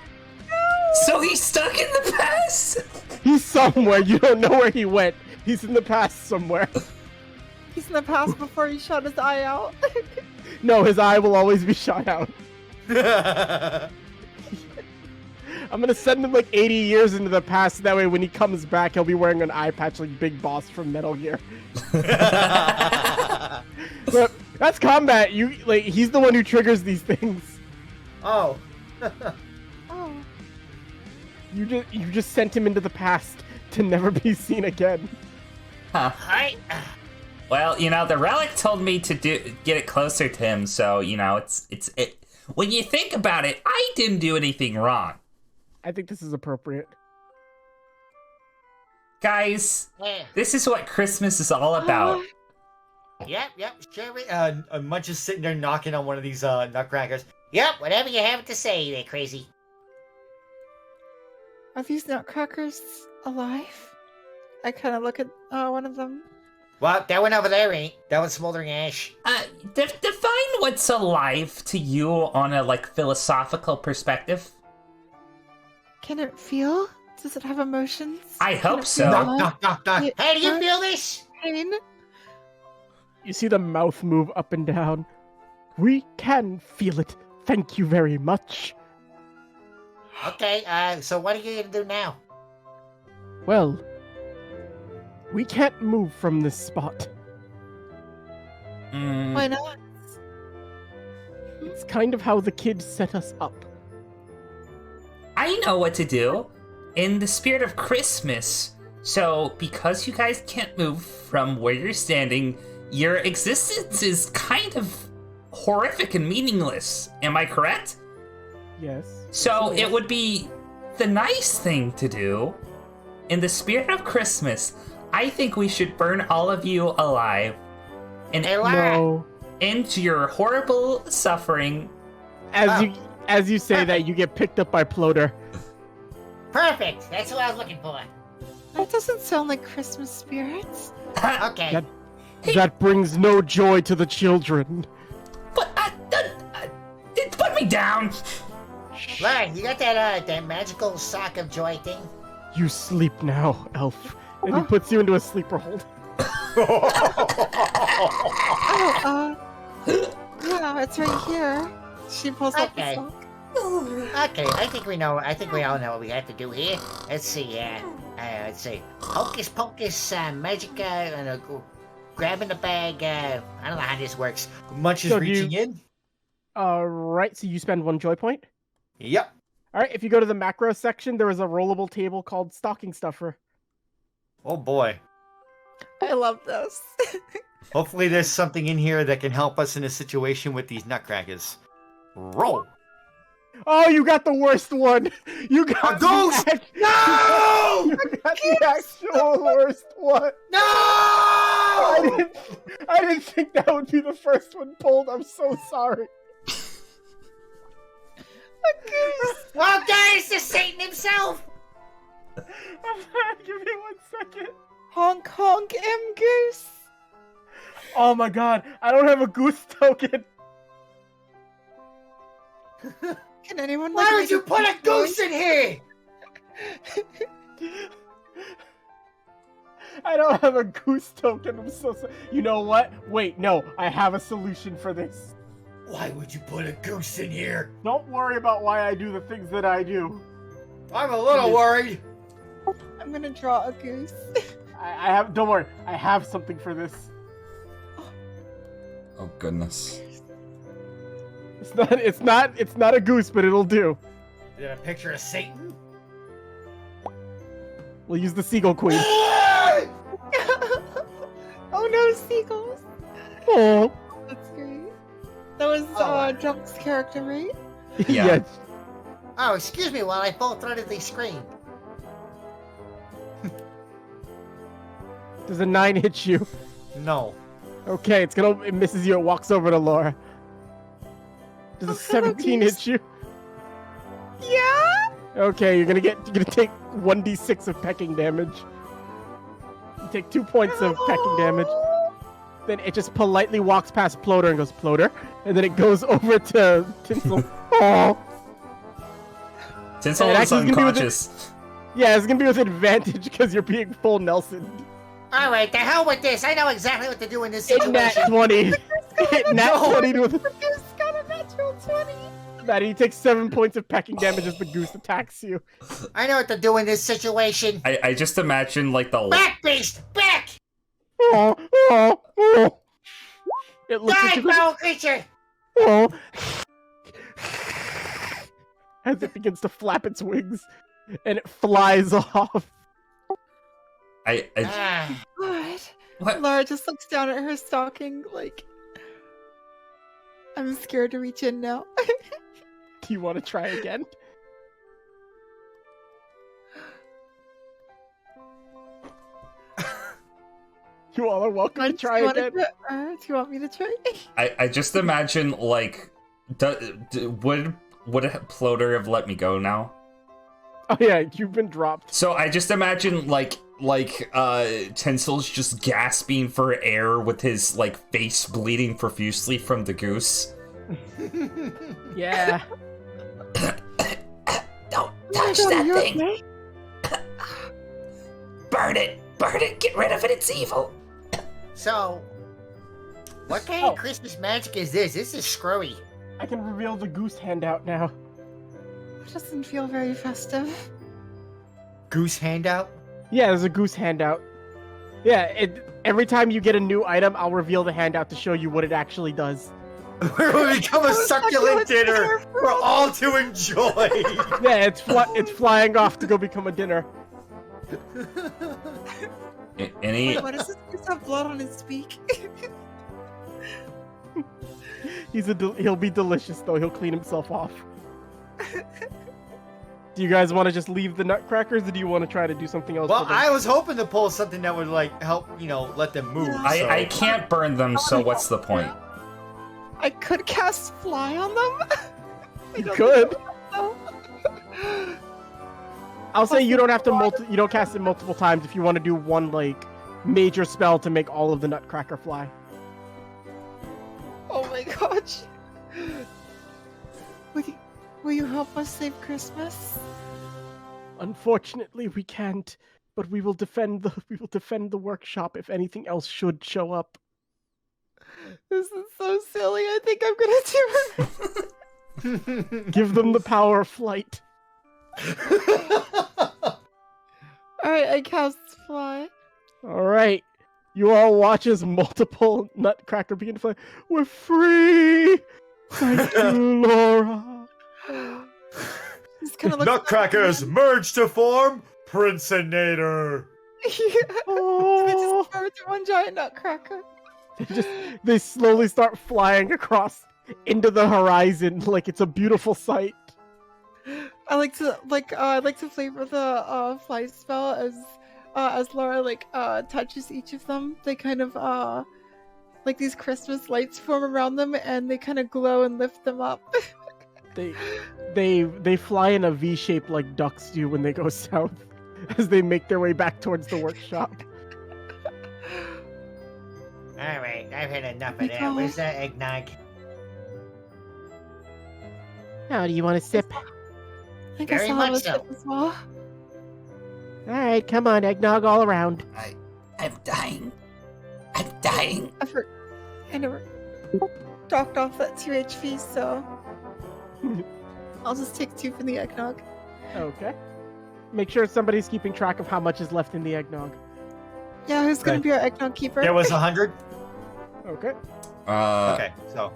So he's stuck in the past? He's somewhere. You don't know where he went. He's in the past somewhere. He's in the past before he shot his eye out. No, his eye will always be shot out. I'm gonna send him like 80 years into the past. That way, when he comes back, he'll be wearing an eye patch like Big Boss from Metal Gear. But That's combat. He's the one who triggers these things. Oh. Oh. You just sent him into the past to never be seen again. Huh. Hi. Well, the relic told me to get it closer to him, so it's when you think about it, I didn't do anything wrong. I think this is appropriate. Guys, Yeah. this is what Christmas is all about. Yep, sure. Munch is sitting there knocking on one of these nutcrackers. Yep, whatever you have to say, there, crazy. Are these nutcrackers alive? I kind of look at one of them. Well, that one over there ain't. That one's smoldering ash. Define what's alive to you on a philosophical perspective. Can it feel? Does it have emotions? I hope it so. feel Knock. Hey, do you feel this? pain? You see the mouth move up and down. We can feel it. Thank you very much. Okay, so what are you gonna do now? Well, we can't move from this spot. Why not? It's kind of how the kids set us up. I know what to do. In the spirit of Christmas. So, because you guys can't move from where you're standing, your existence is kind of horrific and meaningless. Am I correct? Yes. So, it would be the nice thing to do. In the spirit of Christmas, I think we should burn all of you alive and No. end your horrible suffering. As you say that, you get picked up by Ploder. Perfect. That's what I was looking for. That doesn't sound like Christmas spirits. Okay. That brings no joy to the children. But put me down. Lauren, you got that magical sock of joy thing? You sleep now, elf. And he puts you into a sleeper hold. Yeah, it's right here. She pulls up the Okay. sock. Okay, I think we all know what we have to do here. Let's see, let's see. Hocus pocus, magic, grabbing the bag, I don't know how this works. Munch is So do reaching you- in. Right, so you spend 1 joy point. Yep. Alright, if you go to the macro section, there is a rollable table called Stocking Stuffer. Oh boy. I love this. Hopefully there's something in here that can help us in a situation with these nutcrackers. Roll. Oh, you got the worst one! You got A ghost! No! You got the actual worst one! No! I didn't think that would be the first one pulled. I'm so sorry. Well, there's the Satan himself! Give me 1 second. Honk honk M goose. Oh my god, I don't have a goose token. Can anyone Why would you put a goose in here? I don't have a goose token. I'm so sorry. You know what? Wait, no, I have a solution for this. Why would you put a goose in here? Don't worry about why I do the things that I do. I'm a little worried. I'm gonna draw a goose. I have. Don't worry. I have something for this. Oh goodness. It's not a goose, but it'll do. Is it a picture of Satan? We'll use the Seagull Queen. Oh no, seagulls. Oh. That's great. That was Jump's character, right? Yeah. Yes. Oh, excuse me while I full throated the screen. Does a 9 hit you? No. Okay, it misses you. It walks over to Laura. Does a 17 hit you? Yeah. Okay, you're gonna take 1d6 of pecking damage. You take 2 points of pecking damage. Then it just politely walks past Ploder and goes, Ploder. And then it goes over to Tinsel. Oh. Tinsel And is actually, it's gonna be with unconscious. Yeah, it's gonna be with advantage because you're being full Nelson. Alright, the hell with this. I know exactly what to do in this Hit nat situation. 20. Hit nat 20 to The goose got a natural 20. Maddie, you take 7 points of pecking damage as the goose attacks you. I know what to do in this situation. I just imagine the Back, beast! Back! Oh, oh, oh. It looks Die, into the foul creature! oh, as it begins to flap its wings, and it flies off. What? Laura just looks down at her stocking like, I'm scared to reach in now. Do you want to try again? You all are welcome to try again. Do you want me to try? I just imagine, like, would Ploder have let me go now? Oh yeah, you've been dropped. So I just imagine, like Tinsel's just gasping for air with his, like, face bleeding profusely from the goose. Yeah. Don't touch that thing. Okay? Burn it, get rid of it, it's evil. So, what kind of Christmas magic is this? This is screwy. I can reveal the goose handout now. It doesn't feel very festive. Goose handout? Yeah, there's a goose handout. Yeah, every time you get a new item, I'll reveal the handout to show you what it actually does. It will become a succulent dinner for all to enjoy. Yeah, it's flying off to go become a dinner. Any? Why does this goose have blood on his beak? He'll be delicious though. He'll clean himself off. Do you guys want to just leave the nutcrackers, or do you want to try to do something else? Well, I was hoping to pull something that would like help, let them move. Yeah. I can't burn them, so what's the point? I could cast fly on them. You could. I'll say you don't have to you don't cast it multiple times if you want to do one like major spell to make all of the nutcracker fly. Oh my gosh. Will you help us save Christmas? Unfortunately, we can't, but we will defend the workshop if anything else should show up. This is so silly. I think I'm gonna do it. Give them the power of flight. Alright, I cast fly. Alright. You all watch as multiple nutcracker begin to fly. We're free! Thank you, Laura. Nutcrackers merge to form Princeinator. They just turn into one giant nutcracker. They slowly start flying across into the horizon like it's a beautiful sight. I like to flavor the fly spell as Laura touches each of them. They kind of like these Christmas lights form around them and they kind of glow and lift them up. They fly in a V shape like ducks do when they go south as they make their way back towards the workshop. Alright, I've had enough of that. Where's that eggnog? How do you want to sip? I guess Very I'll have much a sip as well. Alright, come on, eggnog all around. I'm dying. I'm dying. I never docked off that 2 HP, so I'll just take 2 from the eggnog. Okay. Make sure somebody's keeping track of how much is left in the eggnog. Yeah, who's gonna be our eggnog keeper? There was 100. Okay. Okay, so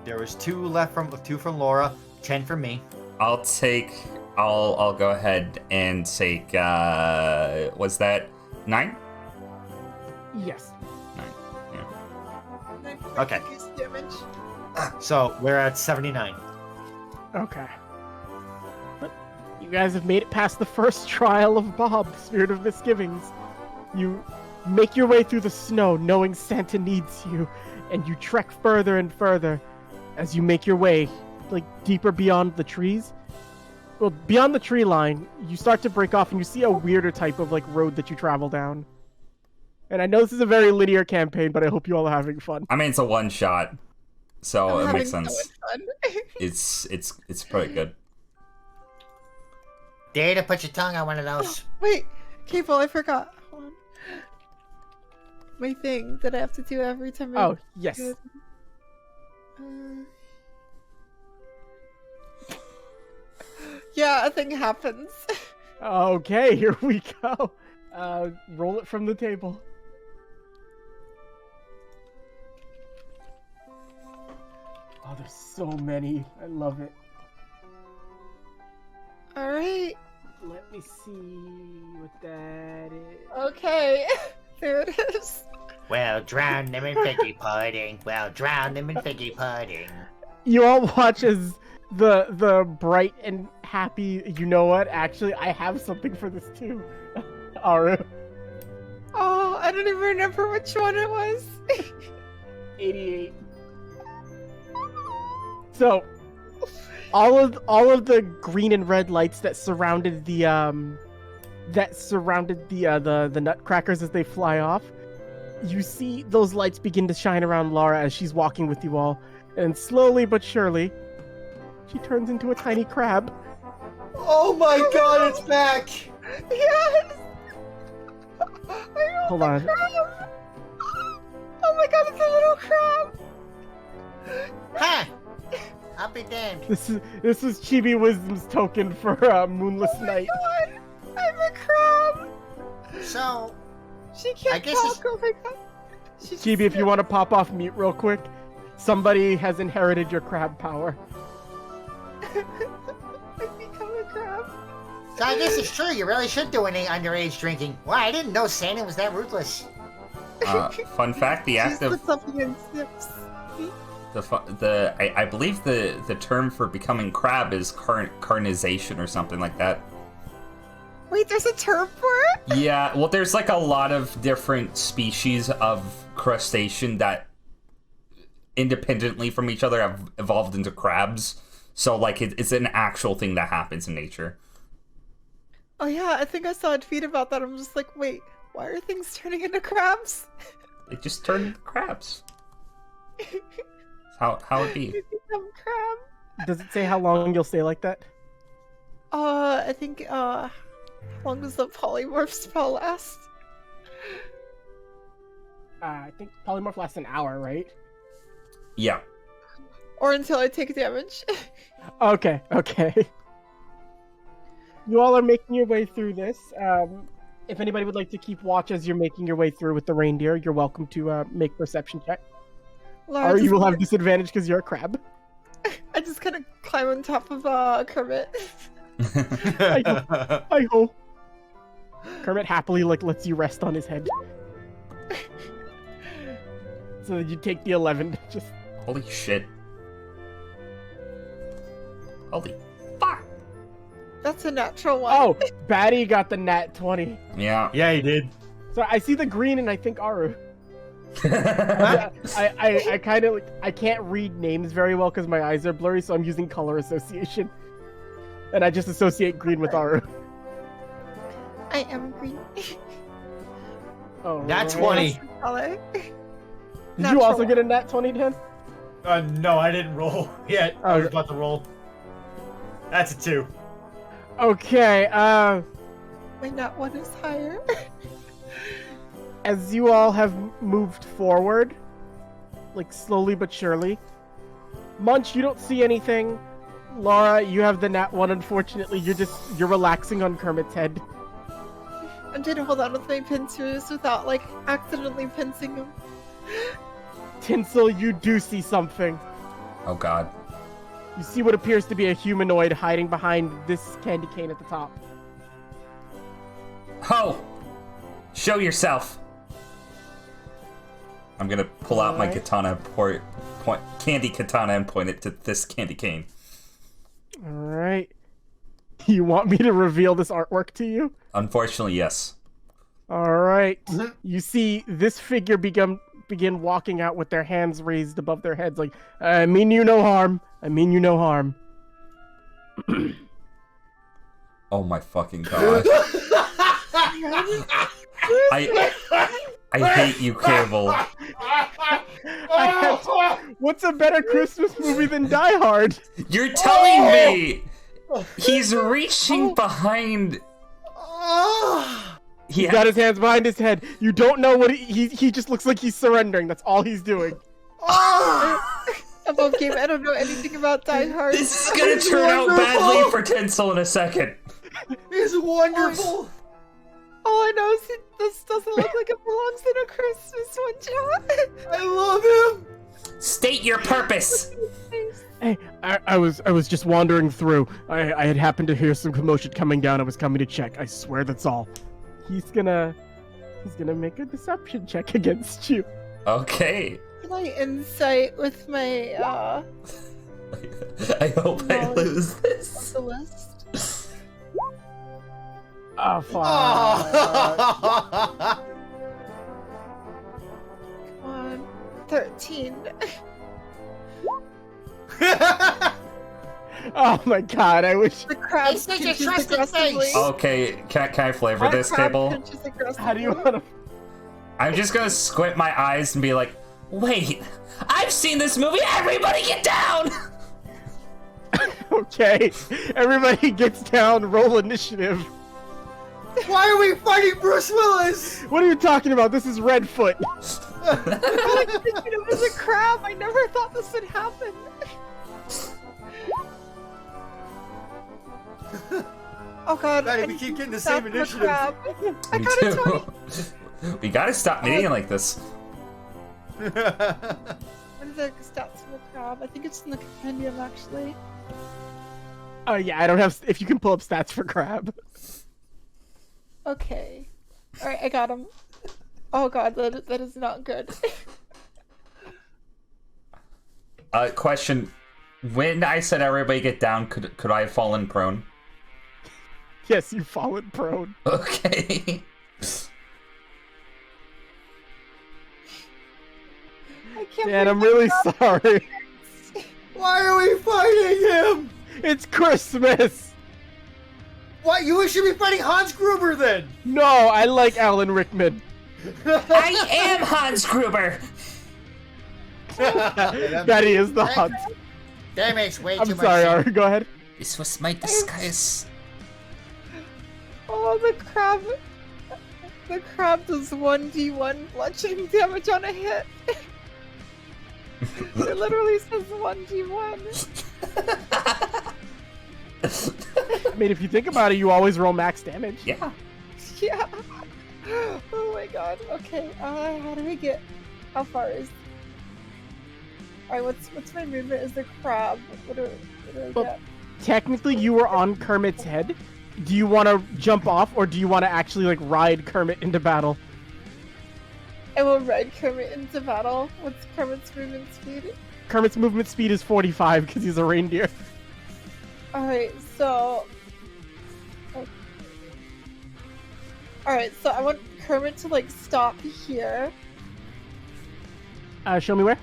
there was 2 from Laura, 10 from me. I'll go ahead and take, was that 9? Yes. 9, yeah. Okay. Damage. So we're at 79. Okay. But you guys have made it past the first trial of Bob, Spirit of Misgivings. You make your way through the snow knowing Santa needs you, and you trek further and further as you make your way, like, deeper beyond the trees. Well, beyond the tree line, you start to break off and you see a weirder type of, like, road that you travel down. And I know this is a very linear campaign, but I hope you all are having fun. I mean, it's a one-shot, so I'm it makes having sense. so much fun. It's pretty good. Dare to put your tongue on one of those. Wait, Cable, I forgot. Hold on. My thing that I have to do every time I Oh, yes. do it. Yeah, a thing happens. Okay, here we go. Roll it from the table. Oh, there's so many. I love it. All right. Let me see what that is. Okay. There it is. Well, drown them in figgy pudding. Well, drown them in figgy pudding. You all watch as the bright and happy. You know what? Actually, I have something for this too. Aru. Oh, I don't even remember which one it was. 88. So, all of the green and red lights that surrounded the nutcrackers as they fly off, you see those lights begin to shine around Laura as she's walking with you all, and slowly but surely, she turns into a tiny crab. Oh my god, it's back! Yes. Hold on. Crab. Oh my god, it's a little crab. Ha! I'll be damned. This is Chibi Wisdom's token for Moonless Night. God, I'm a crab. So, She can't I guess talk. Oh my god. She's Chibi, if you want to pop off mute real quick, somebody has inherited your crab power. I've become a crab. so I guess it's true. You really should do any underage drinking. Wow, I didn't know Santa was that ruthless. Fun fact: the act She's of put something in sips. I believe the term for becoming crab is carnization or something like that. Wait, there's a term for it? Yeah, well, there's like a lot of different species of crustacean that independently from each other have evolved into crabs. So, like, it's an actual thing that happens in nature. Oh yeah, I think I saw a tweet about that. I'm just like, wait, why are things turning into crabs? They just turn into crabs. That's how it be. You become crab. Does it say how long you'll stay like that? I think, how long does the polymorph spell last? I think polymorph lasts an hour, right? Yeah. Or until I take damage. Okay. You all are making your way through this. If anybody would like to keep watch as you're making your way through with the reindeer, you're welcome to make perception check. Laura, Or you just will have disadvantage because you're a crab. I just kind of climb on top of Kermit. I hope. Kermit happily lets you rest on his head. So you take the 11. Just Holy shit. Holy fuck. That's a natural one. oh, Batty got the nat 20. Yeah. Yeah, he did. So I see the green and I think Aru. I kind of I can't read names very well because my eyes are blurry, so I'm using color association, and I just associate green with Aru. I am green. Oh, Nat right. 20. Color. Did you Natural also one. get a nat 20, Dan? No, I didn't roll yet. I was Okay. about to roll. That's a 2. Okay. My nat one is higher. As you all have moved forward, like slowly but surely, Munch, you don't see anything. Laura, you have the nat 1. Unfortunately, you're relaxing on Kermit's head. I'm trying to hold on with my pincers without like accidentally pincing him. Tinsel, you do see something. Oh god. You see what appears to be a humanoid hiding behind this candy cane at the top. Ho! Show yourself! I'm gonna pull out my Alright. katana, candy katana, and point it to this candy cane. Alright. You want me to reveal this artwork to you? Unfortunately, yes. Alright. You see this figure begin walking out with their hands raised above their heads like, I mean you no harm. I mean you no harm. Oh my fucking god. I hate you, Cable. What's a better Christmas movie than Die Hard? You're telling me he's reaching behind. He's got his hands behind his head. You don't know what he just looks like he's surrendering. That's all he's doing. Above game, I don't know anything about Die Hard. This is gonna turn out badly for Tinsel in a second. It's wonderful. All I know is this doesn't look like it belongs in a Christmas one shot. I love him. State your purpose. Hey, I was just wandering through. I had happened to hear some commotion coming down. I was coming to check. I swear that's all. He's gonna make a deception check against you. Okay. Can I insight with my I hope I knowledge lose of this. the list? Oh, fuck. Oh. Come on, 13. Oh my god, I wish. The crab It's such a pinches trusted aggressively. face. Okay, can I flavor The this, crab Cable? pinches aggressively. How do you want to? I'm just gonna squint my eyes and be like, wait, I've seen this movie, everybody get down! Okay, everybody gets down. Roll initiative. Why are we fighting Bruce Willis? What are you talking about? This is Redfoot. I'm like thinking it was a crab. I never thought this would happen. Oh god, Maddie, I we need keep to getting the stop same the initiative. crab. I Me got a 20. too. We gotta stop meeting like this. What is the stats for the crab? I think it's in the compendium actually. Oh yeah, I don't have. If you can pull up stats for crab. Okay. Alright, I got him. Oh god, that is not good. Question. When I said everybody get down, could I have fallen prone? Yes, you've fallen prone. Okay. I can't Dan, I'm believe really sorry. Why are we fighting him? It's Christmas. What? You should be fighting Hans Gruber then. No, I like Alan Rickman. I am Hans Gruber! That he is the Hans. That makes way I'm too much sorry, sense. Ari. Go ahead. This was my disguise. Oh, the crab. The crab does 1d1 bludgeoning damage on a hit. It literally says 1d1. I mean, if you think about it, you always roll max damage. Yeah. Yeah. Oh my god. Okay. How do we get? How far is? Alright. What's my movement? Is the crab? What do I Well, get? Technically, you were on Kermit's head. Do you want to jump off, or do you want to actually like ride Kermit into battle? I will ride Kermit into battle. What's Kermit's movement speed? Kermit's movement speed is 45 because he's a reindeer. Alright. So. Alright. So I want Kermit to like stop here. Show me where.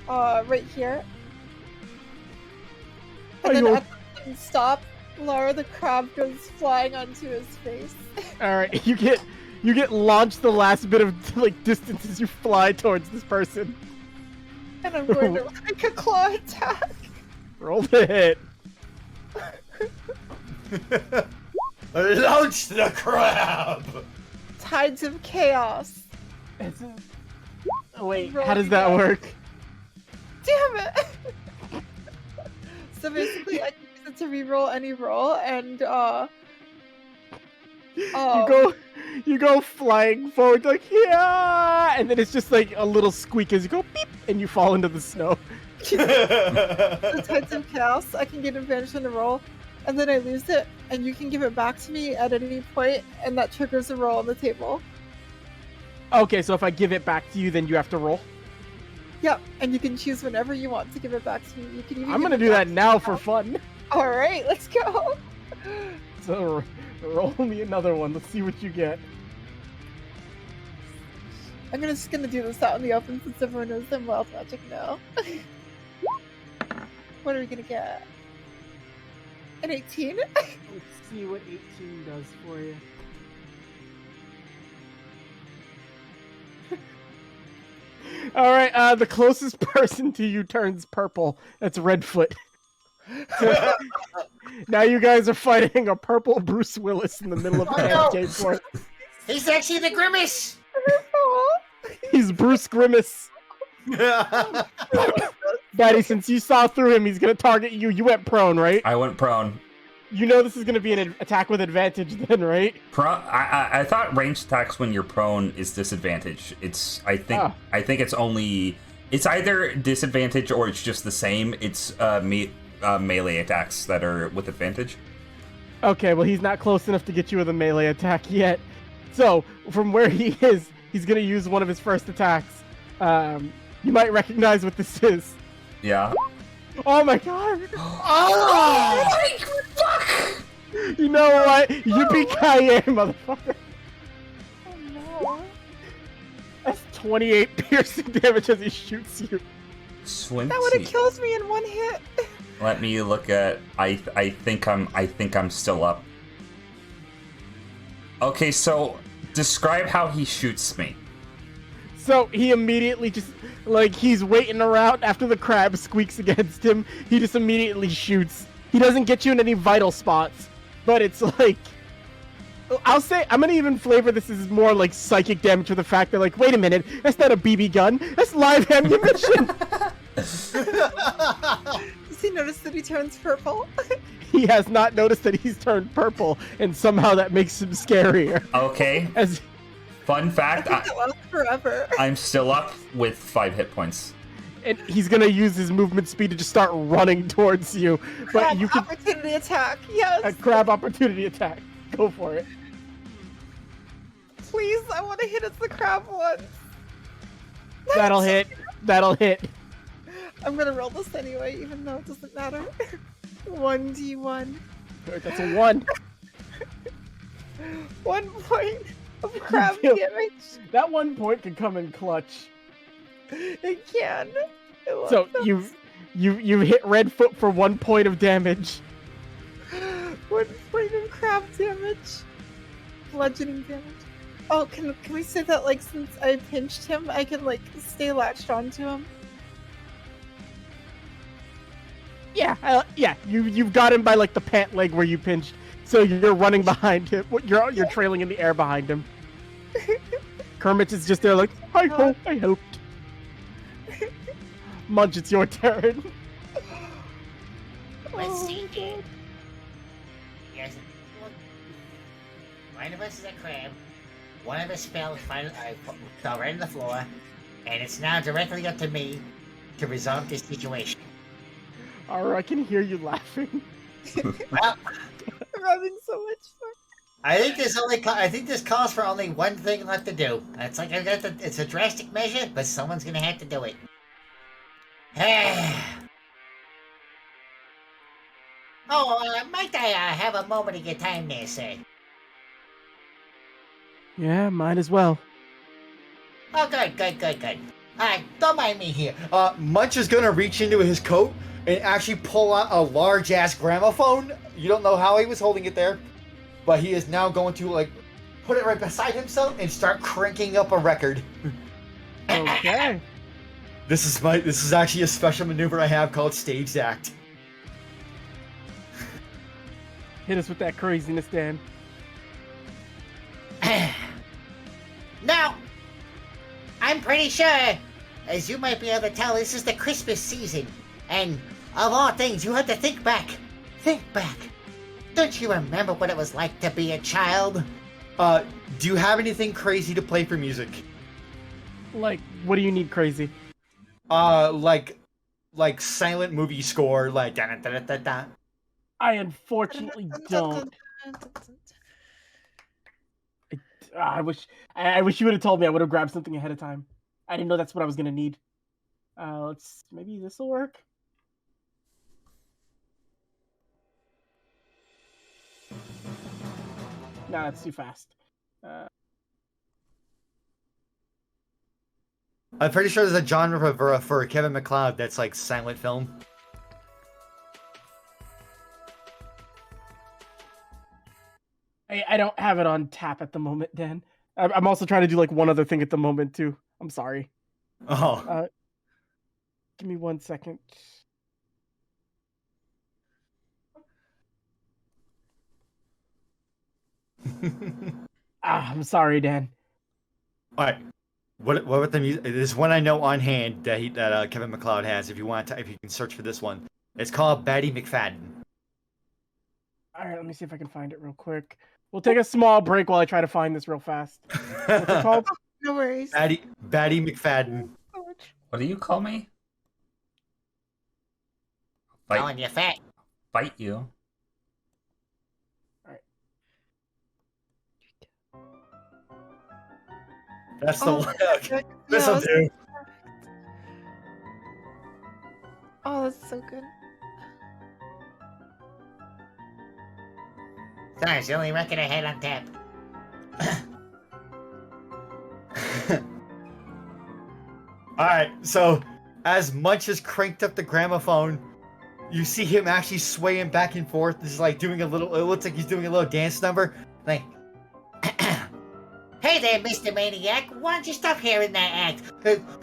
Right here. Oh, And then you at the sudden stop, Laura the crab goes flying onto his face. all right? You get launched the last bit of like distance as you fly towards this person. And I'm going to make a claw attack. Roll the hit. Launch the crab. Tides of chaos. Oh, wait, Roll how does that again. work? Damn it! So basically, I can use it to reroll any roll, and You go flying forward like yeah, and then it's just like a little squeak as you go beep, and you fall into the snow. the Tides of chaos. I can get advantage on the roll, and then I lose it, and you can give it back to me at any point, and that triggers a roll on the table. Okay, so if I give it back to you, then you have to roll. Yep, and you can choose whenever you want to give it back to me. You can even I'm give gonna it do back that to me now for fun. All right, let's go. So roll me another one. Let's see what you get. I'm just gonna do this out in the open since everyone knows I'm wild magic now. What are we gonna get? An 18? Let's see what 18 does for you. All right, the closest person to you turns purple. That's Redfoot. Now you guys are fighting a purple Bruce Willis in the middle of Oh, no. Pancake Fort. He's actually the Grimace. He's Bruce Grimace. Daddy, since you saw through him, he's gonna target you. You went prone, right? I went prone. You know this is gonna be an attack with advantage then, right? I thought ranged attacks when you're prone is disadvantage. I think it's only It's either disadvantage or it's just the same. It's melee attacks that are with advantage. Okay, well, he's not close enough to get you with a melee attack yet. So, from where he is, he's going to use one of his first attacks. You might recognize what this is. Yeah. Oh my god! Oh my fuck! You know what? Yippee-ki-yay, motherfucker! Oh no. That's 28 piercing damage as he shoots you. Swim. That would have killed me in one hit. Let me look at. I think I'm still up. Okay, so describe how he shoots me. So he immediately just, like, he's waiting around after the crab squeaks against him. He just immediately shoots. He doesn't get you in any vital spots, but it's like, I'll say, I'm gonna even flavor this as more like psychic damage with the fact that, like, wait a minute, that's not a BB gun, that's live ammunition. Does he notice that he turns purple? He has not noticed that he's turned purple, and somehow that makes him scarier. Okay. As Fun fact, I think it lasts forever. I'm still up with 5 hit points. and he's gonna use his movement speed to just start running towards you. But Crab you can opportunity attack. Yes. a crab opportunity attack. Go for it. Please, I want to hit it the crab one. That'll hit. That'll hit. I'm gonna roll this anyway, even though it doesn't matter. 1d1. That's a 1. 1 point of crab feel- damage. That 1 point can come in clutch. It can. I love So that. you hit Redfoot for 1 point of damage. 1 point of crab damage. Bludgeoning damage. Oh, can we say that, like, since I pinched him, I can, like, stay latched onto him? Yeah, yeah. You've got him by like the pant leg where you pinched. So you're running behind him. You're trailing in the air behind him. Kermit is just there like, I hope I helped. Munch, it's your turn. Let's see here. Yes. One of us is a crab. One of us fell right on the floor, and it's now directly up to me to resolve this situation. Or I can hear you laughing. Well, I'm having so much fun. I think this calls for only one thing left to do. It's like it's a drastic measure, but someone's gonna have to do it. Might I have a moment of your time there, sir? Yeah, might as well. Oh, good. Alright, don't mind me here. Munch is gonna reach into his coat and actually pull out a large-ass gramophone. You don't know how he was holding it there, but he is now going to, like, put it right beside himself and start cranking up a record. Okay. This is actually a special maneuver I have called Staged Act. Hit us with that craziness, Dan. Now, I'm pretty sure, as you might be able to tell, this is the Christmas season. And of all things, you have to think back. Think back. Don't you remember what it was like to be a child? Do you have anything crazy to play for music? Like, what do you need crazy? Like silent movie score, like da da da da da. I unfortunately don't. I wish you would have told me. I would have grabbed something ahead of time. I didn't know that's what I was gonna need. Maybe this will work. No, that's too fast. I'm pretty sure there's a genre for Kevin MacLeod that's like silent film. I don't have it on tap at the moment, Dan. I'm also trying to do like one other thing at the moment too. I'm sorry. Oh. Give me 1 second. I'm sorry, Dan. All right. What with the music? There's one I know on hand that Kevin MacLeod has. If you can search for this one, it's called Batty McFadden. All right, let me see if I can find it real quick. We'll take a small break while I try to find this real fast. What's it called? No worries. Batty McFadden. So much What do you call me? Calling you fat. Fight you. That's the one. perfect. This'll Yes. do. Oh, that's so good. Sorry, it's the only record I had on tap. Alright, so as Munch has cranked up the gramophone, you see him actually swaying back and forth. This is like doing a little, it looks like he's doing a little dance number. Like, hey there, Mr. Maniac. Why don't you stop hearing that act?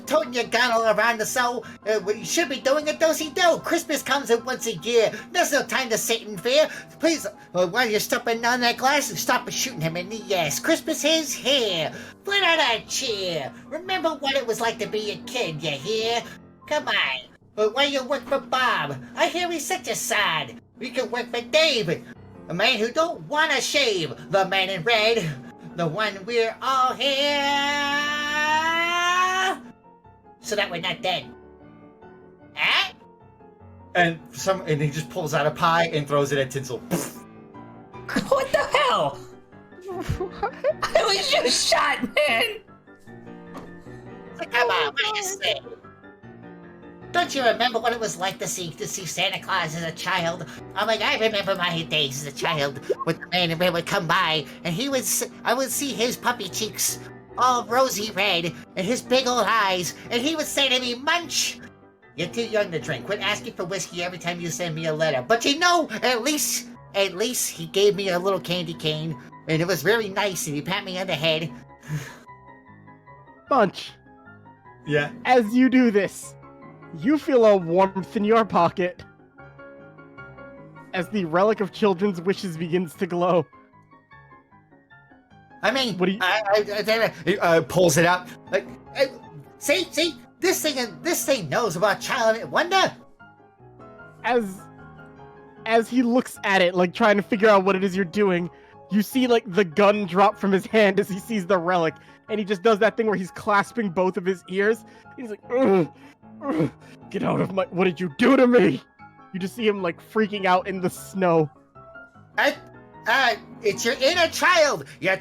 Toting your gun all around the cell. You should be doing a do-si-do. Christmas comes in once a year. There's no time to sit in fear. Please, while you're stepping on that glass, stop shooting him in the ass. Christmas is here. Put out a cheer. Remember what it was like to be a kid, you hear? Come on. Why you work for Bob? I hear he's such a sod. We can work for Dave. A man who don't want to shave. The man in red. The one we're all here. So that we're not dead. Huh? And he just pulls out a pie and throws it at Tinsel. What the hell? I was just shot, man! Come on, what do you say? Don't you remember what it was like to see Santa Claus as a child? I'm like, I remember my days as a child when the man in red would come by, and I would see his puppy cheeks all rosy red, and his big old eyes, and he would say to me, Munch, you're too young to drink. Quit asking for whiskey every time you send me a letter. But you know, at least he gave me a little candy cane, and it was very nice, and he pat me on the head. Munch, Yeah. as you do this, you feel a warmth in your pocket as the relic of children's wishes begins to glow. I mean, What do you- He pulls it out. Like, see, this thing knows about childhood wonder. As he looks at it, like trying to figure out what it is you're doing, you see like the gun drop from his hand as he sees the relic, and he just does that thing where he's clasping both of his ears. He's like, "Ugh, ugh, get out of my, what did you do to me?" You just see him like freaking out in the snow. It's your inner child. Your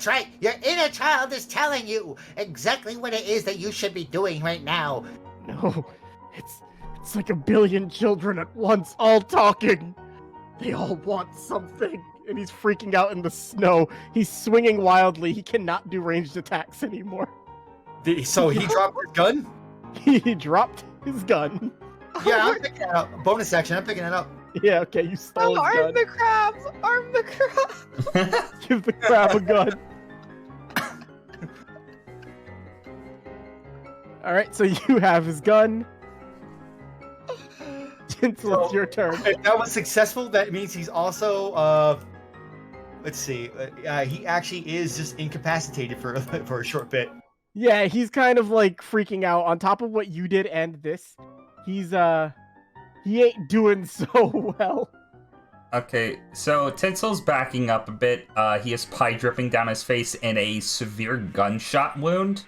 inner child is telling you exactly what it is that you should be doing right now. No, it's like a billion children at once, all talking. They all want something. And he's freaking out in the snow. He's swinging wildly. He cannot do ranged attacks anymore. So he dropped his gun? He dropped his gun. Yeah, I'm picking it up. Bonus action, I'm picking it up. Yeah, okay, you stole his Arm gun. the crabs! Arm the crabs! Give the crab a gun. Alright, so you have his gun. Tinsel, it's your turn. If that was successful, that means he's also, let's see, he actually is just incapacitated for a short bit. Yeah, he's kind of like freaking out. On top of what you did and this, he's he ain't doing so well. Okay, so Tinsel's backing up a bit. He has pie dripping down his face and a severe gunshot wound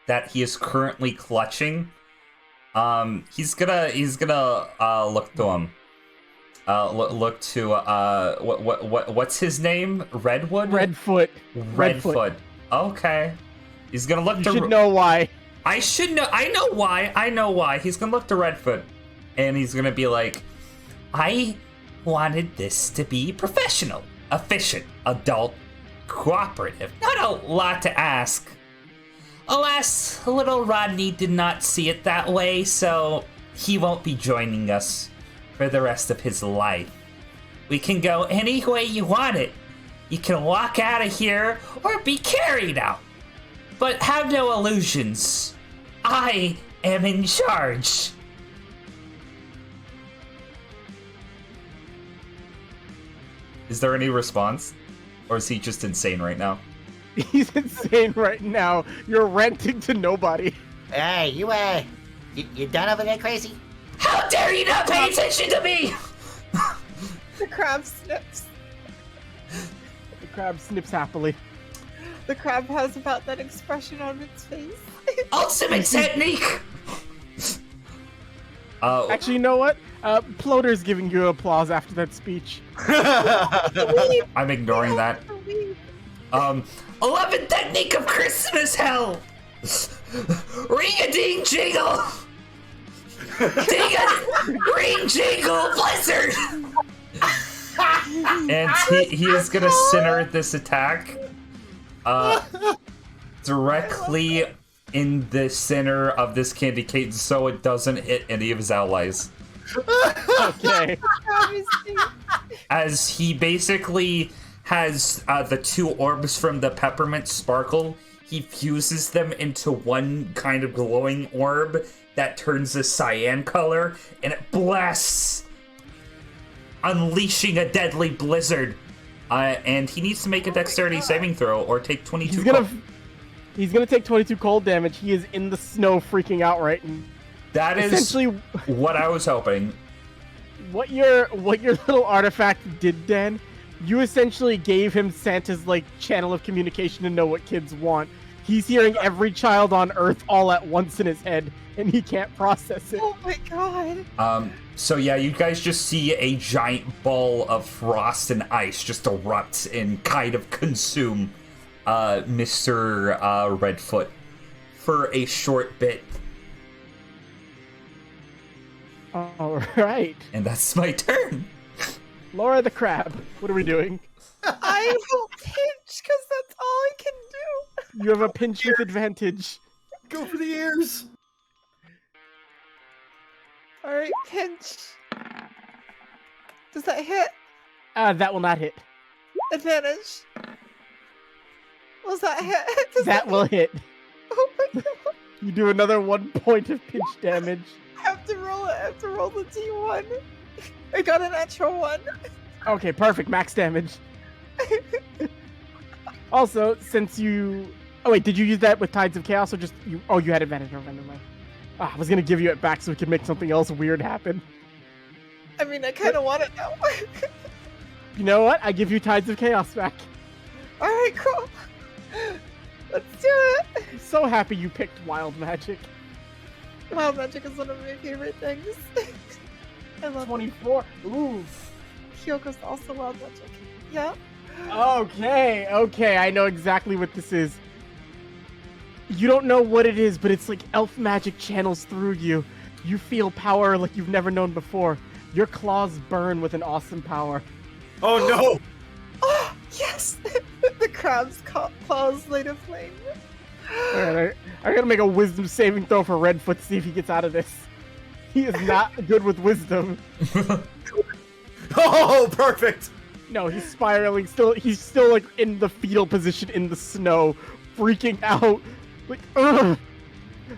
that he is currently clutching. He's gonna look to him. Look to what's his name? Redwood? Redfoot. Redfoot. Okay. He's gonna look You to should know why. I should know. I know why. He's gonna look to Redfoot, and he's gonna be like, I wanted this to be professional, efficient, adult, cooperative. Not a lot to ask. Alas, little Rodney did not see it that way, so he won't be joining us for the rest of his life. We can go any way you want it. You can walk out of here or be carried out. But have no illusions. I am in charge. Is there any response? Or is he just insane right now? He's insane right now. You're ranting to nobody. Hey, you done over there, crazy? How dare you not pay attention to me? The crab snips. The crab snips happily. The crab has about that expression on its face. Ultimate technique! Actually, you know what? Ploder's giving you applause after that speech. I'm ignoring that. 11 technique of Christmas hell! Ring-a-ding jingle! Ring jingle blizzard! And he is gonna center this attack directly in the center of this candy cane so it doesn't hit any of his allies. Okay. As he basically has the 2 orbs from the peppermint sparkle, he fuses them into one kind of glowing orb that turns a cyan color, and it blasts, unleashing a deadly blizzard. And he needs to make a dexterity saving throw or take 22 He's gonna take 22 cold damage. He is in the snow freaking out right now. That is essentially what I was hoping. What your little artifact did, Dan, you essentially gave him Santa's channel of communication to know what kids want. He's hearing every child on Earth all at once in his head, and he can't process it. Oh my god. So yeah, you guys just see a giant ball of frost and ice just erupt and kind of consume Mr. Redfoot for a short bit. All right. And that's my turn. Laura the Crab, what are we doing? I will pinch because that's all I can do. You have a pinch with advantage. Go for the ears. All right, pinch. Does that hit? That will not hit. Advantage. Was that hit? Does That will hit. Oh my god. You do another 1 point of pinch damage. I have to roll it. I have to roll the D1. I got an natural 1. Okay, perfect. Max damage. Also, since you... Oh, wait, did you use that with Tides of Chaos or just... you? Oh, you had advantage. Never mind. I was going to give you it back so we could make something else weird happen. I mean, I kind of want it now. You know what? I give you Tides of Chaos back. Alright, cool. Let's do it. I'm so happy you picked Wild Magic. Wild magic is one of my favorite things. I love 24. Ooh. Hyoko's also wild magic. Yeah. Okay, I know exactly what this is. You don't know what it is, but it's like elf magic channels through you. You feel power like you've never known before. Your claws burn with an awesome power. Oh no! Oh, yes! The crab's claws light a flame. Alright, I gotta make a wisdom saving throw for Redfoot to see if he gets out of this. He is not good with wisdom. Oh, perfect! No, he's spiraling. He's still like in the fetal position in the snow, freaking out. Like, ugh!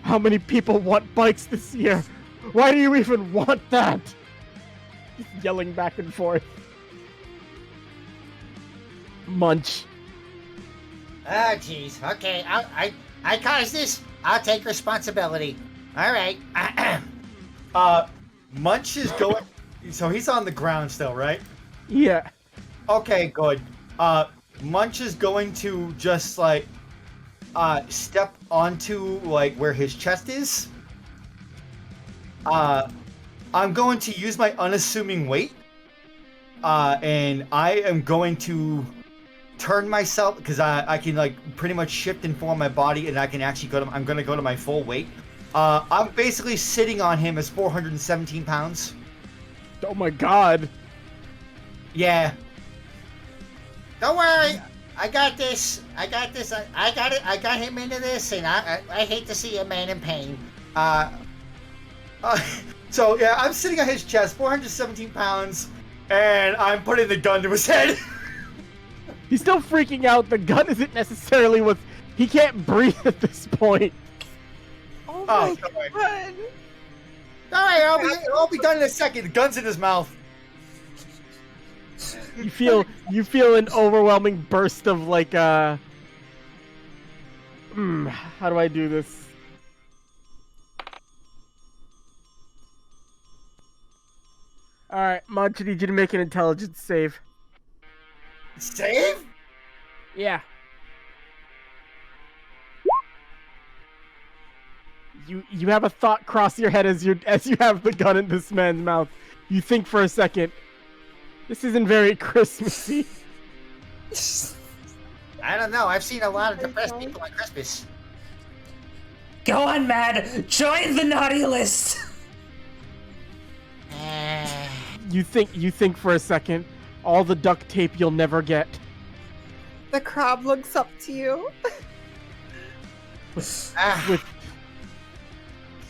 How many people want bikes this year? Why do you even want that? He's yelling back and forth. Munch. Oh, jeez. Okay, I caused this. I'll take responsibility. All right. Munch is going... So he's on the ground still, right? Yeah. Okay, good. Munch is going to just, step onto, where his chest is. I'm going to use my unassuming weight. And I am going to turn myself, because I can, pretty much shift and form my body, and I can actually I'm going to go to my full weight. I'm basically sitting on him as 417 pounds. Oh my god. Yeah. Don't worry. I got this. I got it. I got him into this, and I hate to see a man in pain. So, yeah, I'm sitting on his chest, 417 pounds, and I'm putting the gun to his head. He's still freaking out. The gun isn't necessarily what... He can't breathe at this point. Oh my god. All right, I'll be done in a second. The gun's in his mouth. You feel an overwhelming burst of how do I do this? Alright, Munch, I need you to make an intelligence save. Save? Yeah. You have a thought cross your head as you have the gun in this man's mouth. You think for a second. This isn't very Christmassy. I don't know. I've seen a lot of depressed people on Christmas. Go on, Mad. Join the naughty list. You think for a second. All the duct tape you'll never get. The crab looks up to you. With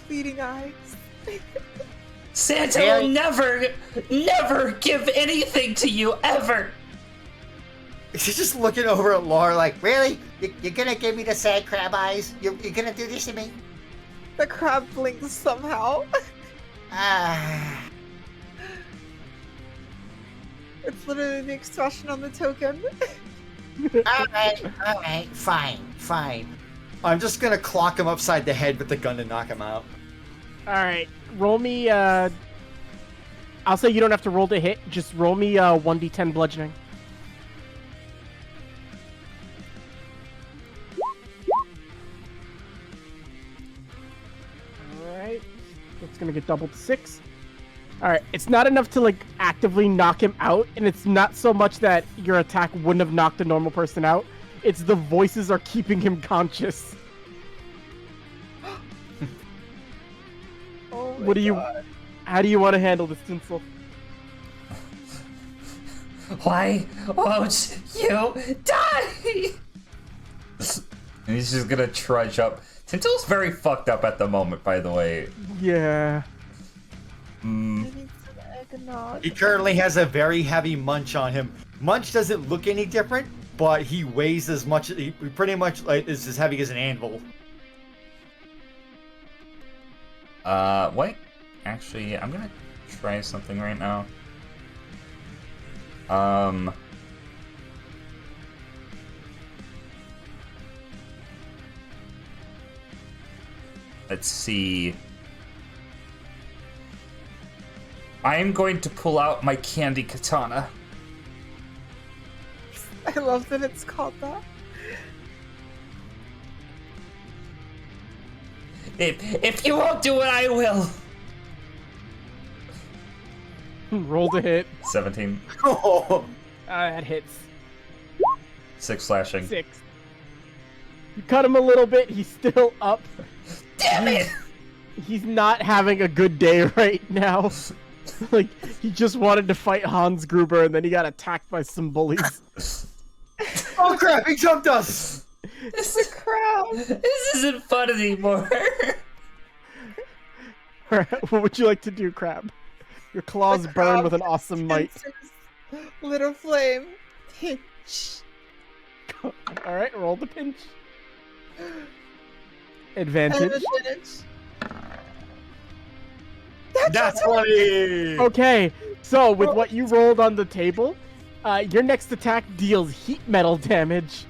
Pleading eyes. Santa will never give anything to you, ever. She's just looking over at Laura like, really? You're gonna give me the sad crab eyes? You're gonna do this to me? The crab blinks somehow. It's literally the expression on the token. Alright, fine. I'm just gonna clock him upside the head with the gun to knock him out. Alright, roll me, I'll say you don't have to roll to hit, just roll me 1d10 bludgeoning. Alright, that's gonna get doubled to 6. Alright, it's not enough to, like, actively knock him out, and it's not so much that your attack wouldn't have knocked a normal person out, it's the voices are keeping him conscious. Oh my What do you... God. How do you want to handle this, Tinsel? Why won't you die? And he's just gonna trudge up. Tinsel's very fucked up at the moment, by the way. Yeah. I need some eggnog. He currently has a very heavy munch on him. Munch doesn't look any different, but he weighs as much. He pretty much is as heavy as an anvil. Wait. Actually, I'm gonna try something right now. Let's see. I am going to pull out my candy katana. I love that it's called that. If you won't do it, I will. Roll to hit. 17. That hits. 6 slashing. 6. You cut him a little bit, he's still up. Damn it! He's not having a good day right now. Like, he just wanted to fight Hans Gruber and then he got attacked by some bullies. Oh crap! He jumped us. This The crab. isn't fun anymore. Alright, what would you like to do, Crab? Your claws The burn crab with an awesome might. pincers Little flame. Pinch. Alright, roll the pinch. And Advantage. advantage. That's funny. Okay, so with what you rolled on the table, your next attack deals heat metal damage.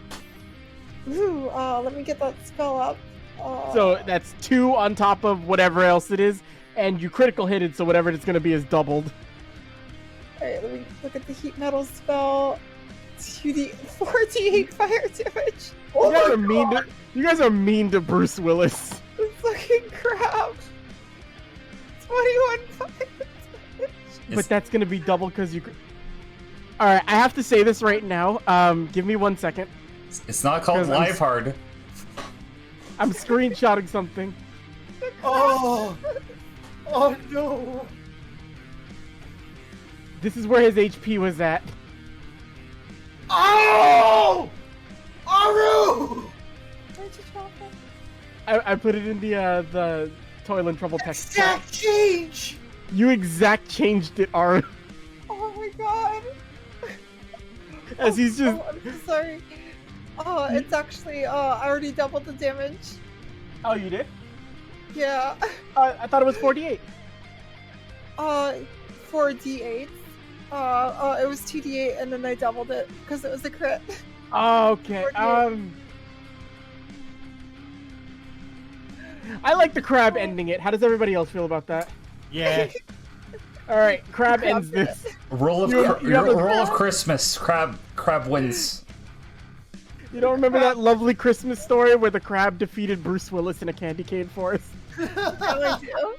Ooh, let me get that spell up. So that's 2 on top of whatever else it is, and you critical hit it, so whatever it's going to be is doubled. Alright, let me look at the heat metal spell. 4d8 fire damage. You guys are mean to Bruce Willis. This fucking crap. 21 fire damage. But that's going to be double because you... Alright, I have to say this right now. Give me 1 second. It's not called Live Hard. I'm screenshotting something. Oh. Oh no. This is where his HP was at. Oh. Aru. Where'd you drop it? I put it in the Toil and Trouble text. Exact change. You exact changed it, Aru. Oh my god. As he's just... Oh, I'm so sorry. Oh, it's actually, I already doubled the damage. Oh, you did? Yeah. I thought it was 48. 4d8. It was 2d8 and then I doubled it because it was a crit. Oh, okay. 48. I like the crab ending it. How does everybody else feel about that? Yeah. All right, crab The crab ends did this. Roll of You have a- roll of Christmas. Crab wins. You don't remember that lovely Christmas story where the crab defeated Bruce Willis in a candy cane forest? I do.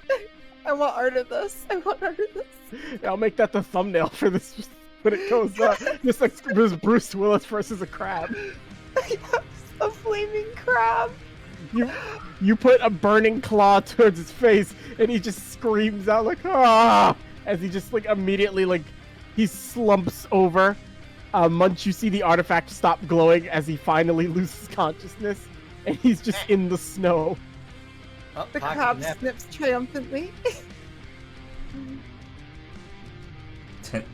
I want art of this. I want art of this. I'll make that the thumbnail for this when it goes up. Just like this Bruce Willis versus a crab. Yes, a flaming crab. You put a burning claw towards his face, and he just screams out like "ah!" as he just like immediately like he slumps over. Once you see the artifact stop glowing as he finally loses consciousness, and he's just in the snow. Oh, The pocket crab nap. snips triumphantly.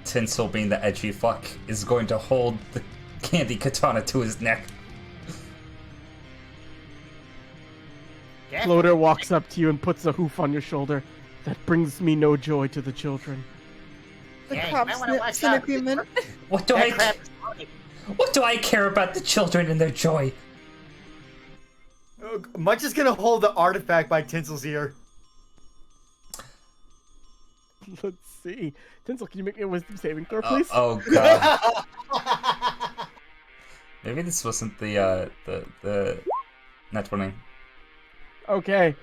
Tinsel, being the edgy fuck, is going to hold the candy katana to his neck. Floater walks up to you and puts a hoof on your shoulder. That brings me no joy to the children. The Yeah, you crab might wanna snips watch in out. agreement. What do That crab is funny. What do I care about the children and their joy? Munch is gonna hold the artifact by Tinsel's ear. Let's see. Tinsel, can you make me a wisdom saving throw, please? Oh god. Maybe this wasn't the net 20. Okay.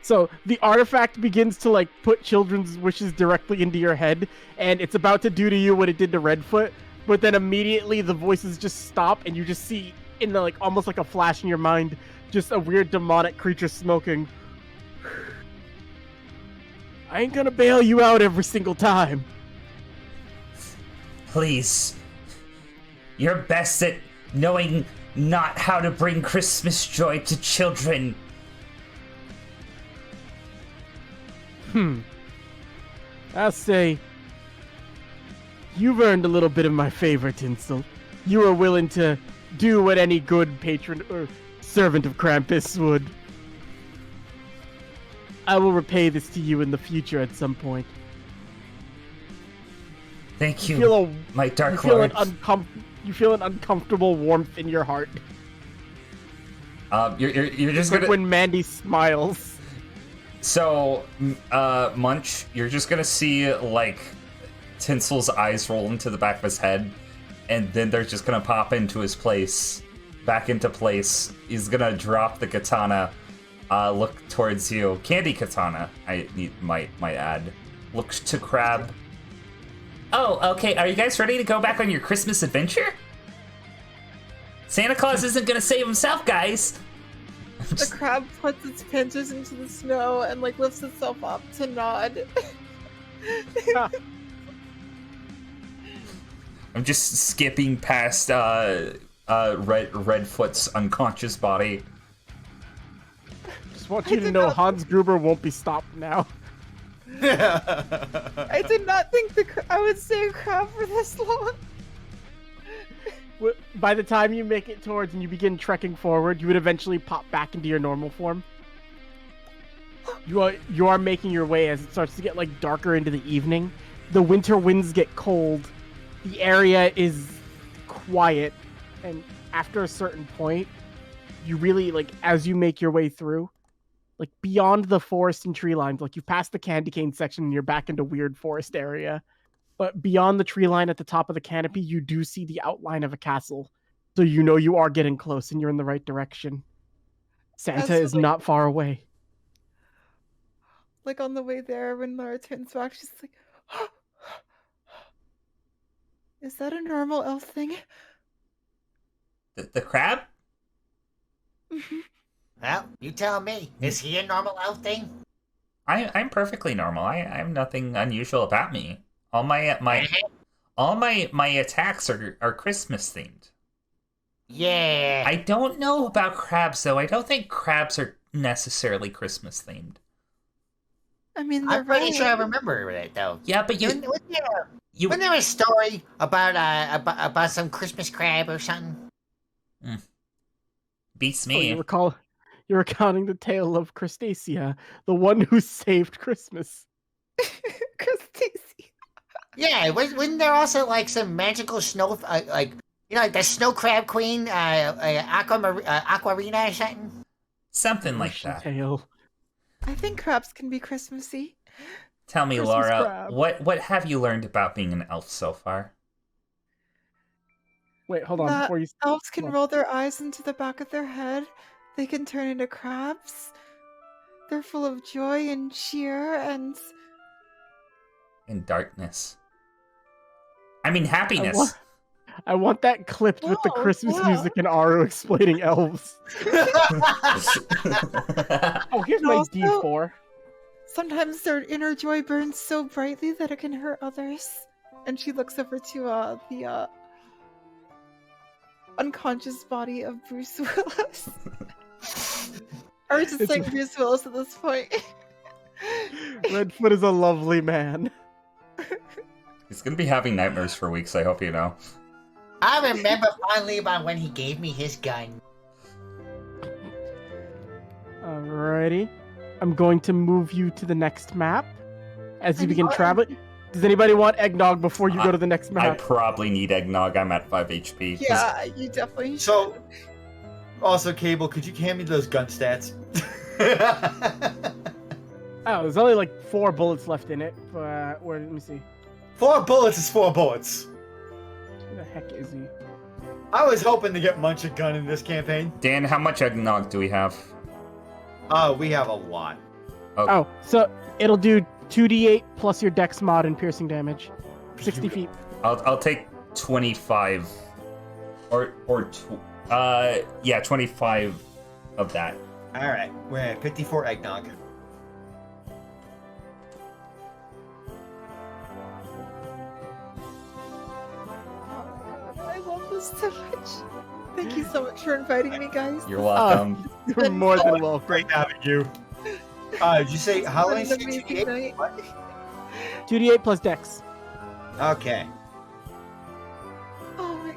So the artifact begins to like put children's wishes directly into your head, and it's about to do to you what it did to Redfoot, but then immediately the voices just stop, and you just see in the like almost like a flash in your mind, just a weird demonic creature smoking. I ain't gonna bail you out every single time. Please. You're best at knowing not how to bring Christmas joy to children. I'll say, you've earned a little bit of my favor, Tinsel. You are willing to do what any good patron or servant of Krampus would. I will repay this to you in the future at some point. Thank You you, feel my Dark you feel Lord. you feel an uncomfortable warmth in your heart. You're just Like gonna... when Mandy smiles. So, Munch, you're just gonna see, like, Tinsel's eyes roll into the back of his head, and then they're just gonna pop into his place, back into place. He's gonna drop the katana, look towards you. Candy katana, might add. Looks to Crab. Oh, okay, are you guys ready to go back on your Christmas adventure? Santa Claus isn't gonna save himself, guys! The crab puts its pincers into the snow and like lifts itself up to nod. I'm just skipping past Redfoot's unconscious body. Just want you to know Hans Gruber won't be stopped now. I did not think I would stay a crab for this long. By the time you make it towards and you begin trekking forward, you would eventually pop back into your normal form. You are making your way as it starts to get like darker into the evening. The winter winds get cold. The area is quiet, and after a certain point, you really like as you make your way through, like beyond the forest and tree lines, like you pass the candy cane section and you're back into weird forest area. But beyond the tree line at the top of the canopy, you do see the outline of a castle. So you know you are getting close and you're in the right direction. Santa is not far away. Like on the way there, when Lara turns back, she's like, "Is that a normal elf thing?" The crab? Well, you tell me. Is he a normal elf thing? I'm perfectly normal. I have nothing unusual about me. All my attacks are Christmas themed. Yeah. I don't know about crabs though. I don't think crabs are necessarily Christmas themed. I mean, they're I'm pretty right. sure I remember that though. Yeah, but Wasn't there a story about some Christmas crab or something? Beats Oh, me. you're recounting the tale of Christacia, the one who saved Christmas. Christy. Yeah, wasn't there also like some magical snow, like the snow crab queen, Aquarina or something? Something like Ocean that. Tale. I think crabs can be Christmassy. Tell me, Christmas Laura, crab. what have you learned about being an elf so far? Wait, hold on. That Before you... elves can Well- roll their eyes into the back of their head. They can turn into crabs. they're full of joy and cheer and In darkness. I mean happiness. I want that clipped with the Oh, Christmas yeah. music and Aru explaining elves. Oh, here's my Also- D4. sometimes their inner joy burns so brightly that it can hurt others. And she looks over to the unconscious body of Bruce Willis. Or just It's- saying Bruce Willis at this point. Redfoot is a lovely man. He's gonna be having nightmares for weeks, I hope you know. I remember fondly about when he gave me his gun. Alrighty. I'm going to move you to the next map as you I'm begin fine. traveling. Does anybody want eggnog before you go to the next I map? probably need eggnog. I'm at 5 HP. Yeah, you definitely So, also, Cable, could you hand me those gun stats? Oh, there's only like 4 bullets left in it. But let me see. 4 bullets is 4 bullets. Where the heck is he? I was hoping to get Munch a gun in this campaign. Dan, how much eggnog do we have? We have a lot. Oh, so it'll do 2d8 plus your dex mod and piercing damage. 60 feet. I'll take 25 or 25 of that. All right, we're at 54 eggnog. I love this so much. Thank you so much for inviting me, guys. You're welcome. You're more than welcome. Great having you. Did you say how It's many? been an amazing night. What? 2d8 plus dex. Okay. Oh my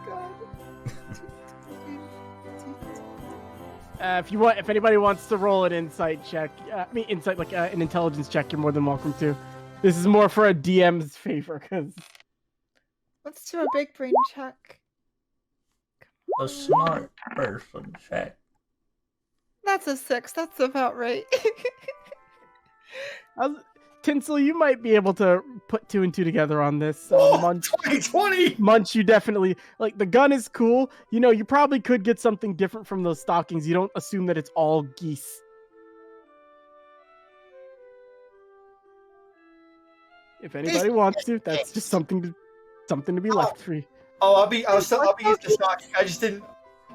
god. If anybody wants to roll an insight check, an intelligence check, you're more than welcome to. This is more for a DM's favor, because Let's do a big brain check. A smart person check. That's a 6. That's about right. Tinsel, you might be able to put 2 and 2 together on this. Oh, Munch, 2020. Munch, you definitely like the gun is cool. You know, you probably could get something different from those stockings. You don't assume that it's all geese. If anybody wants to, that's just something to be left free. Oh, I'll be using the stocking.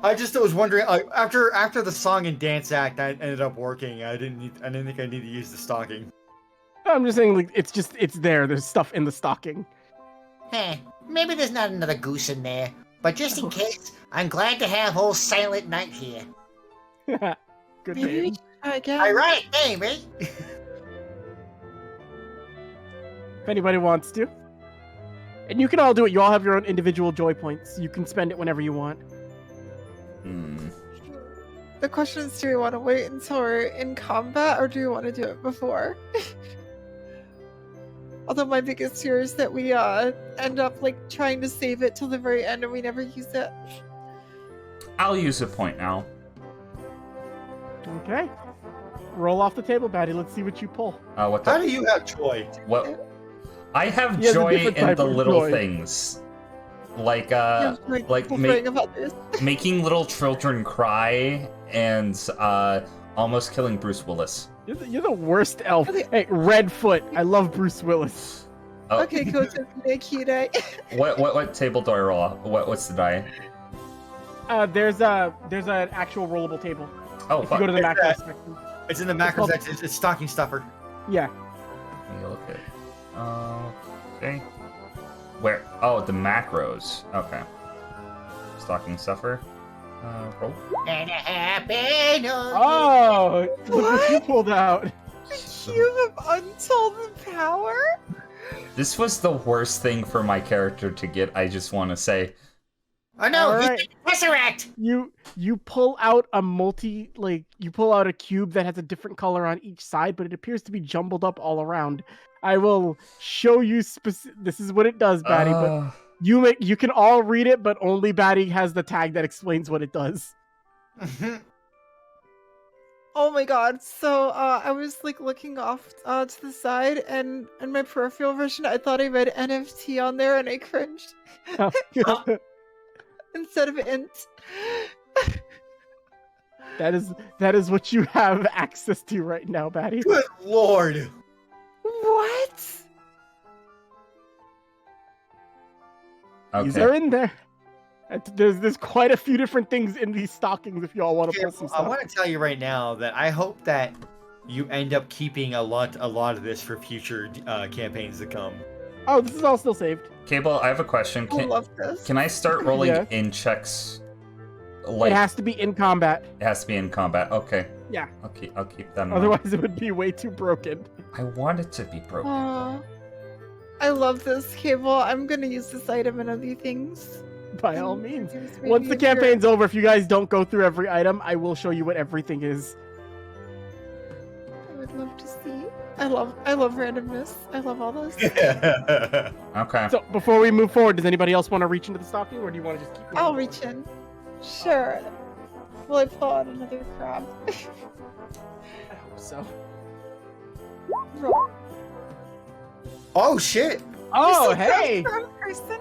I just was wondering. After the song and dance act, that ended up working. I didn't think I need to use the stocking. I'm just saying, like, it's there. There's stuff in the stocking. Heh, maybe there's not another goose in there. But just in case, I'm glad to have old Silent Night here. Good Maybe we name. should try again. Alright, hey, mate. If anybody wants to. And you can all do it. You all have your own individual joy points. You can spend it whenever you want. The question is, do we want to wait until we're in combat, or do we want to do it before? Although my biggest fear is that we end up like trying to save it till the very end and we never use it. I'll use a point now. Okay. Roll off the table, Batty. Let's see what you pull. What How do you have joy? What? I have He has a joy different in type the of little joy. things, like Like make- of others. making little children cry and almost killing Bruce Willis. You're the worst elf. Okay. Hey, Redfoot. I love Bruce Willis. Oh, Okay, go to Nikita. what table do I roll? What's the die? There's an actual rollable table. Oh, If you fuck. go to the It's macro that. section. It's in the macros. called- It's stocking stuffer. Yeah. Let me look at. Okay. Where? Oh, the macros. Okay. Stocking stuffer. Roll. And a happy new Oh, look what you pulled out. Cube of Untold Power? This was the worst thing for my character to get. I just want to say. Oh no, Alright. he's the Tesseract! You pull out you pull out a cube that has a different color on each side, but it appears to be jumbled up all around. I will show you this is what it does, Batty, but you can all read it, but only Batty has the tag that explains what it does. Oh my god. So I was like looking off to the side, and in my peripheral vision I thought I read NFT on there and I cringed. Instead of int. That is what you have access to right now, Batty. Good lord. What? These Okay. are in there. There's quite a few different things in these stockings if y'all want to Okay, pull some I stuff. want to tell you right now that I hope that you end up keeping a lot of this for future campaigns to come. Oh, this is all still saved. Cable, I have a question. I love this. Can I start rolling Yeah. in checks? It has to be in combat. It has to be in combat. Okay. Yeah. I'll keep that in mind. Otherwise, it would be way too broken. I want it to be broken. Aw. I love this, Cable. I'm gonna use this item and other things. By all means. Seems Once maybe the if you're- campaign's over, if you guys don't go through every item, I will show you what everything is. I would love to see. I love randomness. I love all this. Okay. So before we move forward, does anybody else want to reach into the stocking, or do you want to just keep? I'll moving reach in. Sure. Will I pull out another crab? forward? I hope so. Roll. Oh shit! Oh, You're so hey! crab person.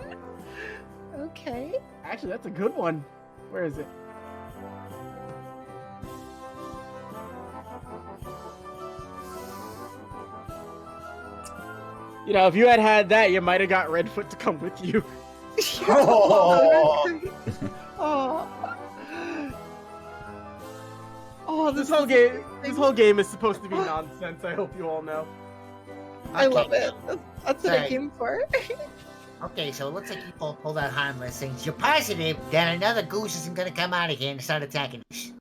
Okay. Actually, that's a good one. Where is it? You know, if you had had that, you might have got Redfoot to come with you. Oh. Oh. Oh, This this whole is game, amazing. this whole game is supposed to be nonsense. I hope you all know. I love it. That's what I Sorry. came for. Okay, so it looks like you pulled out harmless things. You're positive that another goose isn't gonna come out again and start attacking us.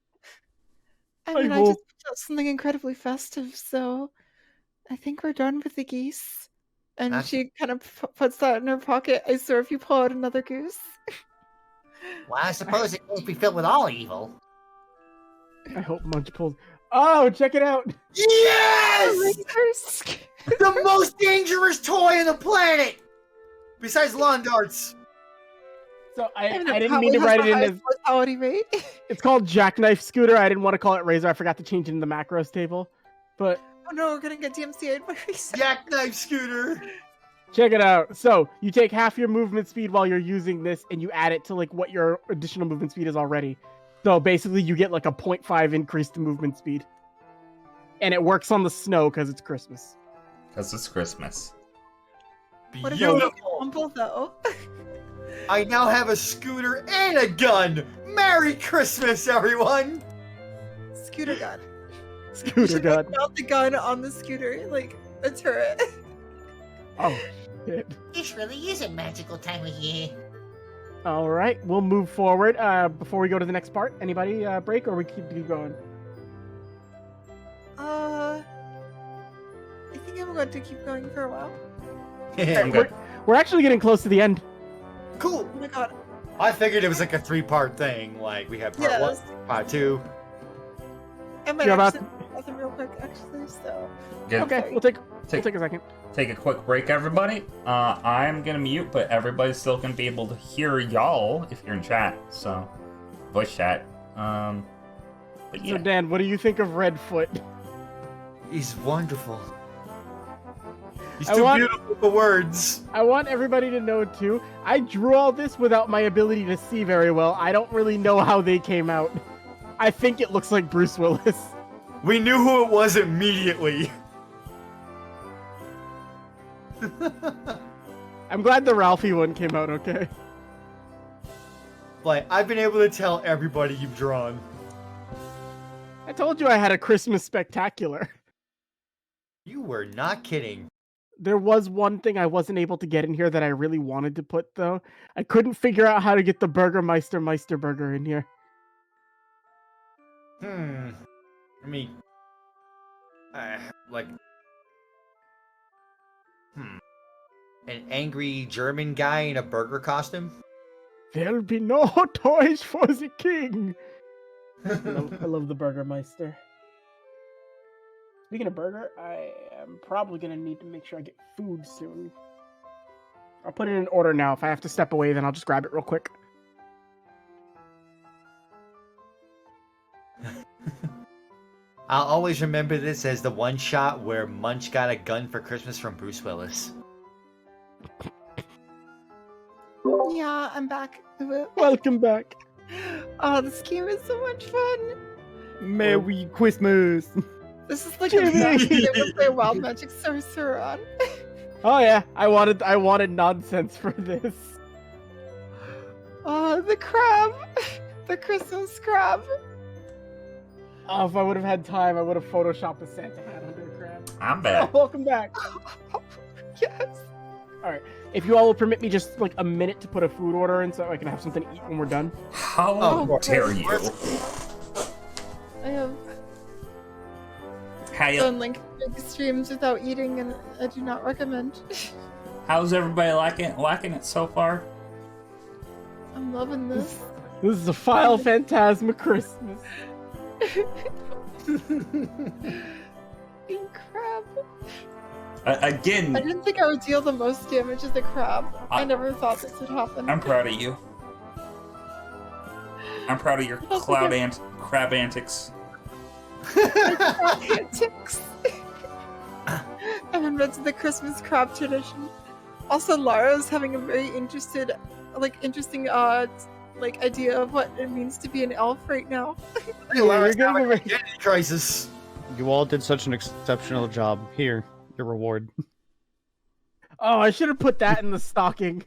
I mean, I will- just picked out something incredibly festive, so I think we're done with the geese. And Okay. she kind of puts that in her pocket. I swear, if you pull out another goose. Well, I suppose it can't be filled with all evil. I hope Munch pulls. Oh, check it out! Yes! Lasers. The most dangerous toy on the planet! Besides lawn darts. So I And it didn't mean to probably write it has in the as. highest mortality rate. It's called Jackknife Scooter. I didn't want to call it Razor. I forgot to change it in the macros table. But Oh no, we're gonna get DMCA'd by reset. Jackknife scooter. check it out. So you take half your movement speed while you're using this, and you add it to like what your additional movement speed is already. So basically, you get like a 0.5 increase to movement speed, and it works on the snow because it's Christmas. Because it's Christmas. What if you Beautiful. humble though? I now have a scooter and a gun. Merry Christmas, everyone. Scooter gun. Scooter gun. Mount the gun on the scooter, like a turret. Oh shit. This really is a magical time of year. All right, we'll move forward. Before we go to the next part, anybody break or we keep going? I think I'm going to keep going for a while. I'm good. We're actually getting close to the end. Cool. Oh my god. I figured it was like a 3-part thing. Like we have part Yes. 1, part 2. I might You're about actually pause them real quick, actually. So. Good. Okay, we'll take a second. Take a quick break, everybody. I'm gonna mute, but everybody's still gonna be able to hear y'all if you're in chat. So, voice chat. But yeah. So Dan, what do you think of Redfoot? He's wonderful. He's I too want- beautiful for words. I want everybody to know too. I drew all this without my ability to see very well. I don't really know how they came out. I think it looks like Bruce Willis. We knew who it was immediately. I'm glad the Ralphie one came out okay. Like, I've been able to tell everybody you've drawn. I told you I had a Christmas spectacular. You were not kidding. There was one thing I wasn't able to get in here that I really wanted to put though. I couldn't figure out how to get the Burgermeister Burger in here. I mean, like, an angry German guy in a burger costume? There'll be no toys for the king. I love the Burgermeister. Speaking of burger, I am probably gonna need to make sure I get food soon. I'll put it in order now. If I have to step away, then I'll just grab it real quick. I'll always remember this as the one shot where Munch got a gun for Christmas from Bruce Willis. Yeah, I'm back. Welcome back. Oh, this game is so much fun. Merry Christmas. This is like a magic game to play Wild Magic Sorcerer on. Oh yeah, I wanted nonsense for this. Oh, the crab! The Christmas crab! Oh, if I would have had time, I would have photoshopped a Santa hat under a crab. I'm Oh, back. welcome back. Yes! Alright, if you all will permit me just like a minute to put a food order in so I can have something to eat when we're done. How Oh, dare you? I have How you- done like big streams without eating, and I do not recommend. How's everybody liking it so far? I'm loving this. This is a File Phantasma Christmas. Fucking crab. I Again, didn't think I would deal the most damage as the crab. I I- never thought this would happen. I'm proud of you. I'm proud of your crab antics. Antics. I've invented the Christmas crab tradition. Also, Lara's having a very interesting idea of what it means to be an elf right now. Lara's You're having gonna an identity crisis. You all did such an exceptional job. Here, your reward. Oh, I should have put that in the stocking.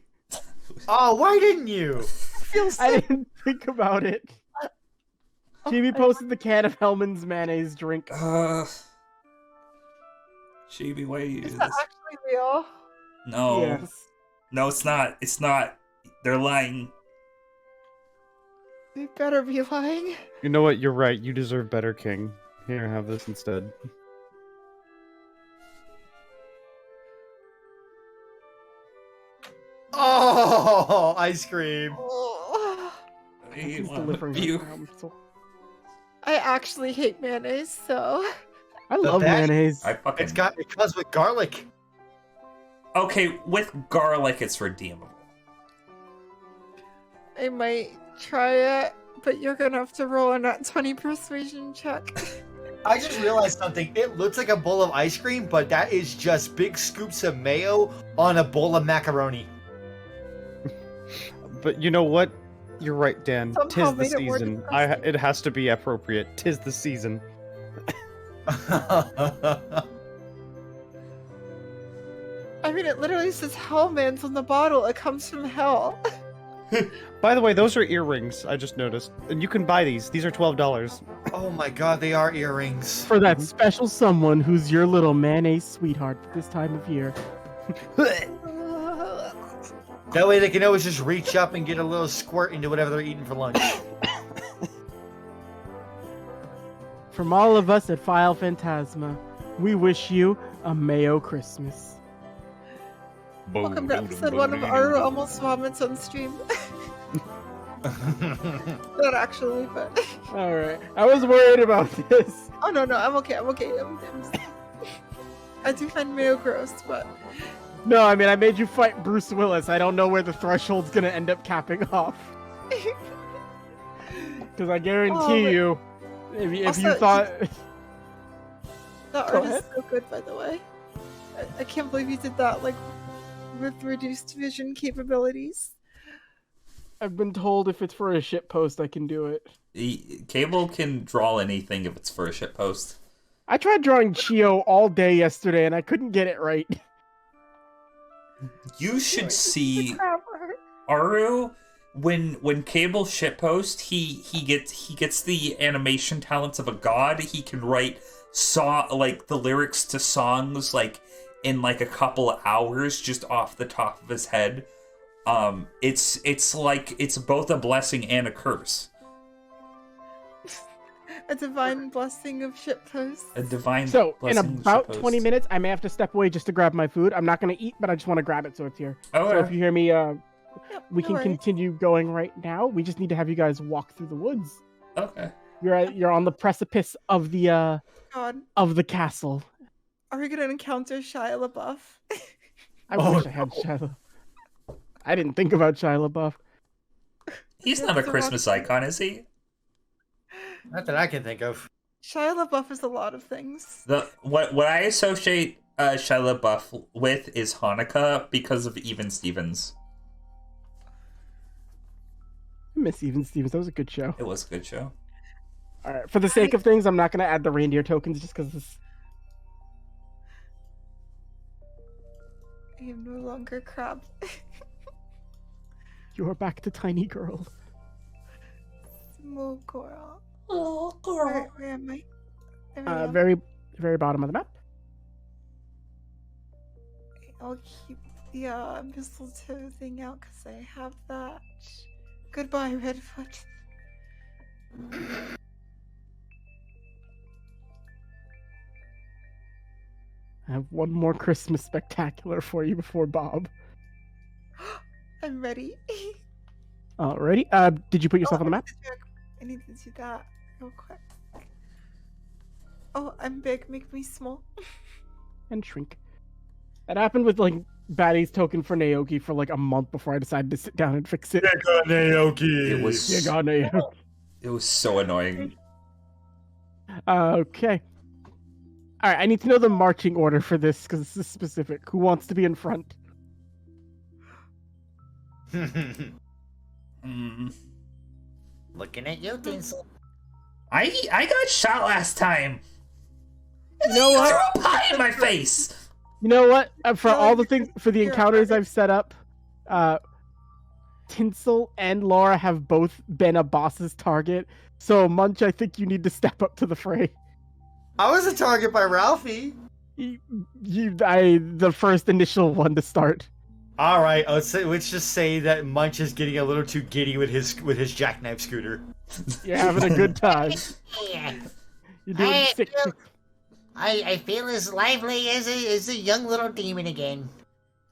Oh, why didn't you? I didn't think about it. Chibi posted the can of Hellman's mayonnaise drink. Chibi, why do you do Is this? that actually real? No. Yes. No, it's not. It's not. They're lying. They better be lying. You know what? You're right. You deserve better, King. Here, have this instead. Oh, ice cream. Oh, He's delivering You. I actually hate mayonnaise, so I love bag- mayonnaise. I fucking. It comes with garlic. Okay, with garlic, it's redeemable. I might try it, but you're gonna have to roll a nat 20 persuasion check. I just realized something. It looks like a bowl of ice cream, but that is just big scoops of mayo on a bowl of macaroni. But you know what? You're right, Dan. Somehow Tis the made it more season. disgusting. It has to be appropriate. Tis the season. I mean, it literally says Hellman's on the bottle. It comes from hell. By the way, those are earrings. I just noticed, and you can buy these. These are $12. Oh my god, they are earrings. For that special someone who's your little mayonnaise sweetheart this time of year. That way they can always just reach up and get a little squirt into whatever they're eating for lunch. From all of us at File Phantasma, we wish you a Mayo Christmas. Welcome to episode 1 of Aru Almost Vomits on stream. Not actually, but... Alright, I was worried about this. Oh, no, I'm okay. I do find mayo gross, but... No, I mean, I made you fight Bruce Willis. I don't know where the threshold's gonna end up capping off. Because I guarantee you, if you Also, thought... That Go art ahead. is so good, by the way. I can't believe you did that, like, with reduced vision capabilities. I've been told if it's for a shit post, I can do it. Cable can draw anything if it's for a shit post. I tried drawing Chio all day yesterday, and I couldn't get it right. You should see Crapper. Aru when Cable shitpost. He gets the animation talents of a god. He can write like the lyrics to songs like in like a couple of hours just off the top of his head. It's like it's both a blessing and a curse. A divine blessing of shitposts. A divine So, in blessing of about shitpost. 20 minutes, I may have to step away just to grab my food. I'm not going to eat, but I just want to grab it so it's here. Oh, So if you hear me, Yep, we no can worries. continue going right now. We just need to have you guys walk through the woods. okay. You're on the precipice of the castle. Are we gonna encounter Shia LaBeouf? I wish I had Shia LaBeouf. I didn't think about Shia LaBeouf. He's Yeah, not a so Christmas icon, is he? Not that I can think of. Shia LaBeouf is a lot of things. What I associate Shia LaBeouf with is Hanukkah because of Even Stevens. I miss Even Stevens. That was a good show. It was a good show. All right. For the sake of things, I'm not gonna add the reindeer tokens just because this. I am no longer crab. You are back to tiny girl. Small girl. Oh, girl. Where am I? There we go. Very, very bottom of the map. I'll keep the mistletoe thing out because I have that. Goodbye, Redfoot. I have one more Christmas spectacular for you before Bob. I'm ready. Alrighty. Did you put yourself on the map? I need to do that real quick. Oh, I'm big. Make me small. And shrink. That happened with like Batty's token for Naoki for like a month before I decided to sit down and fix it. Naoki. It was You got Naoki. it was so annoying. Okay. All right. I need to know the marching order for this because this is specific. Who wants to be in front? Looking at you, Tinsel. I got shot last time. You know what? Threw a pie in my face. You know what? For No, all the things, for the you're encounters right. I've set up, Tinsel and Laura have both been a boss's target. So Munch, I think you need to step up to the fray. I was a target by Ralphie. The first initial one to start. All right, let's just say that Munch is getting a little too giddy with his jackknife scooter. You're having a good time. Yeah. You're doing I sick. feel- I feel as lively as a young little demon again.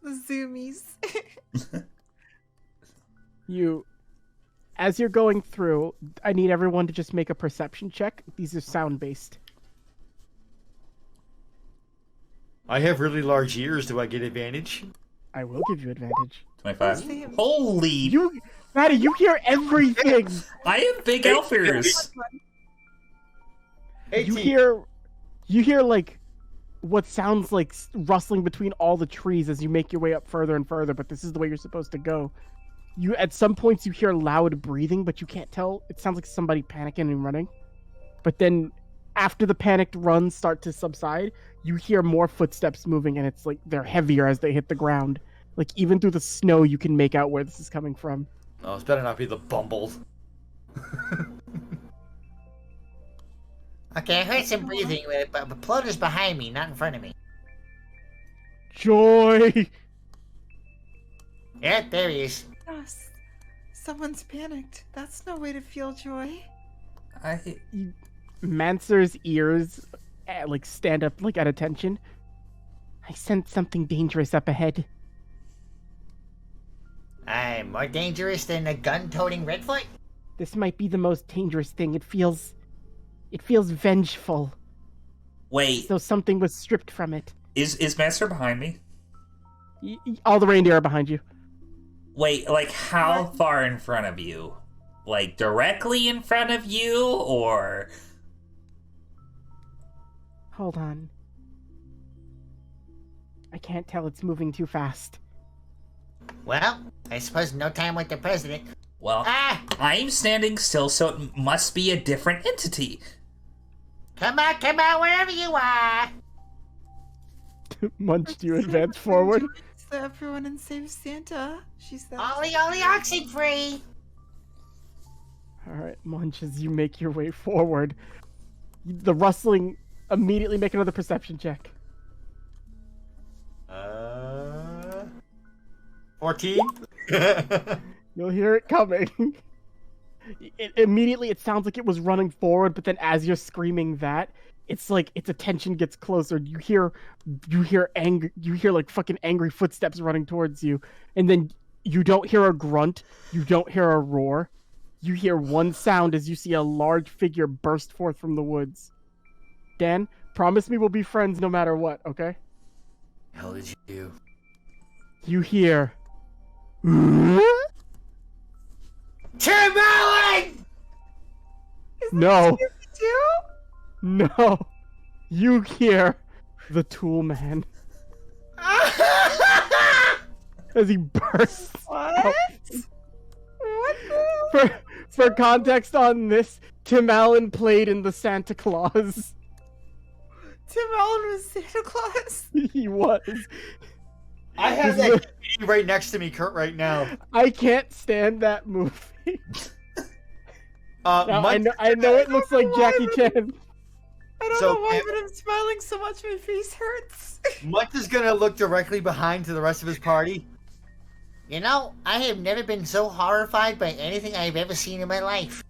The zoomies. As you're going through, I need everyone to just make a perception check. These are sound based. I have really large ears. Do I get advantage? I will give you advantage. 25. Same. Holy! Maddie, you hear everything. I have big elf ears. You hear like what sounds like rustling between all the trees as you make your way up further and further, but this is the way you're supposed to go. You at some points you hear loud breathing, but you can't tell. It sounds like somebody panicking and running. But then after the panicked runs start to subside, you hear more footsteps moving, and it's like they're heavier as they hit the ground. Like even through the snow you can make out where this is coming from. Oh, it's better not be the Bumble. Okay, I heard some breathing, but Plutter's behind me, not in front of me. Joy! Yeah, there he is. Yes. Someone's panicked. That's no way to feel joy. Manser's ears like stand up like at attention. I sense something dangerous up ahead. I'm more dangerous than a gun-toting Redfoot? This might be the most dangerous thing. It feels vengeful. Wait, As though something was stripped from it. is Master behind me? All the reindeer are behind you. Wait, like how far in front of you? Like directly in front of you, or? Hold on. I can't tell. It's moving too fast. Well, I suppose no time with the president. Well, Ah! I'm standing still, so it must be a different entity. Come on, wherever you are! Munch, do you advance forward? So everyone and save Santa. She said. Ollie, oxen free! Alright, Munch, as you make your way forward, the rustling, immediately make another perception check. 14? You'll hear it coming. Immediately, it sounds like it was running forward, but then as you're screaming that, it's like its attention gets closer. You hear anger. You hear like fucking angry footsteps running towards you, and then you don't hear a grunt. You don't hear a roar. You hear one sound as you see a large figure burst forth from the woods. Dan, promise me we'll be friends no matter what. Okay? Hell did you do? You hear. Timberland! No. Too? No, you hear the Tool Man as he bursts. What? out. What the? For context on this, Tim Allen played in the Santa Claus. Tim Allen was Santa Claus. He was. I have that DVD right next to me, Kurt, right now. I can't stand that movie. Now, Munch, I know it looks like Jackie Chan. I don't know why, but I'm smiling so much my face hurts. Munch is gonna look directly behind to the rest of his party. You know, I have never been so horrified by anything I've ever seen in my life.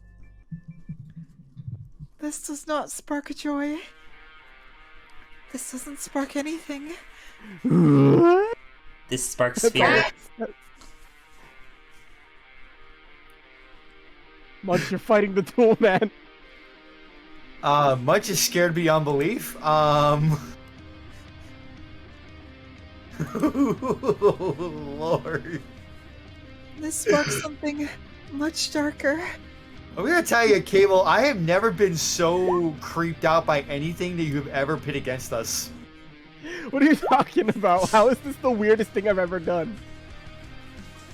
This does not spark joy. This doesn't spark anything. This sparks fear. Munch, you're fighting the tool man. Munch is scared beyond belief. Lord. This sparks something much darker. I'm gonna tell you, Cable, I have never been so creeped out by anything that you've ever pit against us. What are you talking about? How is this the weirdest thing I've ever done?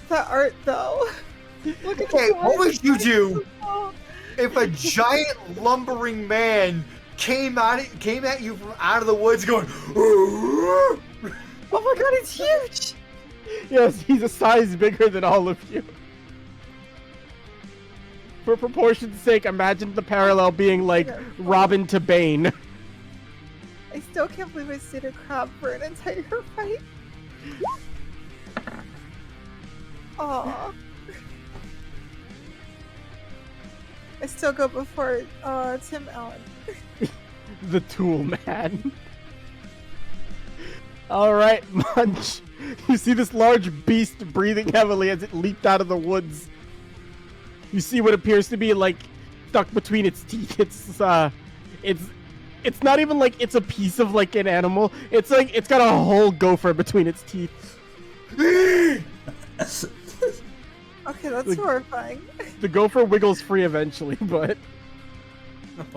The art, though. Look at Okay, the what would you do Oh, if a giant lumbering man came at you from out of the woods going, oh my god, it's huge! Yes, he's a size bigger than all of you. For proportion's sake, imagine the parallel being like Robin to Bane. I still can't believe I stayed a crab for an entire fight. Aww. I still go before Tim Allen. The tool man. Alright, Munch. You see this large beast breathing heavily as it leaped out of the woods. You see what appears to be like stuck between its teeth. It's not even like it's a piece of like an animal. It's like it's got a whole gopher between its teeth. Okay, that's horrifying. The gopher wiggles free eventually, but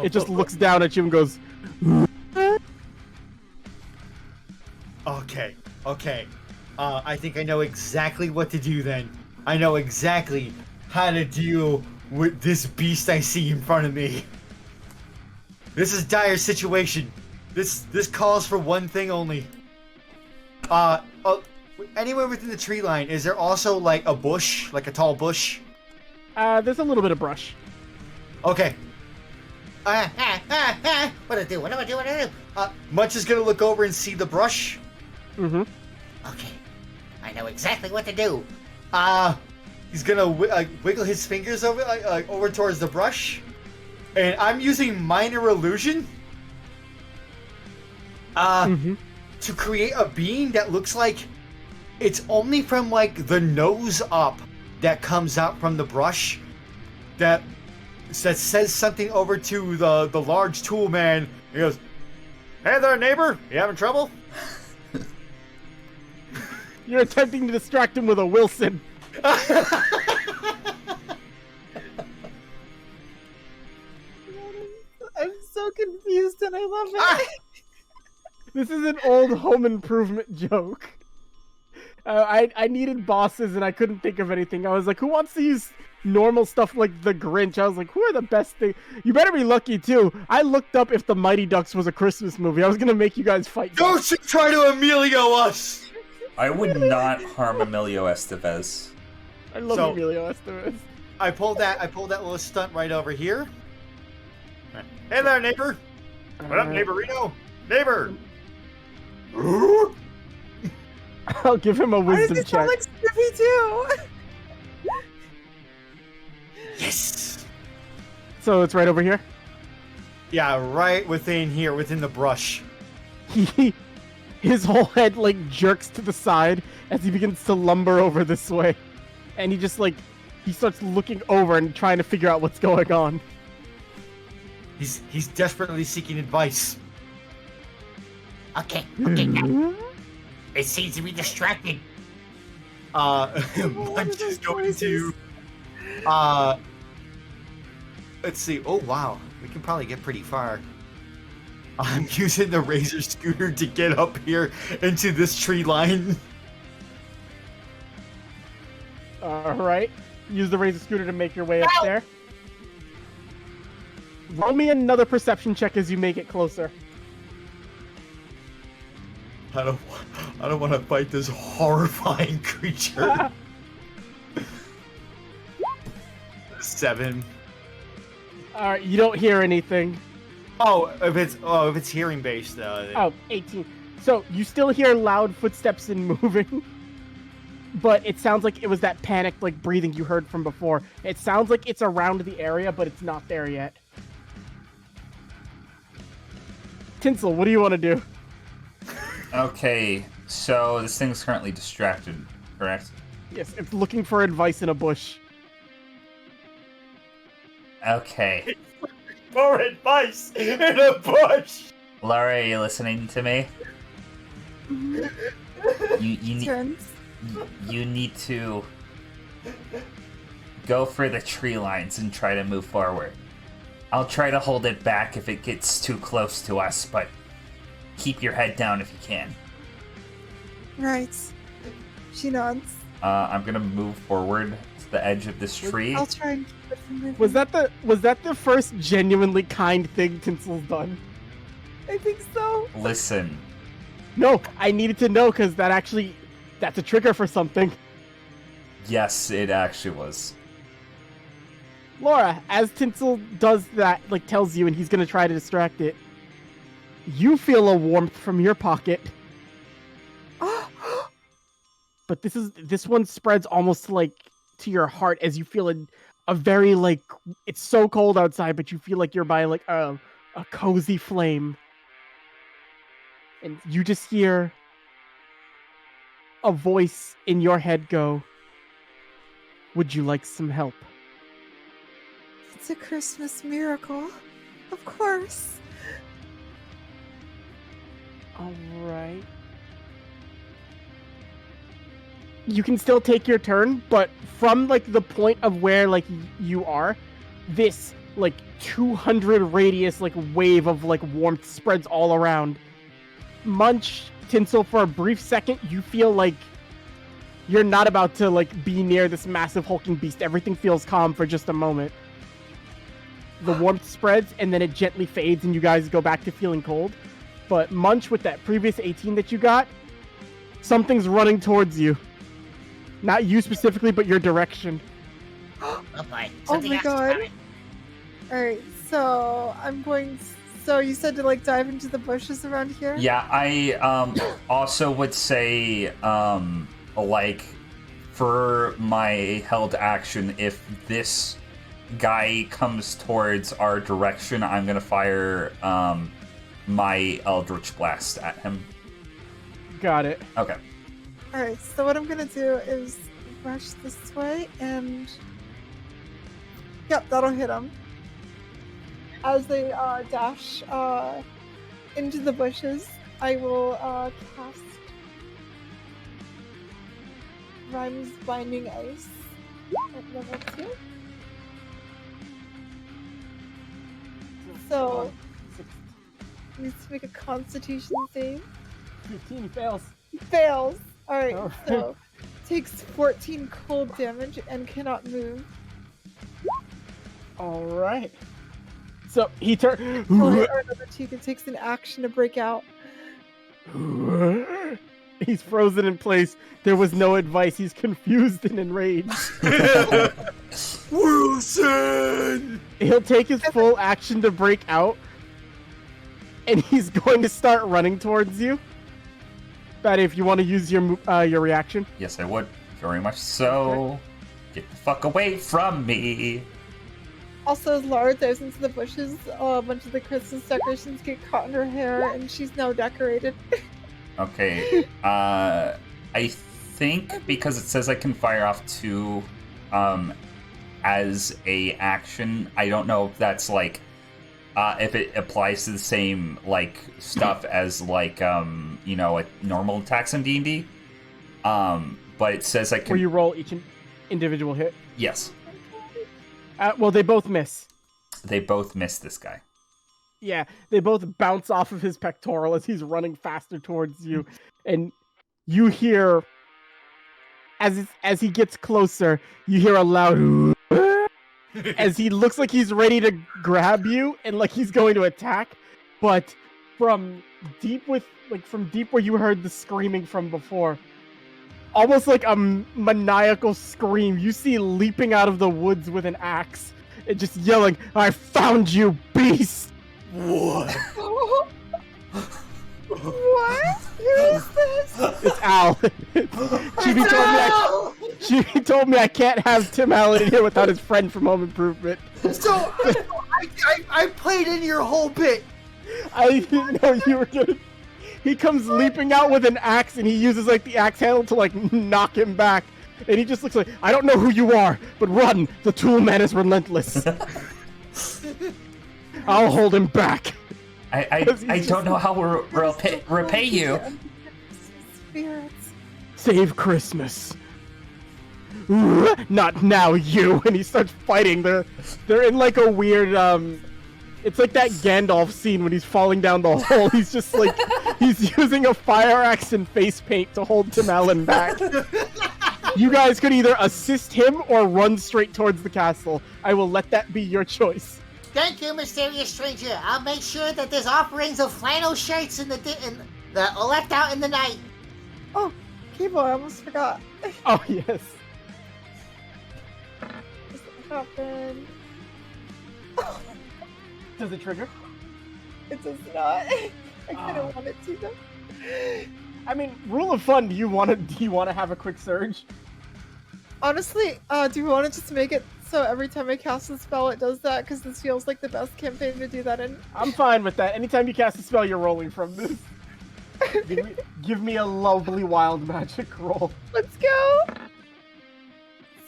it just looks down at you and goes, okay. I think I know exactly what to do then. I know exactly how to deal with this beast I see in front of me. This is dire situation. This calls for one thing only. Anywhere within the tree line, is there also like a bush, like a tall bush? there's a little bit of brush. Okay. What do I do? What do I do? What do I do? Munch is gonna look over and see the brush. Mm-hmm. Okay. I know exactly what to do. He's gonna wiggle his fingers over towards the brush, and I'm using minor illusion. To create a being that looks like it's only from like the nose up that comes out from the brush that says something over to the large tool man. He goes, "Hey there, neighbor, you having trouble?" You're attempting to distract him with a Wilson. I'm so confused and I love it. This is an old Home Improvement joke. I needed bosses and I couldn't think of anything. I was like, who wants to use normal stuff like the Grinch? I was like, who are the best things? You better be lucky too. I looked up if the Mighty Ducks was a Christmas movie. I was gonna make you guys fight. Don't you try to Emilio us! I would not harm Emilio Estevez. I love Emilio Estevez. I pulled that little stunt right over here. Hey there, neighbor. What up, neighborino? Neighbor. I'll give him a Why does wisdom it sound check. like Snippy too? Yes. So it's right over here. Yeah, right within here, within the brush. His whole head like jerks to the side as he begins to lumber over this way, and he just like he starts looking over and trying to figure out what's going on. He's desperately seeking advice. Okay, now. It seems to be distracted. Munch is going to let's see. Oh wow, we can probably get pretty far. I'm using the razor scooter to get up here into this tree line. Alright. Use the razor scooter to make your way up there. Roll me another perception check as you make it closer. I don't want to fight this horrifying creature. 7. Alright, you don't hear anything. If it's hearing based, 18. So you still hear loud footsteps and moving, but it sounds like it was that panicked like breathing you heard from before. It sounds like it's around the area, but it's not there yet. Tinsel, what do you want to do? Okay, so this thing's currently distracted, correct? Yes, it's looking for advice in a bush. Okay. For advice in a bush. Laura, are you listening to me? You need to go for the tree lines and try to move forward. I'll try to hold it back if it gets too close to us, but keep your head down if you can. Right. She nods. I'm gonna move forward to the edge of this tree. I'll try and keep it from moving. Was that the first genuinely kind thing Tinsel's done? I think so. Listen, No, I needed to know because that's a trigger for something. yes, it actually was. Laura, as Tinsel does that, like tells you, and he's gonna try to distract it, you feel a warmth from your pocket. But this one spreads almost like to your heart as you feel a very like, it's so cold outside, but you feel like you're by like a cozy flame. And you just hear a voice in your head go, "Would you like some help?" It's a Christmas miracle. Of course. Alright. You can still take your turn, but from like the point of where like you are, this like 200 radius like wave of like warmth spreads all around. Munch, Tinsel, for a brief second, you feel like you're not about to like be near this massive hulking beast. Everything feels calm for just a moment. The warmth spreads and then it gently fades and you guys go back to feeling cold. But Munch, with that previous 18 that you got, something's running towards you. Not you specifically, but your direction. Oh boy. Oh my god. Alright, so I'm going... So you said to like dive into the bushes around here? Yeah, I also would say like for my held action, if this guy comes towards our direction, I'm gonna fire my Eldritch Blast at him. Got it. Okay. Alright, so what I'm gonna do is rush this way and... Yep, that'll hit him. As they dash into the bushes, I will cast Rhyme's Binding Ice at level 2. So, he needs to make a Constitution save. 15 fails. He fails! Alright, Oh. so takes 14 cold damage and cannot move. Alright. So he turns. Or another Tika takes an action to break out. He's frozen in place. There was no advice. He's confused and enraged. Wilson! He'll take his full action to break out, and he's going to start running towards you. Batty, if you want to use your reaction. Yes, I would. Very much so. Get the fuck away from me. Also, as Laura dives into the bushes, a bunch of the Christmas decorations get caught in her hair, and she's now decorated. Okay. I think because it says I can fire off 2 as a action, I don't know if that's like if it applies to the same like stuff as like you know, like normal attacks in D&D. But it says I can. Where you roll each individual hit. Yes. Well, they both miss. They both miss this guy. Yeah, they both bounce off of his pectoral as he's running faster towards you, and you hear, as he gets closer, you hear a loud, as he looks like he's ready to grab you and like he's going to attack, but from deep where you heard the screaming from before, almost like a maniacal scream, you see leaping out of the woods with an axe and just yelling, "I found you, beast!" What? What? Who is this? It's Al. Chibi told me I can't have Tim Allen in here without his friend from Home Improvement. So I played in your whole bit. I didn't know you were gonna. He comes leaping out with an axe, and he uses like the axe handle to like knock him back. And he just looks like, "I don't know who you are, but run! The tool man is relentless. I'll hold him back." I don't know how we'll repay you. Spirits. Save Christmas. Not now, you! And he starts fighting. They're in like a weird it's like that Gandalf scene when he's falling down the hole. He's just like he's using a fire axe and face paint to hold Tim Allen back. You guys could either assist him or run straight towards the castle. I will let that be your choice. Thank you, mysterious stranger. I'll make sure that there's offerings of flannel shirts in the left out in the night. Oh, Cable, I almost forgot. Oh yes. Does it happen? Does it trigger? It does not. I kind of want it to though. I mean, rule of fun. Do you want to have a quick surge? Honestly, do we want to just make it so every time I cast a spell it does that? Because this feels like the best campaign to do that in. I'm fine with that. Anytime you cast a spell, you're rolling from this. Give me a lovely wild magic roll. Let's go!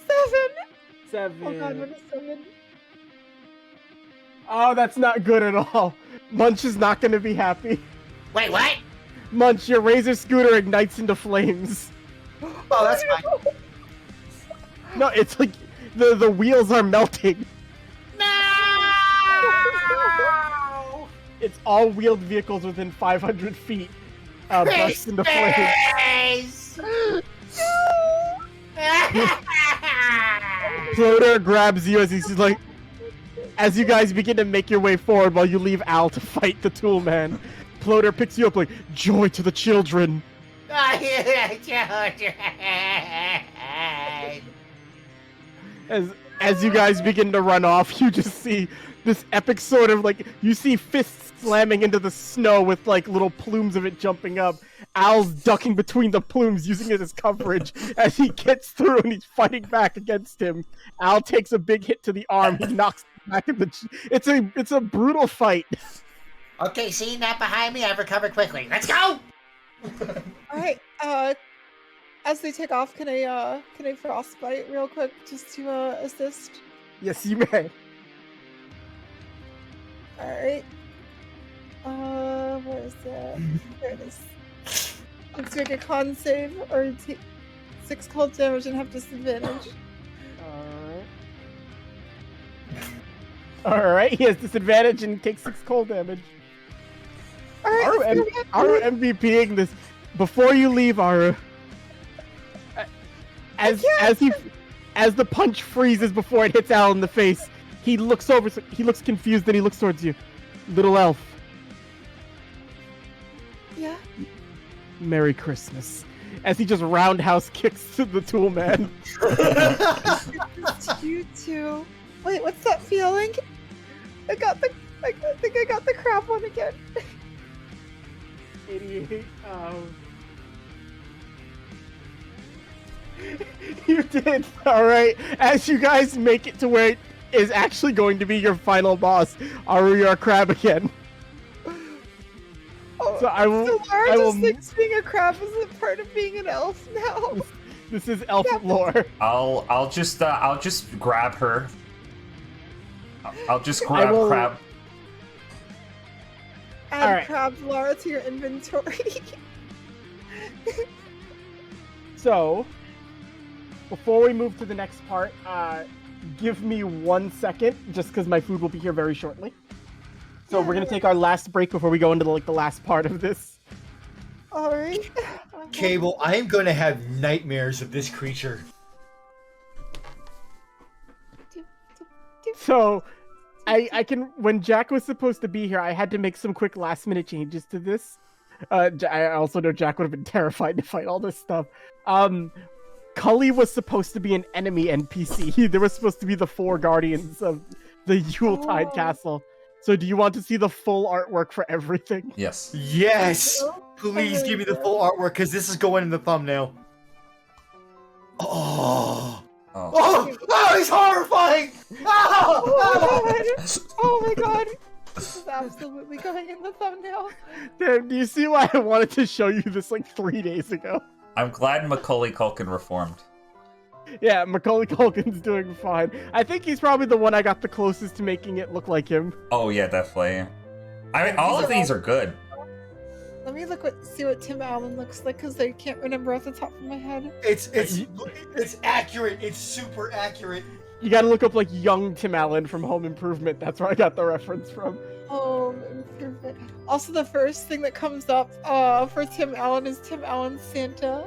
7! 7. Oh god, what is 7? Oh, that's not good at all. Munch is not going to be happy. Wait, what? Munch, your razor scooter ignites into flames. Oh, that's fine. No, it's like the wheels are melting. No! It's all wheeled vehicles within 500 feet burst into flames. Floater grabs you as you guys begin to make your way forward while you leave Al to fight the tool man. Floater picks you up like, "Joy to the children." As you guys begin to run off, you just see this epic sort of like, you see fists slamming into the snow with like little plumes of it jumping up. Al's ducking between the plumes, using it as coverage as he gets through and he's fighting back against him. Al takes a big hit to the arm. He knocks him back in the. It's a brutal fight. Okay, seeing that behind me, I've recovered quickly. Let's go! Alright, as they take off, can I frostbite real quick just to assist? Yes, you may. Alright. Where is it? There it is. Let's make a con save or take 6 cold damage and have disadvantage. Alright, he has disadvantage and takes 6 cold damage. Alright, Our MVPing this before you leave, Aru. As the punch freezes before it hits Al in the face, he looks over. He looks confused, then he looks towards you. "Little elf." Yeah. "Merry Christmas." As he just roundhouse kicks the tool man. You too. Wait, what's that feeling? I think I got the crap one again. 88. You did. Alright. As you guys make it to where it is actually going to be your final boss, Aru, you're a crab again. Oh, So I will. so Laura I will. just thinks being a crab is a part of being an elf now. This is elf lore. I'll just grab her. I'll just grab will- Crab. Add Alright. crab Laura to your inventory. So, before we move to the next part, give me 1 second, just because my food will be here very shortly. So we're gonna take our last break before we go into the last part of this. Alright. Cable, I am going to have nightmares of this creature. So, I can. When Jack was supposed to be here, I had to make some quick last-minute changes to this. I also know Jack would have been terrified to fight all this stuff. Cully was supposed to be an enemy NPC. There was supposed to be the 4 guardians of the Yuletide Castle. So do you want to see the full artwork for everything? Yes. Yes! Please give me the full artwork, because this is going in the thumbnail. Oh! Oh, he's horrifying! Oh my god! This is absolutely going in the thumbnail. Damn, do you see why I wanted to show you this like 3 days ago? I'm glad Macaulay Culkin reformed. Yeah, Macaulay Culkin's doing fine. I think he's probably the one I got the closest to making it look like him. Oh yeah, definitely. I mean, all of these are good. Let me see what Tim Allen looks like, because I can't remember off the top of my head. It's accurate. It's super accurate. You gotta look up like young Tim Allen from Home Improvement. That's where I got the reference from. Home Improvement. Also, the first thing that comes up for Tim Allen is Tim Allen's Santa.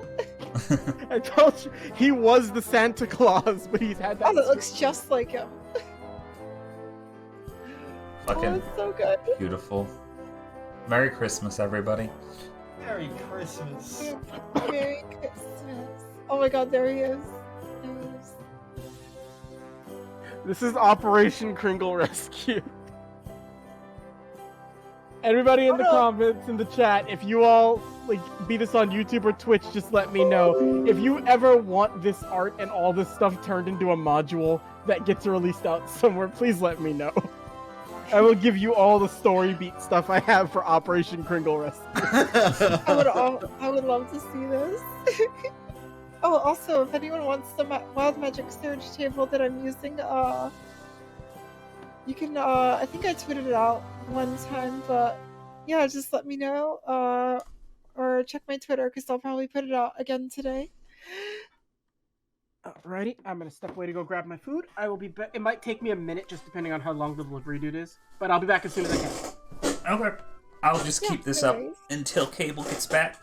I told you, he was the Santa Claus, but he's had that. Oh, that looks just like him. Fucking it's so good. beautiful. Merry Christmas, everybody. Merry Christmas. Merry Christmas. Oh my god, there he is. There he is. This is Operation Kringle Rescue. Everybody in the comments, in the chat, if you all like beat us on YouTube or Twitch, just let me know. If you ever want this art and all this stuff turned into a module that gets released out somewhere, please let me know. I will give you all the story beat stuff I have for Operation Kringle Rescue. I would love to see this. Oh, also, if anyone wants the Wild Magic Surge table that I'm using, you can, I think I tweeted it out one time, but yeah, just let me know, or check my Twitter, because I'll probably put it out again today. Alrighty, I'm gonna step away to go grab my food. I will be back. It might take me a minute, just depending on how long the delivery dude is, but I'll be back as soon as I can. Okay. I'll just keep this up until Cable gets back.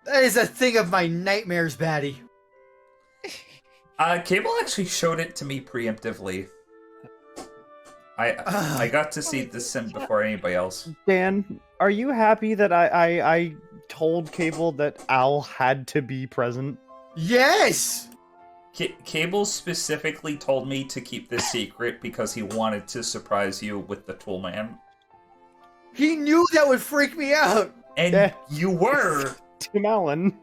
That is a thing of my nightmares, Batty. Cable actually showed it to me preemptively. I got to see the sim before anybody else. Dan, are you happy that I told Cable that Al had to be present? Yes! Cable specifically told me to keep this secret because he wanted to surprise you with the Toolman. He knew that would freak me out! And you were! Tim Allen.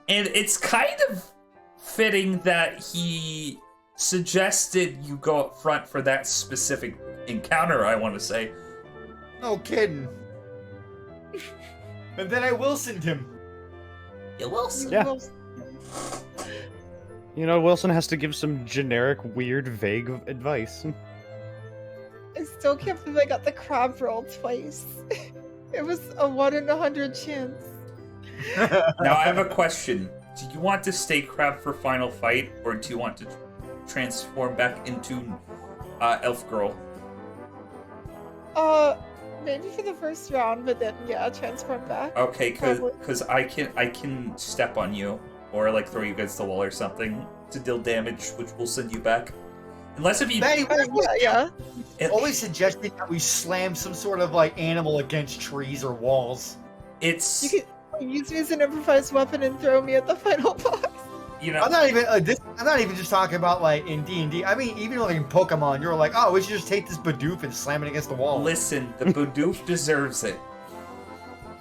And it's kind of fitting that he suggested you go up front for that specific encounter, I want to say. No kidding. And then I Wilsoned him. You Wilson? Yeah. You know, Wilson has to give some generic, weird, vague advice. I still can't believe I got the crab roll twice. It was a 1 in 100 chance. Now I have a question. Do you want to stay crab for final fight, or do you want to transform back into elf girl? Maybe for the first round, but then yeah, transform back. Okay, cause I can step on you, or like throw you against the wall or something to deal damage, which will send you back. Unless if you yeah. Always suggesting that we slam some sort of like animal against trees or walls. It's You can use me as an improvised weapon and throw me at the final boss. You know, I'm not even just talking about like in D&D. I mean, even like in Pokemon, you're like, oh, we should just take this Bidoof and slam it against the wall. Listen, the Bidoof deserves it.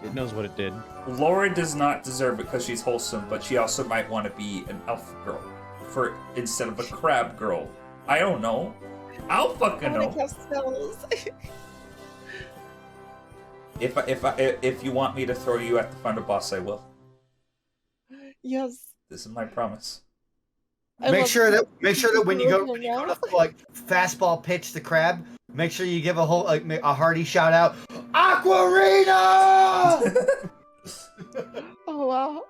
It knows what it did. Laura does not deserve it because she's wholesome, but she also might want to be an elf girl instead of a crab girl. I don't know. I'll fucking know. Cast spells. If you want me to throw you at the final boss, I will. Yes. This is my promise. Make sure that when you go to like fastball pitch the crab, make sure you give a whole a hearty shout out, Aquarina! Oh wow.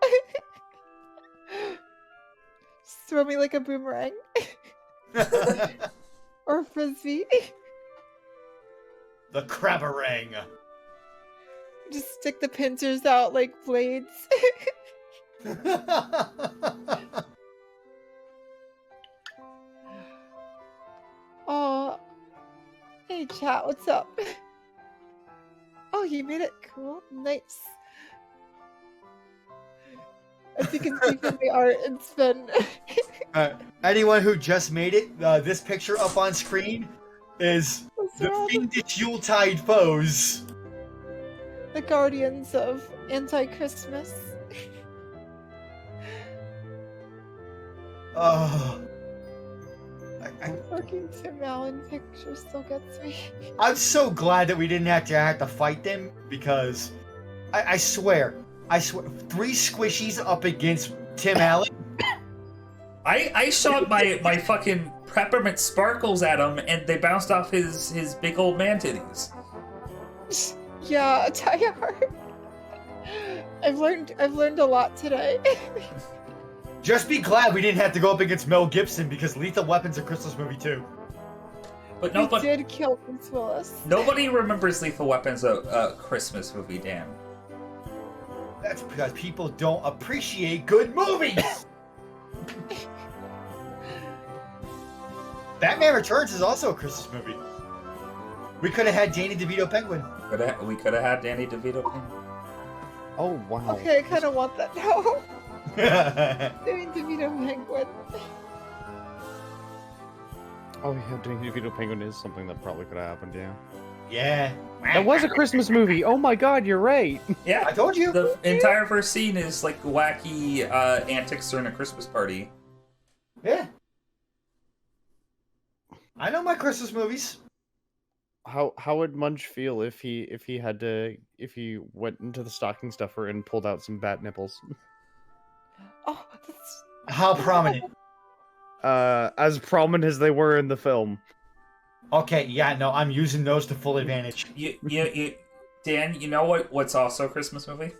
Just throw me like a boomerang. Or a frisbee. The Crabberang. Just stick the pincers out like blades. Oh, chat. What's up? Oh, you made it cool. Nice. As you can see from the art, it's been... Anyone who just made it, this picture up on screen is the fiendish Yuletide foes. The guardians of anti-Christmas. Oh. Fucking Tim Allen picture still gets me. I'm so glad that we didn't have to fight them, because I swear, 3 squishies up against Tim Allen. I shot my fucking peppermint sparkles at him, and they bounced off his big old man titties. Yeah, tie hard. I've learned a lot today. Just be glad we didn't have to go up against Mel Gibson, because Lethal Weapon's a Christmas movie too. But We did kill Bruce Willis. nobody remembers Lethal Weapon's a Christmas movie, Dan. That's because people don't appreciate good movies! Batman Returns is also a Christmas movie. We could have had Danny DeVito Penguin. We could have had Danny DeVito. Oh wow. Okay, I kind of want that now. Danny DeVito Penguin. Oh yeah, Danny DeVito Penguin is something that probably could have happened. Yeah. Yeah. That was a Christmas movie. Oh my God, you're right. Yeah, I told you. the entire first scene is like wacky antics during a Christmas party. Yeah. I know my Christmas movies. How would Munch feel if he went into the stocking stuffer and pulled out some bat nipples? Oh, that's... How prominent? As prominent as they were in the film. Okay, yeah, no, I'm using those to full advantage. Dan, you know what's also a Christmas movie?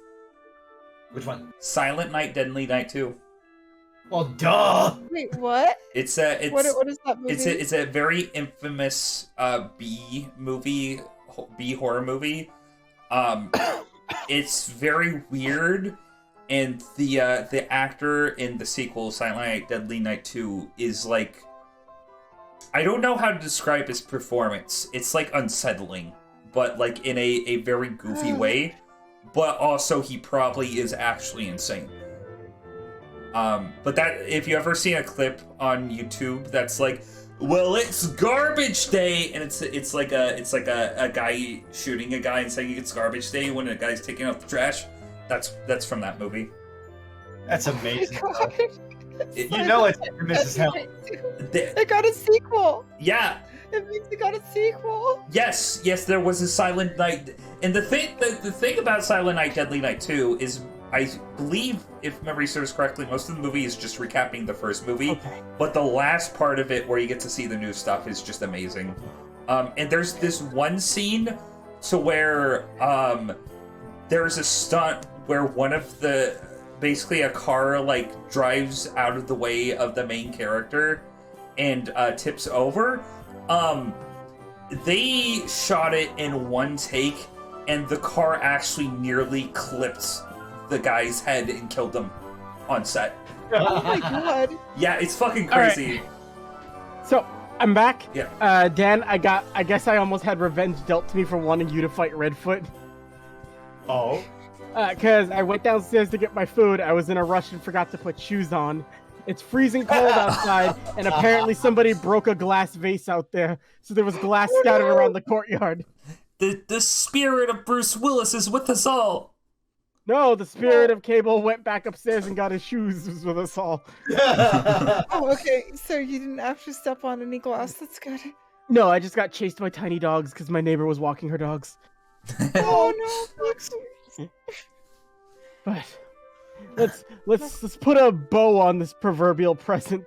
Which one? Silent Night, Deadly Night 2. Well, duh. Wait, what? It's What is that movie? It's a very infamous B horror movie. It's very weird, and the actor in the sequel, Silent Night, Deadly Night 2, is like, I don't know how to describe his performance. It's like unsettling, but like in a very goofy way. But also he probably is actually insane. But that, if you ever seen a clip on YouTube that's like, well, it's garbage day, and it's like a guy shooting a guy and saying it's garbage day when a guy's taking out the trash. That's from that movie. That's amazing. Oh You know it's infamous as hell. It got a sequel. Yeah. It means it got a sequel. Yes, there was a Silent Night, and the thing about Silent Night, Deadly Night 2 is, I believe, if memory serves correctly, most of the movie is just recapping the first movie. Okay. But the last part of it, where you get to see the new stuff, is just amazing. And there's this one scene to where there's a stunt where one of the, basically a car like drives out of the way of the main character and tips over. They shot it in one take, and the car actually nearly clipped the guy's head and killed him on set. Oh my god. Yeah, it's fucking All right. crazy. So I'm back. Yeah. Dan, I guess I almost had revenge dealt to me for wanting you to fight Redfoot. Oh. Because I went downstairs to get my food. I was in a rush and forgot to put shoes on. It's freezing cold outside, and apparently somebody broke a glass vase out there, so there was glass scattered around the courtyard. The spirit of Bruce Willis is with us all. No, the spirit of Cable went back upstairs and got his shoes with us all. Oh, okay. So you didn't have to step on any glass. That's good. No, I just got chased by tiny dogs because my neighbor was walking her dogs. Oh no. But let's put a bow on this proverbial present.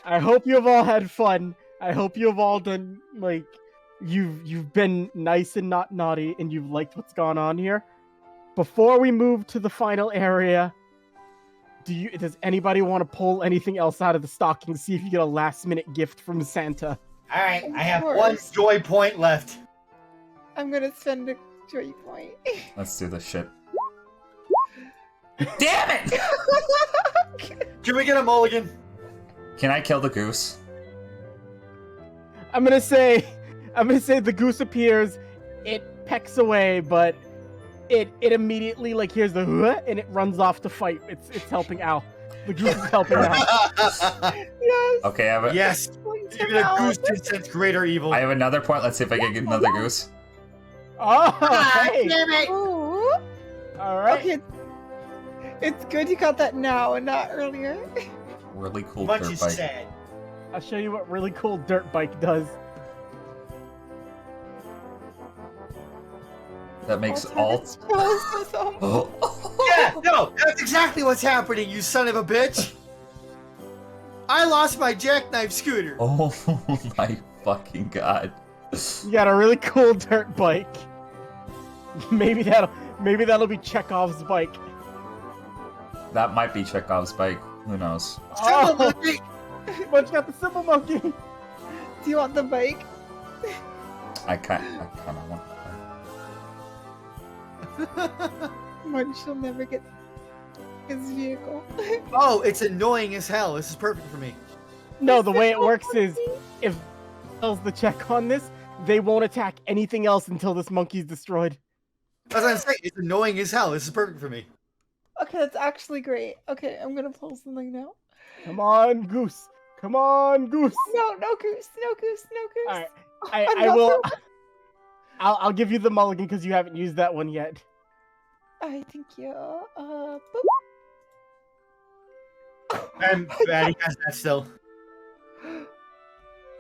I hope you have all had fun. I hope you have all done, like, you've been nice and not naughty, and you've liked what's gone on here. Before we move to the final area, does anybody want to pull anything else out of the stocking? See if you get a last-minute gift from Santa. All right, Of I have course. one joy point left. I'm gonna spend a joy point. Let's do this shit. Damn it! Can we get a mulligan? Can I kill the goose? I'm gonna say I'm gonna say the goose appears, it pecks away, but it immediately like hears the "Huh," and it runs off to fight. It's helping Al. The goose is helping Al. Yes. Okay, I have a, Yes. Even a goose can sense greater evil. I have another point. Let's see if I can get another goose. Oh, hey. Damn it! Ooh. All right. Okay. It's good you got that now and not earlier. Really cool Much dirt is bike. sad. I'll show you what really cool dirt bike does. That makes Oh, all. that's awesome. Yeah, no, that's exactly what's happening, you son of a bitch. I lost my jackknife scooter. Oh my fucking god. You got a really cool dirt bike. Maybe that'll be Chekhov's bike. That might be Chekhov's bike. Who knows? Oh, monkey. Munch got the simple monkey. Do you want the bike? I kind of want. Munch will never get his vehicle. Oh, it's annoying as hell. This is perfect for me. No, the way it works is if fails the check on this, they won't attack anything else until this monkey's destroyed. As I'm saying, it's annoying as hell. This is perfect for me. Okay, that's actually great. Okay, I'm gonna pull something now. Come on, goose. Come on, goose. No, no goose, no goose, no goose. All right, I'm I not will. so- I'll give you the mulligan because you haven't used that one yet. I thank you. Boop. And Batty has that still.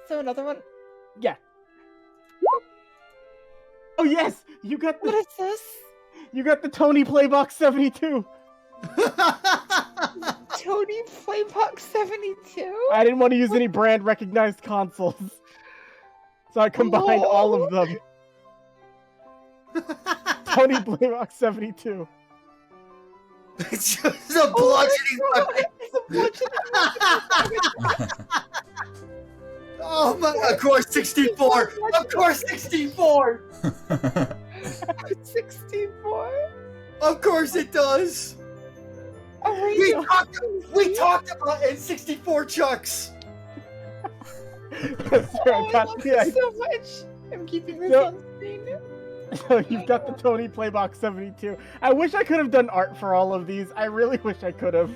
So another one. Yeah. Oh yes, you got What the is this? you got the Tony Playbox 72. Tony Playbox 72? I didn't want to use any brand recognized consoles, so I combined all of them. Tony Playbox 72. It's just a bludgeoning weapon. It's a bludgeoning. Oh my! Of course, 64. Of course, 64. 64? Of course, it does. Oh, We talked about N64 chucks. Yes, sir, I I got love the this idea. so much. I'm keeping this Yep. on screen. So you've got the Tony Playbox 72. I wish I could have done art for all of these. I really wish I could have.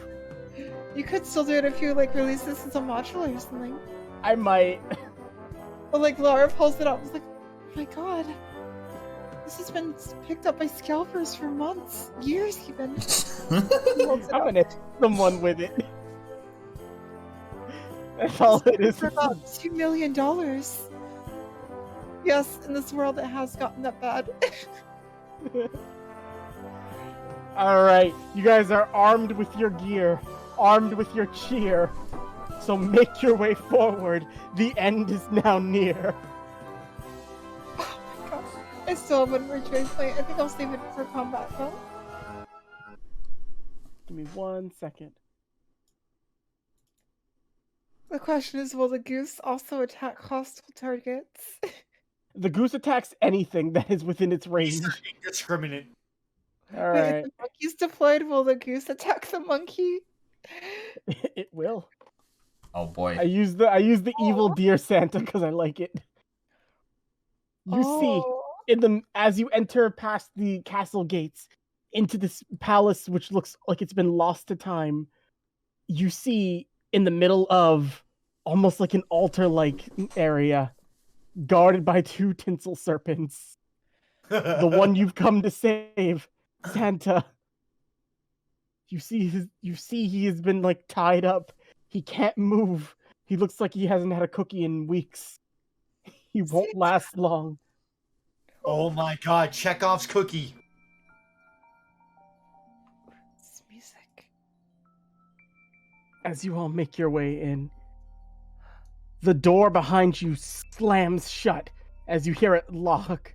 You could still do it if you like release this as a module or something. I might. But like Laura pulls it up, I was like, oh my god. This has been picked up by scalpers for months, years even. Holds it I'm up gonna hit someone with it. That's all it is. for about $2 million. Yes, in this world it has gotten that bad. Alright, you guys are armed with your gear, armed with your cheer. So make your way forward. The end is now near. Oh my god. I still have one more choice point. I think I'll save it for combat though. Give me 1 second. The question is, will the goose also attack hostile targets? The goose attacks anything that is within its range. Indiscriminate. Wait, Alright, if the monkey's deployed, will the goose attack the monkey? it will. Oh boy. I use the evil deer Santa because I like it. You see, as you enter past the castle gates into this palace, which looks like it's been lost to time, you see in the middle of almost like an altar-like area, guarded by 2 tinsel serpents, the one you've come to save, Santa. You see he has been like tied up. He can't move. He looks like he hasn't had a cookie in weeks. He won't last long. Oh my god, Chekhov's cookie. It's music. As you all make your way in, the door behind you slams shut as you hear it lock.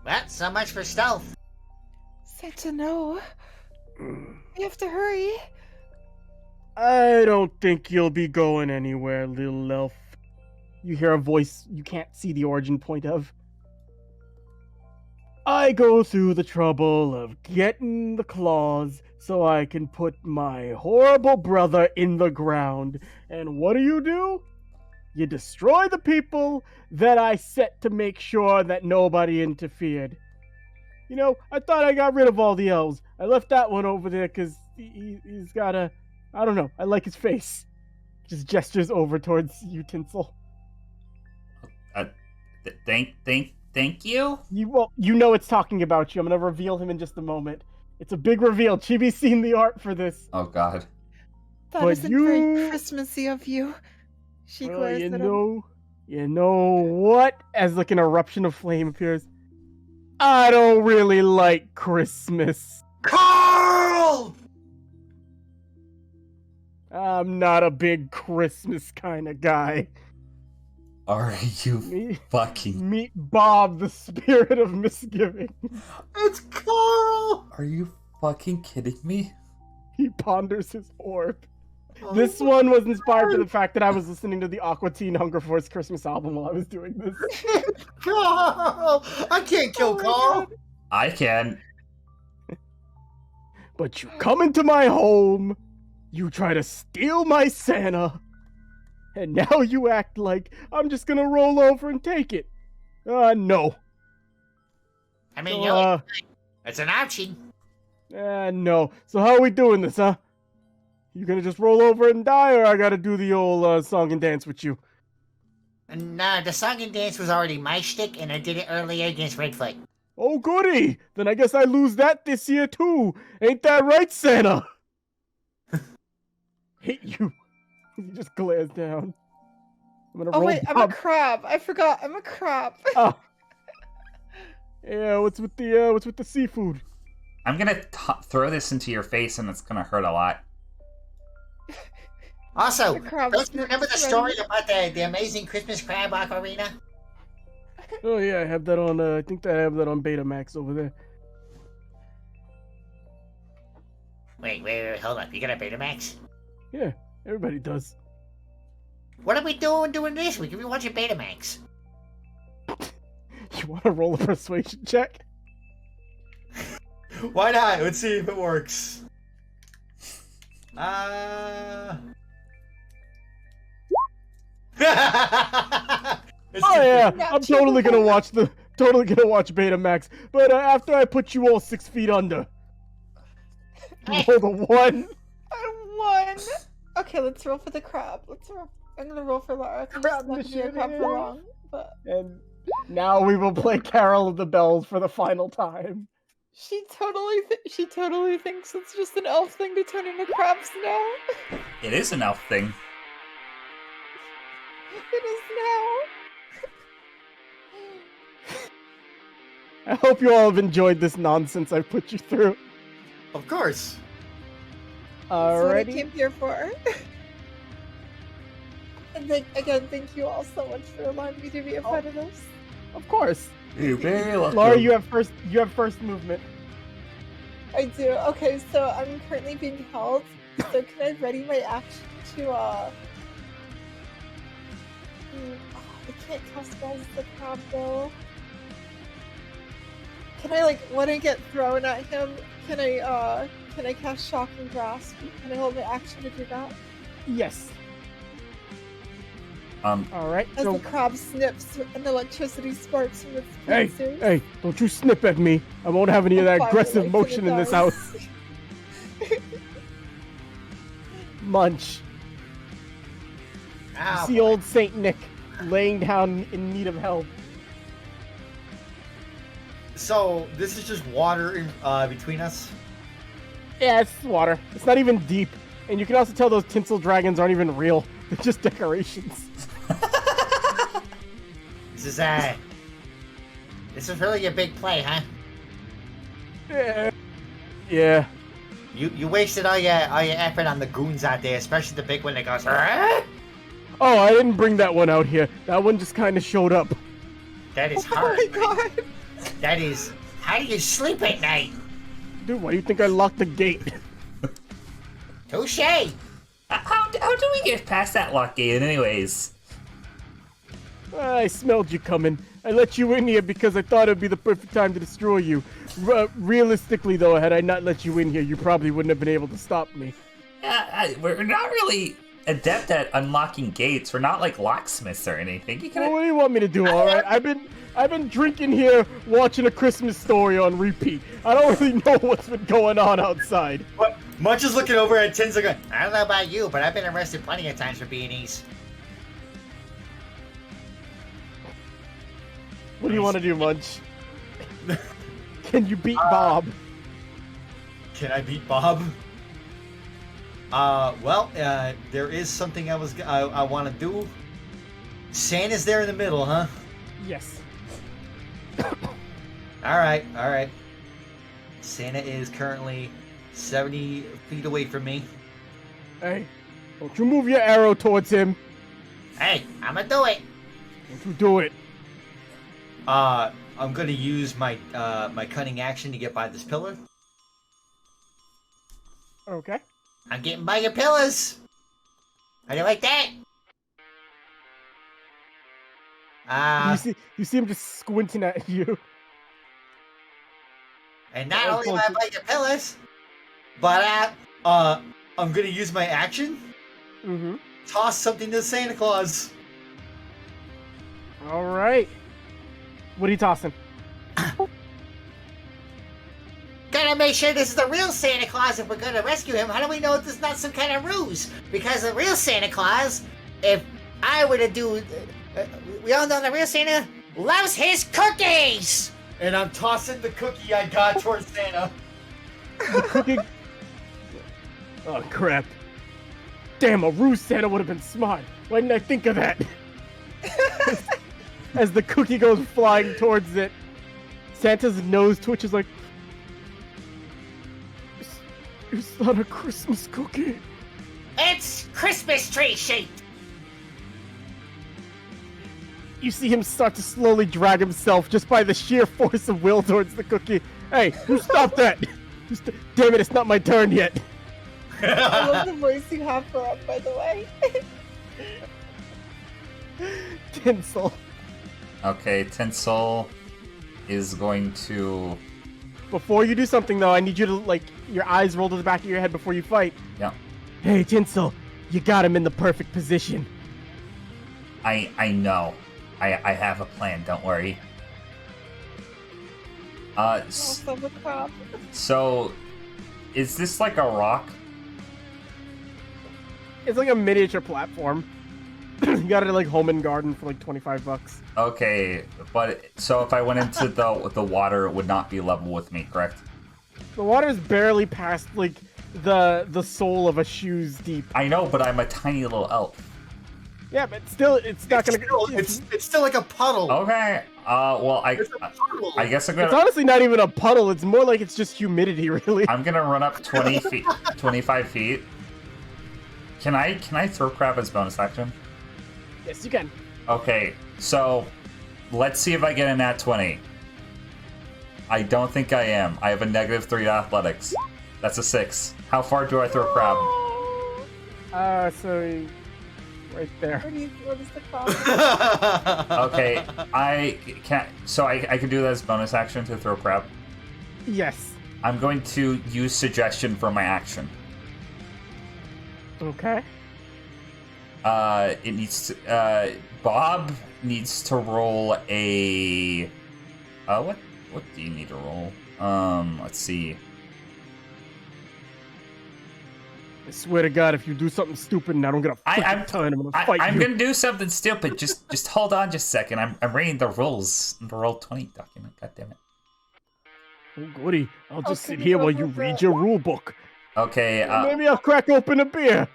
Well, so much for stealth. Santa, no. We have to hurry. I don't think you'll be going anywhere, little elf. You hear a voice you can't see the origin point of. I go through the trouble of getting the claws so I can put my horrible brother in the ground. And what do? You destroy the people that I set to make sure that nobody interfered. You know, I thought I got rid of all the elves. I left that one over there because he's got a... I don't know. I like his face. Just gestures over towards you, Tinsel. Thank you? You know it's talking about you. I'm going to reveal him in just a moment. It's a big reveal. Chibi's seen the art for this. Oh, God. That But isn't very Christmassy of you. She glares at him. You know what? As like an eruption of flame appears. I don't really like Christmas. Carl! I'm not a big Christmas kind of guy. Are you fucking... Meet Bob, the spirit of misgiving. It's Carl! Are you fucking kidding me? He ponders his orb. This one was inspired by the fact that I was listening to the Aqua Teen Hunger Force Christmas album while I was doing this. Carl! I can't kill Carl! God. I can. But you come into my home, you try to steal my Santa, and now you act like I'm just gonna roll over and take it. No. I mean, it's an option. No. So how are we doing this, huh? You gonna just roll over and die, or I gotta do the old song and dance with you? Nah, the song and dance was already my shtick, and I did it earlier against Redfoot. Oh, goody! Then I guess I lose that this year, too. Ain't that right, Santa? Hate you. He just glares down. I'm gonna Oh roll wait, I'm a crab. I forgot. I'm a crab. Oh. Yeah, what's with the seafood? I'm gonna throw this into your face, and it's gonna hurt a lot. Also, The crab don't you remember the snips story about the amazing Christmas crab ocarina? Oh yeah, I have that on. I think I have that on Betamax over there. Wait, hold up. You got a Betamax? Yeah, everybody does. What are we doing this week? We watching Betamax. You want to roll a persuasion check? Why not? Let's see if it works. It's Oh yeah, Not I'm too totally gonna bad. watch Betamax. But after I put you all 6 feet under. Roll the 1. I won. Okay, let's roll for the crab. Let's roll. I'm gonna roll for Lara. Crab Crab the shit crab is. for long, but And now we will play Carol of the Bells for the final time. she totally thinks it's just an elf thing to turn into crabs now. It is an elf thing. It is now. I hope you all have enjoyed this nonsense I've put you through. Of course. That's what I Alrighty. came here for. And thank you all so much for allowing me to be a part of this. Of course. You're very welcome. Laura, you have first movement. I do. Okay, so I'm currently being held. So can I ready my action to I can't cast Balls the Crab though. Can I when I get thrown at him, can I cast Shock and Grasp? Can I hold my action to do that? Yes. Um, Alright, As so the crab snips and electricity sparks from its hey, pincers. hey, don't you snip at me. I won't have any of that Fine, aggressive like motion in this does. house. Munch. Oh, See old Saint Nick laying down in need of help. So this is just water in, between us. Yeah, it's water. It's not even deep. And you can also tell those tinsel dragons aren't even real. They're just decorations. This is really a big play, huh? Yeah. You wasted all your effort on the goons out there, especially the big one that goes. "Arrgh!" Oh, I didn't bring that one out here. That one just kind of showed up. That is Oh hard. my god! That is. How do you sleep at night? Dude, why do you think I locked the gate? Touche. how do we get past that lock gate, anyways? I smelled you coming. I let you in here because I thought it'd be the perfect time to destroy you. Realistically, though, had I not let you in here, you probably wouldn't have been able to stop me. We're not really adept at unlocking gates. We're not like locksmiths or anything. You Well, can. what do you want me to do? All right, I've been drinking here, watching A Christmas Story on repeat. I don't really know what's been going on outside. What? Munch is looking over at Tins going, I don't know about you, but I've been arrested plenty of times for beanies. What do you want to do, Munch? Can you beat Bob? can I beat Bob? There is something I want to do. Santa's there in the middle, huh? Yes. All right. Santa is currently 70 feet away from me. Hey, don't you move your arrow towards him. Hey, I'm gonna do it. Don't you do it. I'm gonna use my my cunning action to get by this pillar. Okay. I'm getting by your pillars. How do you like that? You see him just squinting at you. And not only am I by your pillars, but I'm gonna use my action. Mm-hmm. Toss something to Santa Claus. All right. What are you tossing? gotta make sure this is the real Santa Claus if we're gonna rescue him. How do we know this is not some kind of ruse? Because the real Santa Claus, if I were to do, we all know the real Santa loves his cookies. And I'm tossing the cookie I got towards Santa. The cookie. Oh crap! Damn, a ruse Santa would have been smart. Why didn't I think of that? As the cookie goes flying towards it, Santa's nose twitches like, it's not a Christmas cookie. It's Christmas tree shaped. You see him start to slowly drag himself just by the sheer force of will towards the cookie. Hey, who stopped that? Damn it, it's not my turn yet. I love the voice you have for him, by the way. Tinsel. Okay, Tinsel is going to... Before you do something, though, I need you to, like, your eyes roll to the back of your head before you fight. Yeah. Hey, Tinsel, you got him in the perfect position. I know. I have a plan, don't worry. Also the cop. So, is this like a rock? It's like a miniature platform. You got it at, like, Home and Garden for, like, $25. Okay, but so if I went into the water, it would not be level with me, correct? The water is barely past, like, the sole of a shoe's deep. I know, but I'm a tiny little elf. Yeah, but still, it's not gonna... It's still like a puddle. Okay, well, I guess I'm It's gonna... honestly not even a puddle. It's more like it's just humidity, really. I'm gonna run up 20 feet, 25 feet. Can I throw crab as bonus action? Yes, you can. Okay, so let's see if I get a nat 20. I don't think I am. I have a -3 to athletics. That's a 6. How far do I throw crab? So right there. What is the cop? Okay, I can't. So I can do that as bonus action to throw crab. Yes. I'm going to use suggestion for my action. Okay. It needs to, Bob needs to roll a, what do you need to roll? Let's see. I swear to God, if you do something stupid and I don't get a fucking ton, I'm gonna fight you. I'm gonna do something stupid. Just hold on just a second. I'm reading the rules. The Roll20 document. God damn it. Oh, goody. I'll just can sit you here go while you with read that? your rule book. Okay, Maybe I'll crack open a beer.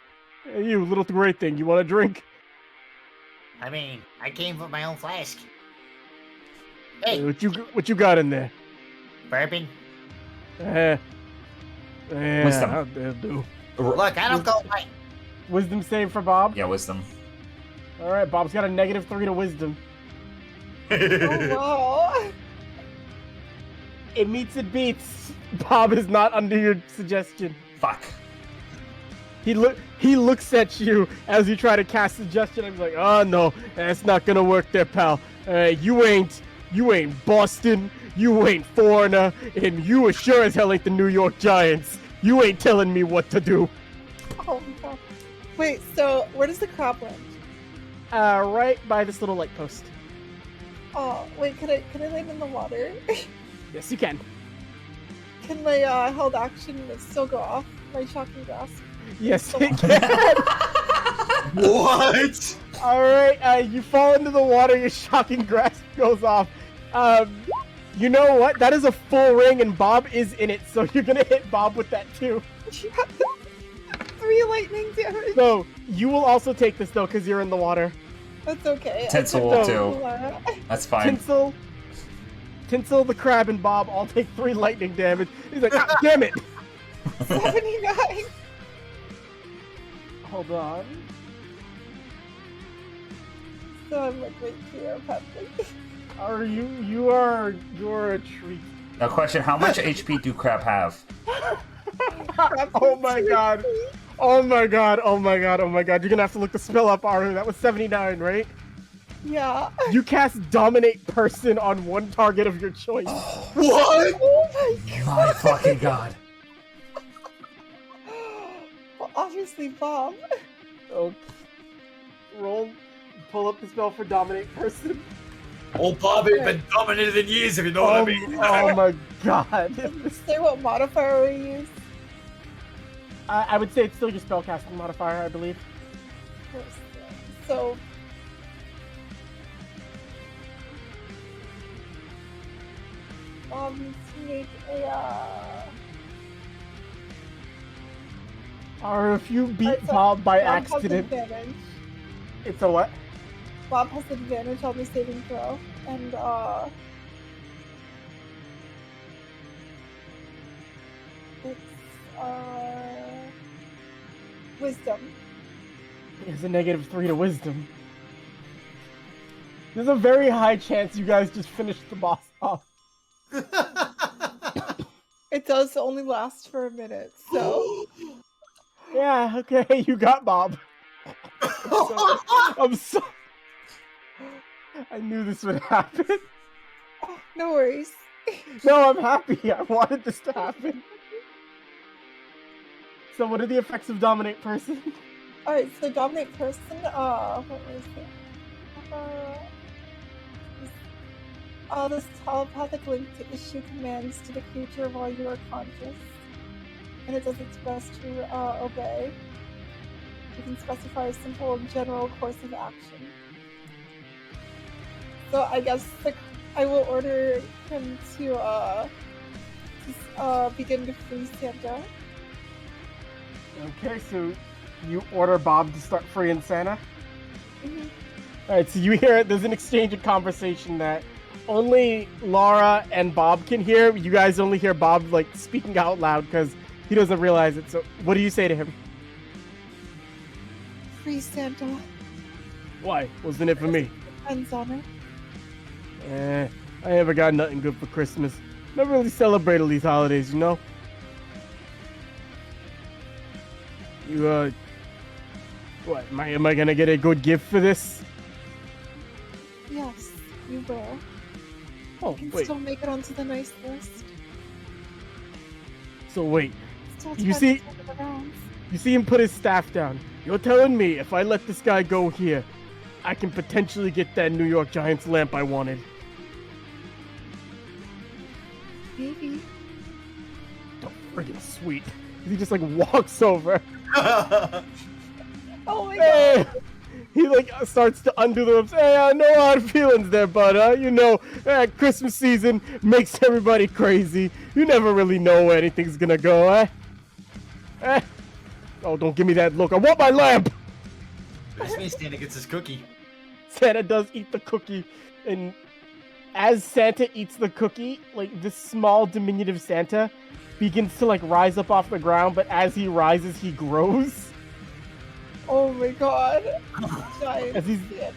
Hey, you little great thing. You want a drink? I mean, I came with my own flask. Hey, Hey, what you got in there? bourbon. Wisdom. That'll do. Look, I don't go by. Wisdom save for Bob. Yeah, wisdom. All right, Bob's got a -3 to wisdom. Oh, wow. It meets it beats. Bob is not under your suggestion. Fuck. He looks at you as you try to cast suggestion. And he's like, "Oh no, that's not gonna work, there, pal. You ain't Boston. You ain't Foreigner, and you as sure as hell ain't the New York Giants. You ain't telling me what to do." Oh, no. Wait, so where does the crab land? Right by this little light post. Oh, wait, can I land in the water? Yes, you can. Can my held action still go off? My shocking grasp? Yes, you can. What? All right, you fall into the water. Your shocking grasp goes off. You know what? That is a full ring, and Bob is in it, so you're gonna hit Bob with that too. 3 lightning damage. So you will also take this though, because you're in the water. That's okay. Tinsel will too. That's fine. Tinsel, the crab, and Bob all take 3 lightning damage. He's like, God damn it! 79. Hold on. So I'm like right here, probably. You're a treat. Now, question: how much HP do crab have? Oh my god. Oh my god. Oh my god. Oh my god. You're gonna have to look the spell up, Aru. That was 79, right? Yeah. You cast Dominate Person on one target of your choice. What? Oh my god. My fucking god. Well, obviously, Bob. Okay. Pull up the spell for Dominate Person. Old Bob ain't been dominated in years, if you know what I mean. Oh my god. Say what modifier we use. I would say it's still your spellcasting modifier, I believe. So. Bob needs to make a. Or if you beat It's a- Bob by Bob has accident, advantage. it's a what? Bob has advantage on the saving throw, and it's wisdom. He has a -3 to wisdom. There's a very high chance you guys just finished the boss off. It does only last for a minute, so Yeah, okay, you got Bob. I'm so. I knew this would happen. no worries. No, I'm happy. I wanted this to happen. So, what are the effects of Dominate Person? Alright, so dominate person, what was it? This telepathic link to issue commands to the creature while you are conscious. And it does its best to obey. You can specify a simple and general course of action. So I guess I will order him to begin to free Santa. Okay, so you order Bob to start freeing Santa? Mhm. Alright, so you hear there's an exchange of conversation that only Laura and Bob can hear. You guys only hear Bob, like, speaking out loud because he doesn't realize it. So, what do you say to him? Free Santa. Why? Wasn't it for me? Depends on it. I never got nothing good for Christmas. Never really celebrated these holidays, you know? You, what, am I gonna get a good gift for this? Yes, you will. Oh, You can wait. still make it onto the nice list. So wait, Still You time see- to turn it around. you see him put his staff down. You're telling me if I let this guy go here, I can potentially get that New York Giants lamp I wanted. Maybe. Oh, friggin' sweet. He just, like, walks over. Oh my Hey! god. He, like, starts to undo the ropes. Hey, no hard feelings there, bud. You know, Christmas season makes everybody crazy. You never really know where anything's gonna go, eh? Oh, don't give me that look. I want my lamp! This means Santa gets his cookie. Santa does eat the cookie, and as Santa eats the cookie, like, this small diminutive Santa begins to, like, rise up off the ground, but as he rises, he grows. Oh my god. Giant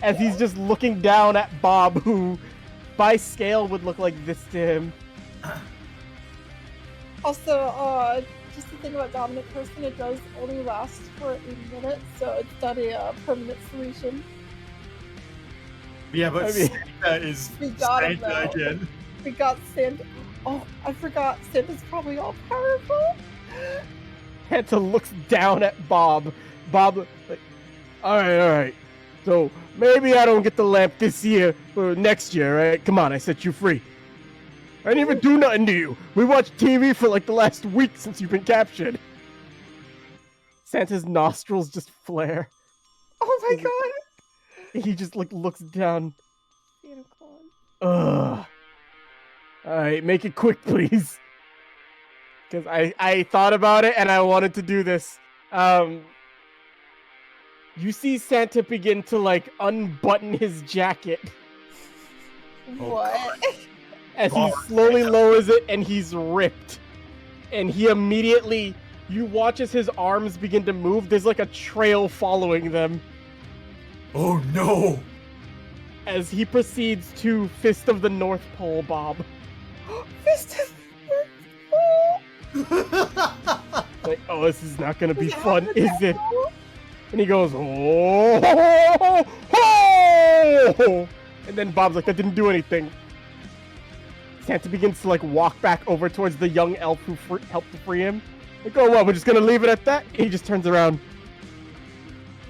As he's just looking down at Bob, who by scale would look like this to him. Also, just the thing about dominant person, it does only last for 8 minutes, so it's not a permanent solution. Yeah, but I mean- Santa is We got him, Santa though. again. We got Santa. Oh, I forgot. Santa's probably all powerful. Santa looks down at Bob, Bob, like, all right. So maybe I don't get the lamp this year or next year, right? Come on, I set you free. I didn't even do nothing to you. We watched TV for like the last week since you've been captured. Santa's nostrils just flare. Oh my god! He just like looks down. Santa Claus. Ugh. Alright, make it quick, please. Because I thought about it and I wanted to do this. You see Santa begin to like unbutton his jacket What? as he slowly lowers it and he's ripped. And he immediately, you watch as his arms begin to move. There's like a trail following them. Oh no! As he proceeds to Fist of the North Pole, Bob. Fist of Like, oh, this is not gonna be fun, is it? And he goes, oh, ho, ho, ho! And then Bob's like, that didn't do anything. Santa begins to like walk back over towards the young elf who helped to free him. Like, oh, what, we're just gonna leave it at that? And he just turns around.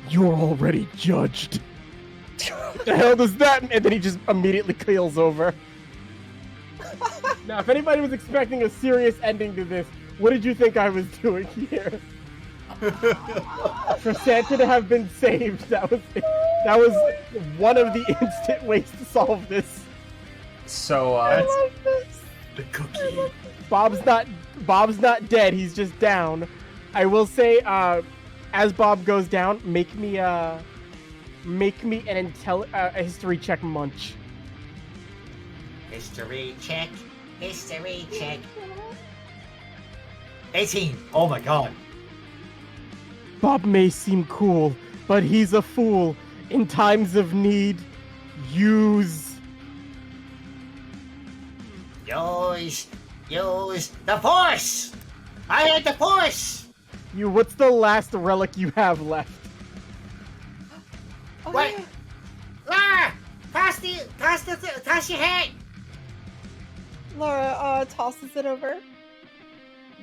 You're already judged. What the hell does that mean? And then he just immediately keels over. Now, if anybody was expecting a serious ending to this, what did you think I was doing here? For Santa to have been saved, that was one of the instant ways to solve this. So, I love this. The cookie. Bob's not dead. He's just down. I will say, as Bob goes down, make me a history check, Munch. History check. History check. 18. Oh my god. Bob may seem cool, but he's a fool. In times of need, use the Force! I had the Force! you. What's the last relic you have left? Oh, What? yeah. Laura! Toss your hat! Laura tosses it over.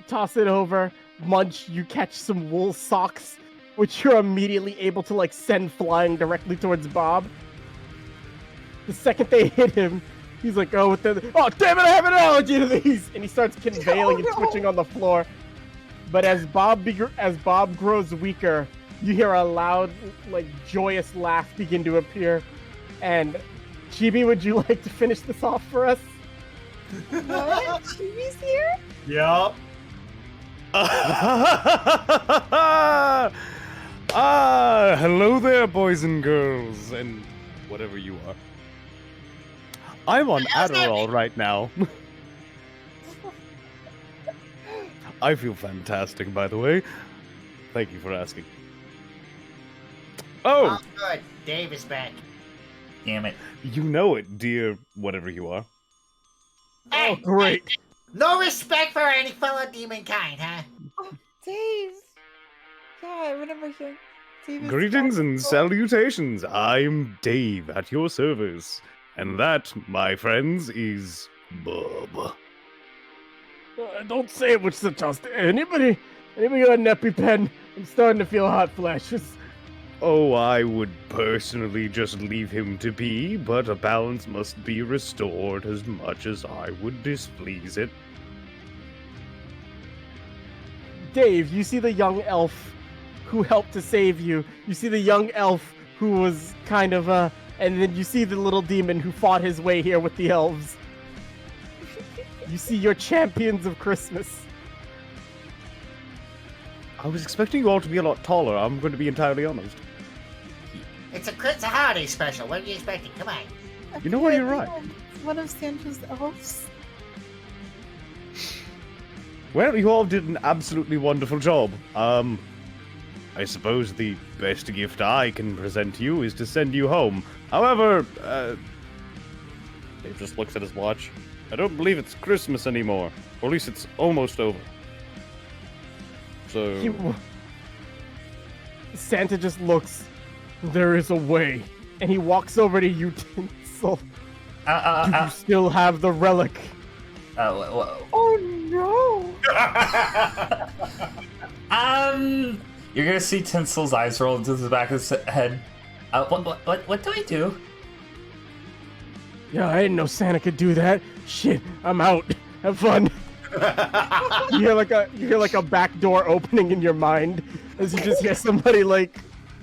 Toss it over. Munch, you catch some wool socks, which you're immediately able to like send flying directly towards Bob. The second they hit him, he's like, oh damn it, I have an allergy to these! And he starts conveying and twitching on the floor. But as Bob grows weaker, you hear a loud, like, joyous laugh begin to appear. And Chibi, would you like to finish this off for us? What? Chibi's here? Yup. Hello there, boys and girls, and whatever you are. I'm on Adderall right now. I feel fantastic, by the way. Thank you for asking. Oh, Good. Dave is back. damn it. you know it, dear whatever you are. Oh, great. No respect for any fellow demon kind, huh? Dave. Yeah, I remember hearing Dave is Greetings and so- salutations. I'm Dave at your service. And that, my friends, is Bob. Don't say it with such trust. Anybody got an EpiPen? I'm starting to feel hot flashes. Oh, I would personally just leave him to be, but a balance must be restored as much as I would displease it. Dave, you see the young elf who helped to save you. You see the young elf who was kind of and then you see the little demon who fought his way here with the elves. You see your champions of Christmas. I was expecting you all to be a lot taller, I'm going to be entirely honest. It's a holiday special. What are you expecting? Come on. You know what, you're right. It's one of Santa's elves. Well, you all did an absolutely wonderful job. I suppose the best gift I can present to you is to send you home. However, Dave just looks at his watch. I don't believe it's Christmas anymore. Or at least it's almost over. So... Santa just looks. There is a way. And he walks over to Utensil. Do you still have the relic? Oh no! You're gonna see Tinsel's eyes roll into the back of his head. What do I do? Yeah, I didn't know Santa could do that. Shit, I'm out. Have fun. You hear like a back door opening in your mind as you just hear somebody like,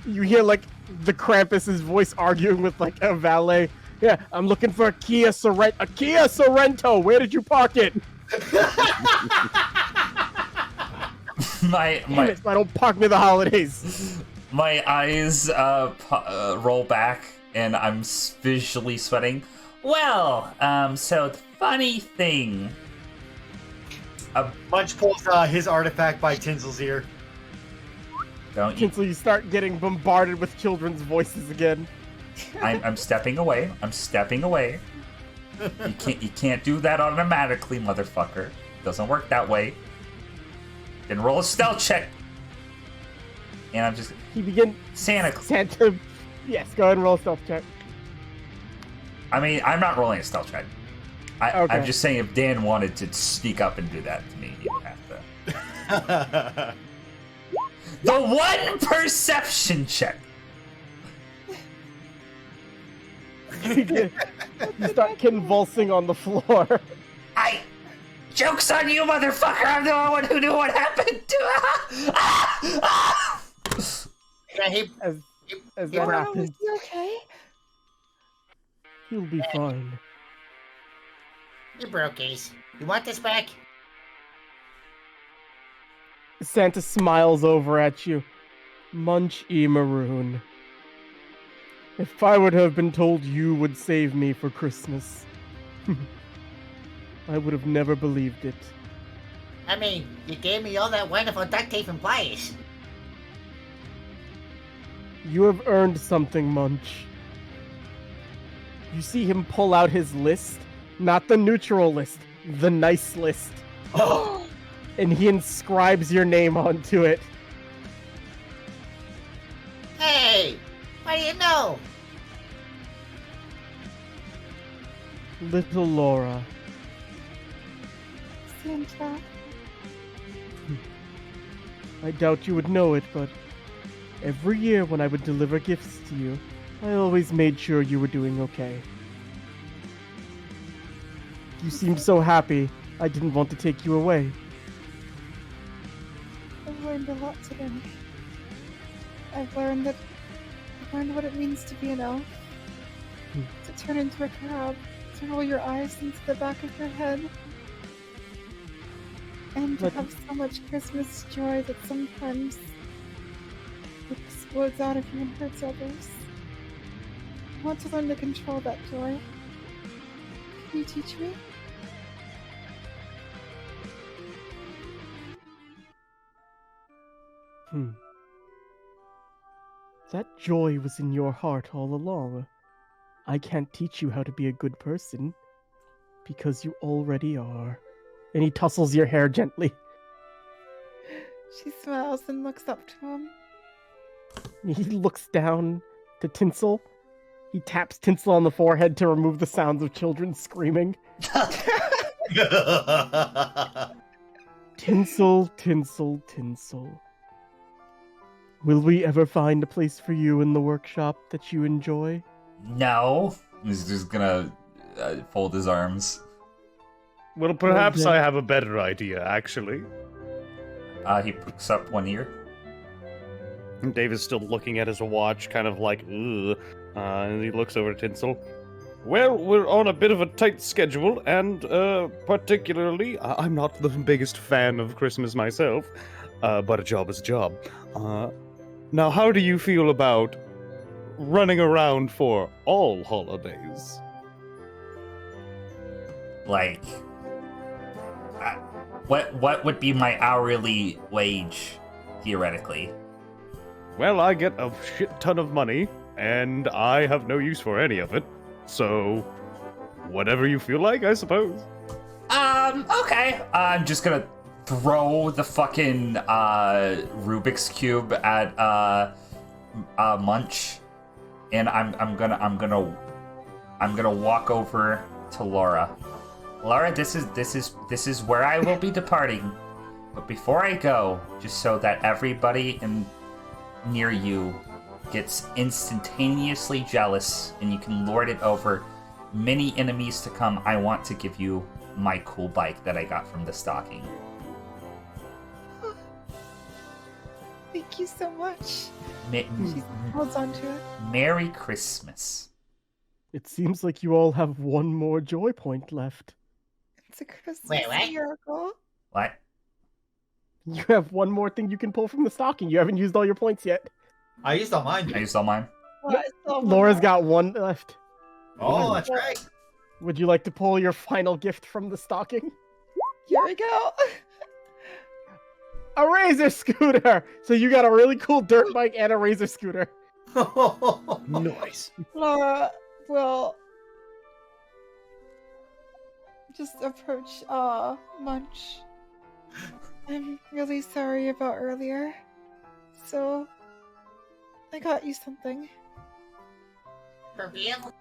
you hear like the Krampus's voice arguing with like a valet. Yeah, I'm looking for a Kia Sorrento. Where did you park it? My Damn it, I don't park near the holidays. My eyes roll back, and I'm visually sweating. Well, so the funny thing. Munch pulls his artifact by Tinsel's ear. Don't you? Until you start getting bombarded with children's voices again. I'm stepping away. I'm stepping away. You can't do that automatically, motherfucker. Doesn't work that way. Then roll a stealth check. And I'm just. He begins. Santa. Yes, go ahead and roll a stealth check. I mean, I'm not rolling a stealth check. Okay. I'm just saying, if Dan wanted to sneak up and do that to me, he would have to. The one perception check. You start convulsing on the floor. Joke's on you, motherfucker! I'm the only one who knew what happened to Yeah, he As that happens, Is he okay? he'll be fine. broke his. You want this back? Santa smiles over at you. Munch E. Maroon. If I would have been told you would save me for Christmas, I would have never believed it. I mean, you gave me all that wonderful duct tape and pliers. You have earned something, Munch. You see him pull out his list, not the neutral list, the nice list. And he inscribes your name onto it. Hey, what do you know? Little Laura. Santa. I doubt you would know it, but every year when I would deliver gifts to you, I always made sure you were doing okay. You seemed so happy, I didn't want to take you away. I've learned a lot today. I've learned what it means to be an elf. To turn into a crab. To roll your eyes into the back of your head. And to have so much Christmas joy that sometimes it explodes out of you and hurts others. I want to learn to control that joy. Can you teach me? That joy was in your heart all along. I can't teach you how to be a good person, because you already are. And he tussles your hair gently. She smiles and looks up to him. He looks down to Tinsel. He taps Tinsel on the forehead to remove the sounds of children screaming. Tinsel, Tinsel, Tinsel. Will we ever find a place for you in the workshop that you enjoy? No. He's just gonna fold his arms. Well, perhaps I have a better idea, actually. He picks up one ear. Dave is still looking at his watch, kind of like, ugh. And he looks over at Tinsel. Well, we're on a bit of a tight schedule, and particularly, I'm not the biggest fan of Christmas myself, but a job is a job. Now, how do you feel about running around for all holidays? Like, what would be my hourly wage, theoretically? Well, I get a shit ton of money, and I have no use for any of it. So, whatever you feel like, I suppose. Okay. I'm just gonna throw the fucking Rubik's Cube at Munch, and I'm gonna walk over to Laura. Laura, this is where I will be departing. But before I go, just so that everybody in near you gets instantaneously jealous, and you can lord it over many enemies to come. I want to give you my cool bike that I got from the stocking. Thank you so much. Ma- She holds on to it. Merry Christmas. It seems like you all have one more joy point left. It's a Christmas Wait, what? miracle. What? You have one more thing you can pull from the stocking. You haven't used all your points yet. I used all mine. I used all mine. What? It's all Laura's one got one left. Oh, that's right. Would you like to pull your final gift from the stocking? more. Here we go. A razor scooter! So you got a really cool dirt bike and a razor scooter. Nice. Laura will just approach Munch. I'm really sorry about earlier. So I got you something. For real?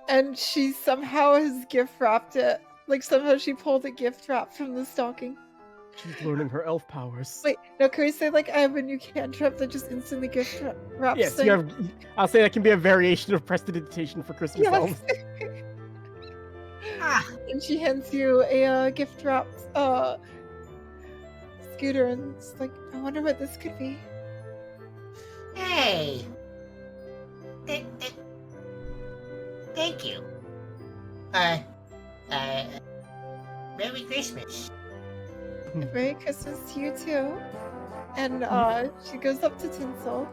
And she somehow has gift wrapped it. Like somehow she pulled a gift wrap from the stocking. She's learning her elf powers. Wait, no, can we say like I have a new cantrip that just instantly gift wraps Yes, thing? you have. I'll say that can be a variation of prestidigitation for Christmas elves. And she hands you a gift wrap scooter, and it's like, I wonder what this could be. Hey. Thank you. Merry Christmas. Merry Christmas to you too. And she goes up to Tinsel.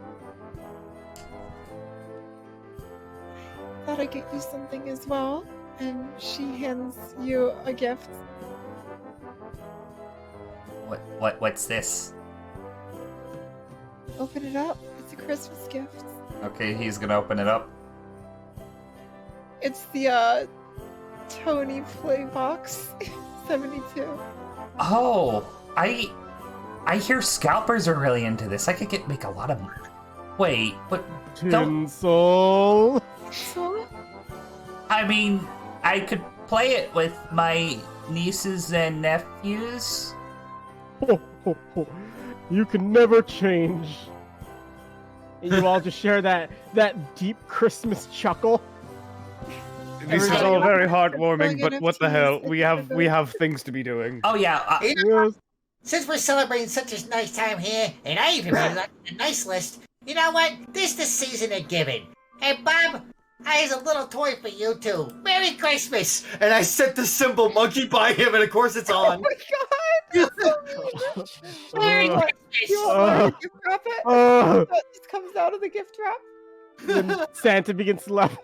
Thought I'd get you something as well. And she hands you a gift. What's this? Open it up. It's a Christmas gift. Okay, he's gonna open it up. It's the Tony Playbox 72. Oh, I hear scalpers are really into this. I could make a lot of money. Wait, but Tinsel. So I mean, I could play it with my nieces and nephews. Ho, ho, ho. You can never change. And you all just share that deep Christmas chuckle. This is all very heartwarming, but what the hell? We have things to be doing. Oh yeah, You know, Yes. since we're celebrating such a nice time here, and I even made a nice list, you know what? This is the season of giving. Hey, Bob, I has a little toy for you too. Merry Christmas! And I set the symbol monkey by him, and of course it's oh on. my god! Merry Uh, You Christmas! want me to gift wrap it? Uh, It just comes out of the gift wrap. then Santa begins to laugh.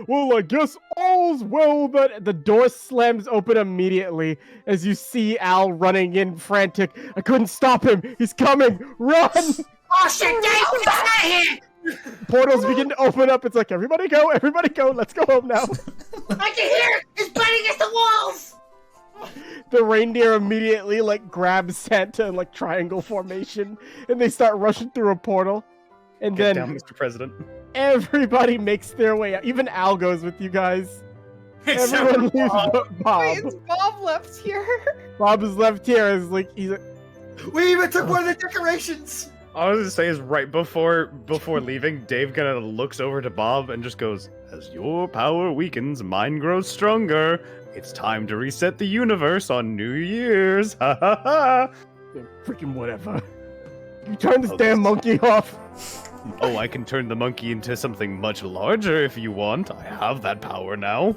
Well, I guess all's well that the door slams open immediately as you see Al running in frantic. I couldn't stop him. He's coming. Run! Oh shit, Dave, get out of here! Portals begin to open up. It's like, everybody go, let's go home now. I can hear it! It's biting against the walls! The reindeer immediately like grabs Santa in like triangle formation, and they start rushing through a portal. And Get then down, Mr. President. everybody makes their way out. Even Al goes with you guys. Everyone leaves but Bob. Wait, is Bob left here? Bob is left here. He's like, We even took one of the decorations. All I was gonna say is right before leaving, Dave kind of looks over to Bob and just goes, "As your power weakens, mine grows stronger. It's time to reset the universe on New Year's." Ha ha ha! freaking whatever. You turn this damn monkey off. Oh, I can turn the monkey into something much larger if you want. I have that power now.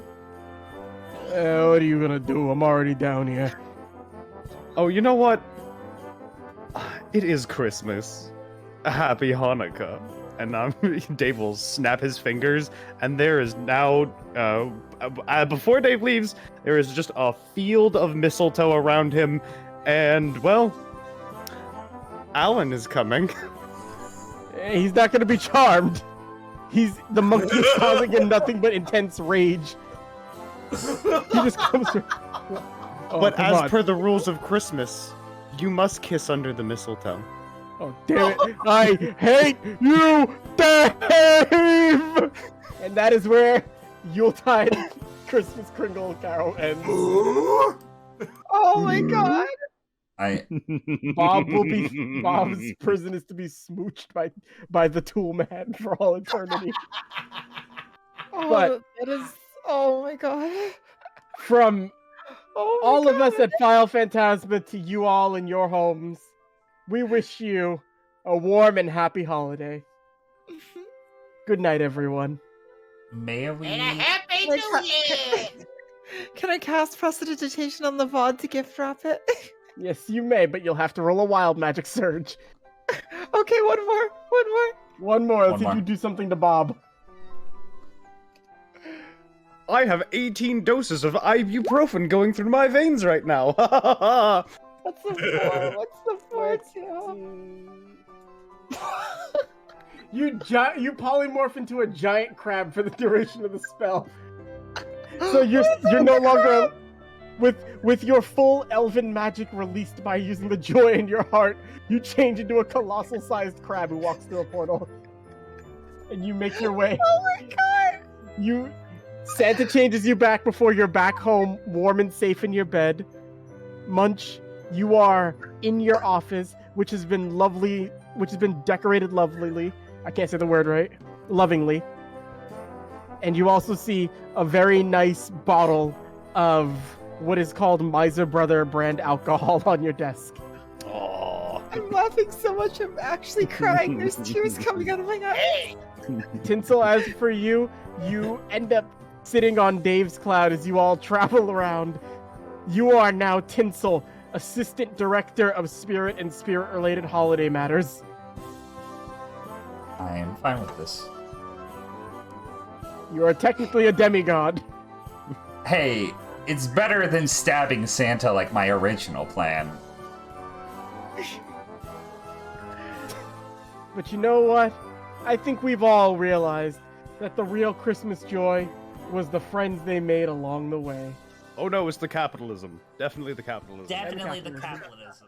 What are you gonna do? I'm already down here. Oh, you know what? It is Christmas. Happy Hanukkah. And Dave will snap his fingers, and there is now, before Dave leaves, there is just a field of mistletoe around him, and, well, Alan is coming. He's not gonna be charmed. The monkey is causing him nothing but intense rage. He just comes to... Oh, But come as on. per the rules of Christmas, you must kiss under the mistletoe. Oh, damn it. I hate you, Dave! And that is where Yuletide Christmas Kringle Carol ends. Oh my god! Bob's prison is to be smooched by the tool man for all eternity. Oh, But- that is. Oh my god. From Oh my all of us God. at File Phantasma to you all in your homes, we wish you a warm and happy holiday. Good night, everyone. May we? And a happy Like, new year! Can I cast Prestidigitation on the VOD to gift wrap it? Yes, you may, but you'll have to roll a wild magic surge. Okay, one more. One more. Let's One see if more. you do something to Bob. I have 18 doses of ibuprofen going through my veins right now. What's the four? What's the four to? You polymorph into a giant crab for the duration of the spell. So you're no longer with your full elven magic released by using the joy in your heart. You change into a colossal-sized crab who walks through a portal, and you make your way. Oh my god! Santa changes you back before you're back home, warm and safe in your bed. Munch, you are in your office, which has been decorated lovelily. I can't say the word right. Lovingly. And you also see a very nice bottle of what is called Miser Brother brand alcohol on your desk. Aw. I'm laughing so much I'm actually crying. There's tears coming out of my eyes. Hey! Tinsel, as for you, you end up sitting on Dave's cloud as you all travel around. You are now Tinsel, Assistant Director of Spirit and Spirit-related holiday matters. I am fine with this. You are technically a demigod. Hey, it's better than stabbing Santa like my original plan. But you know what? I think we've all realized that the real Christmas joy was the friends they made along the way. Oh no, it's the capitalism. Definitely the capitalism. Definitely the the capitalism.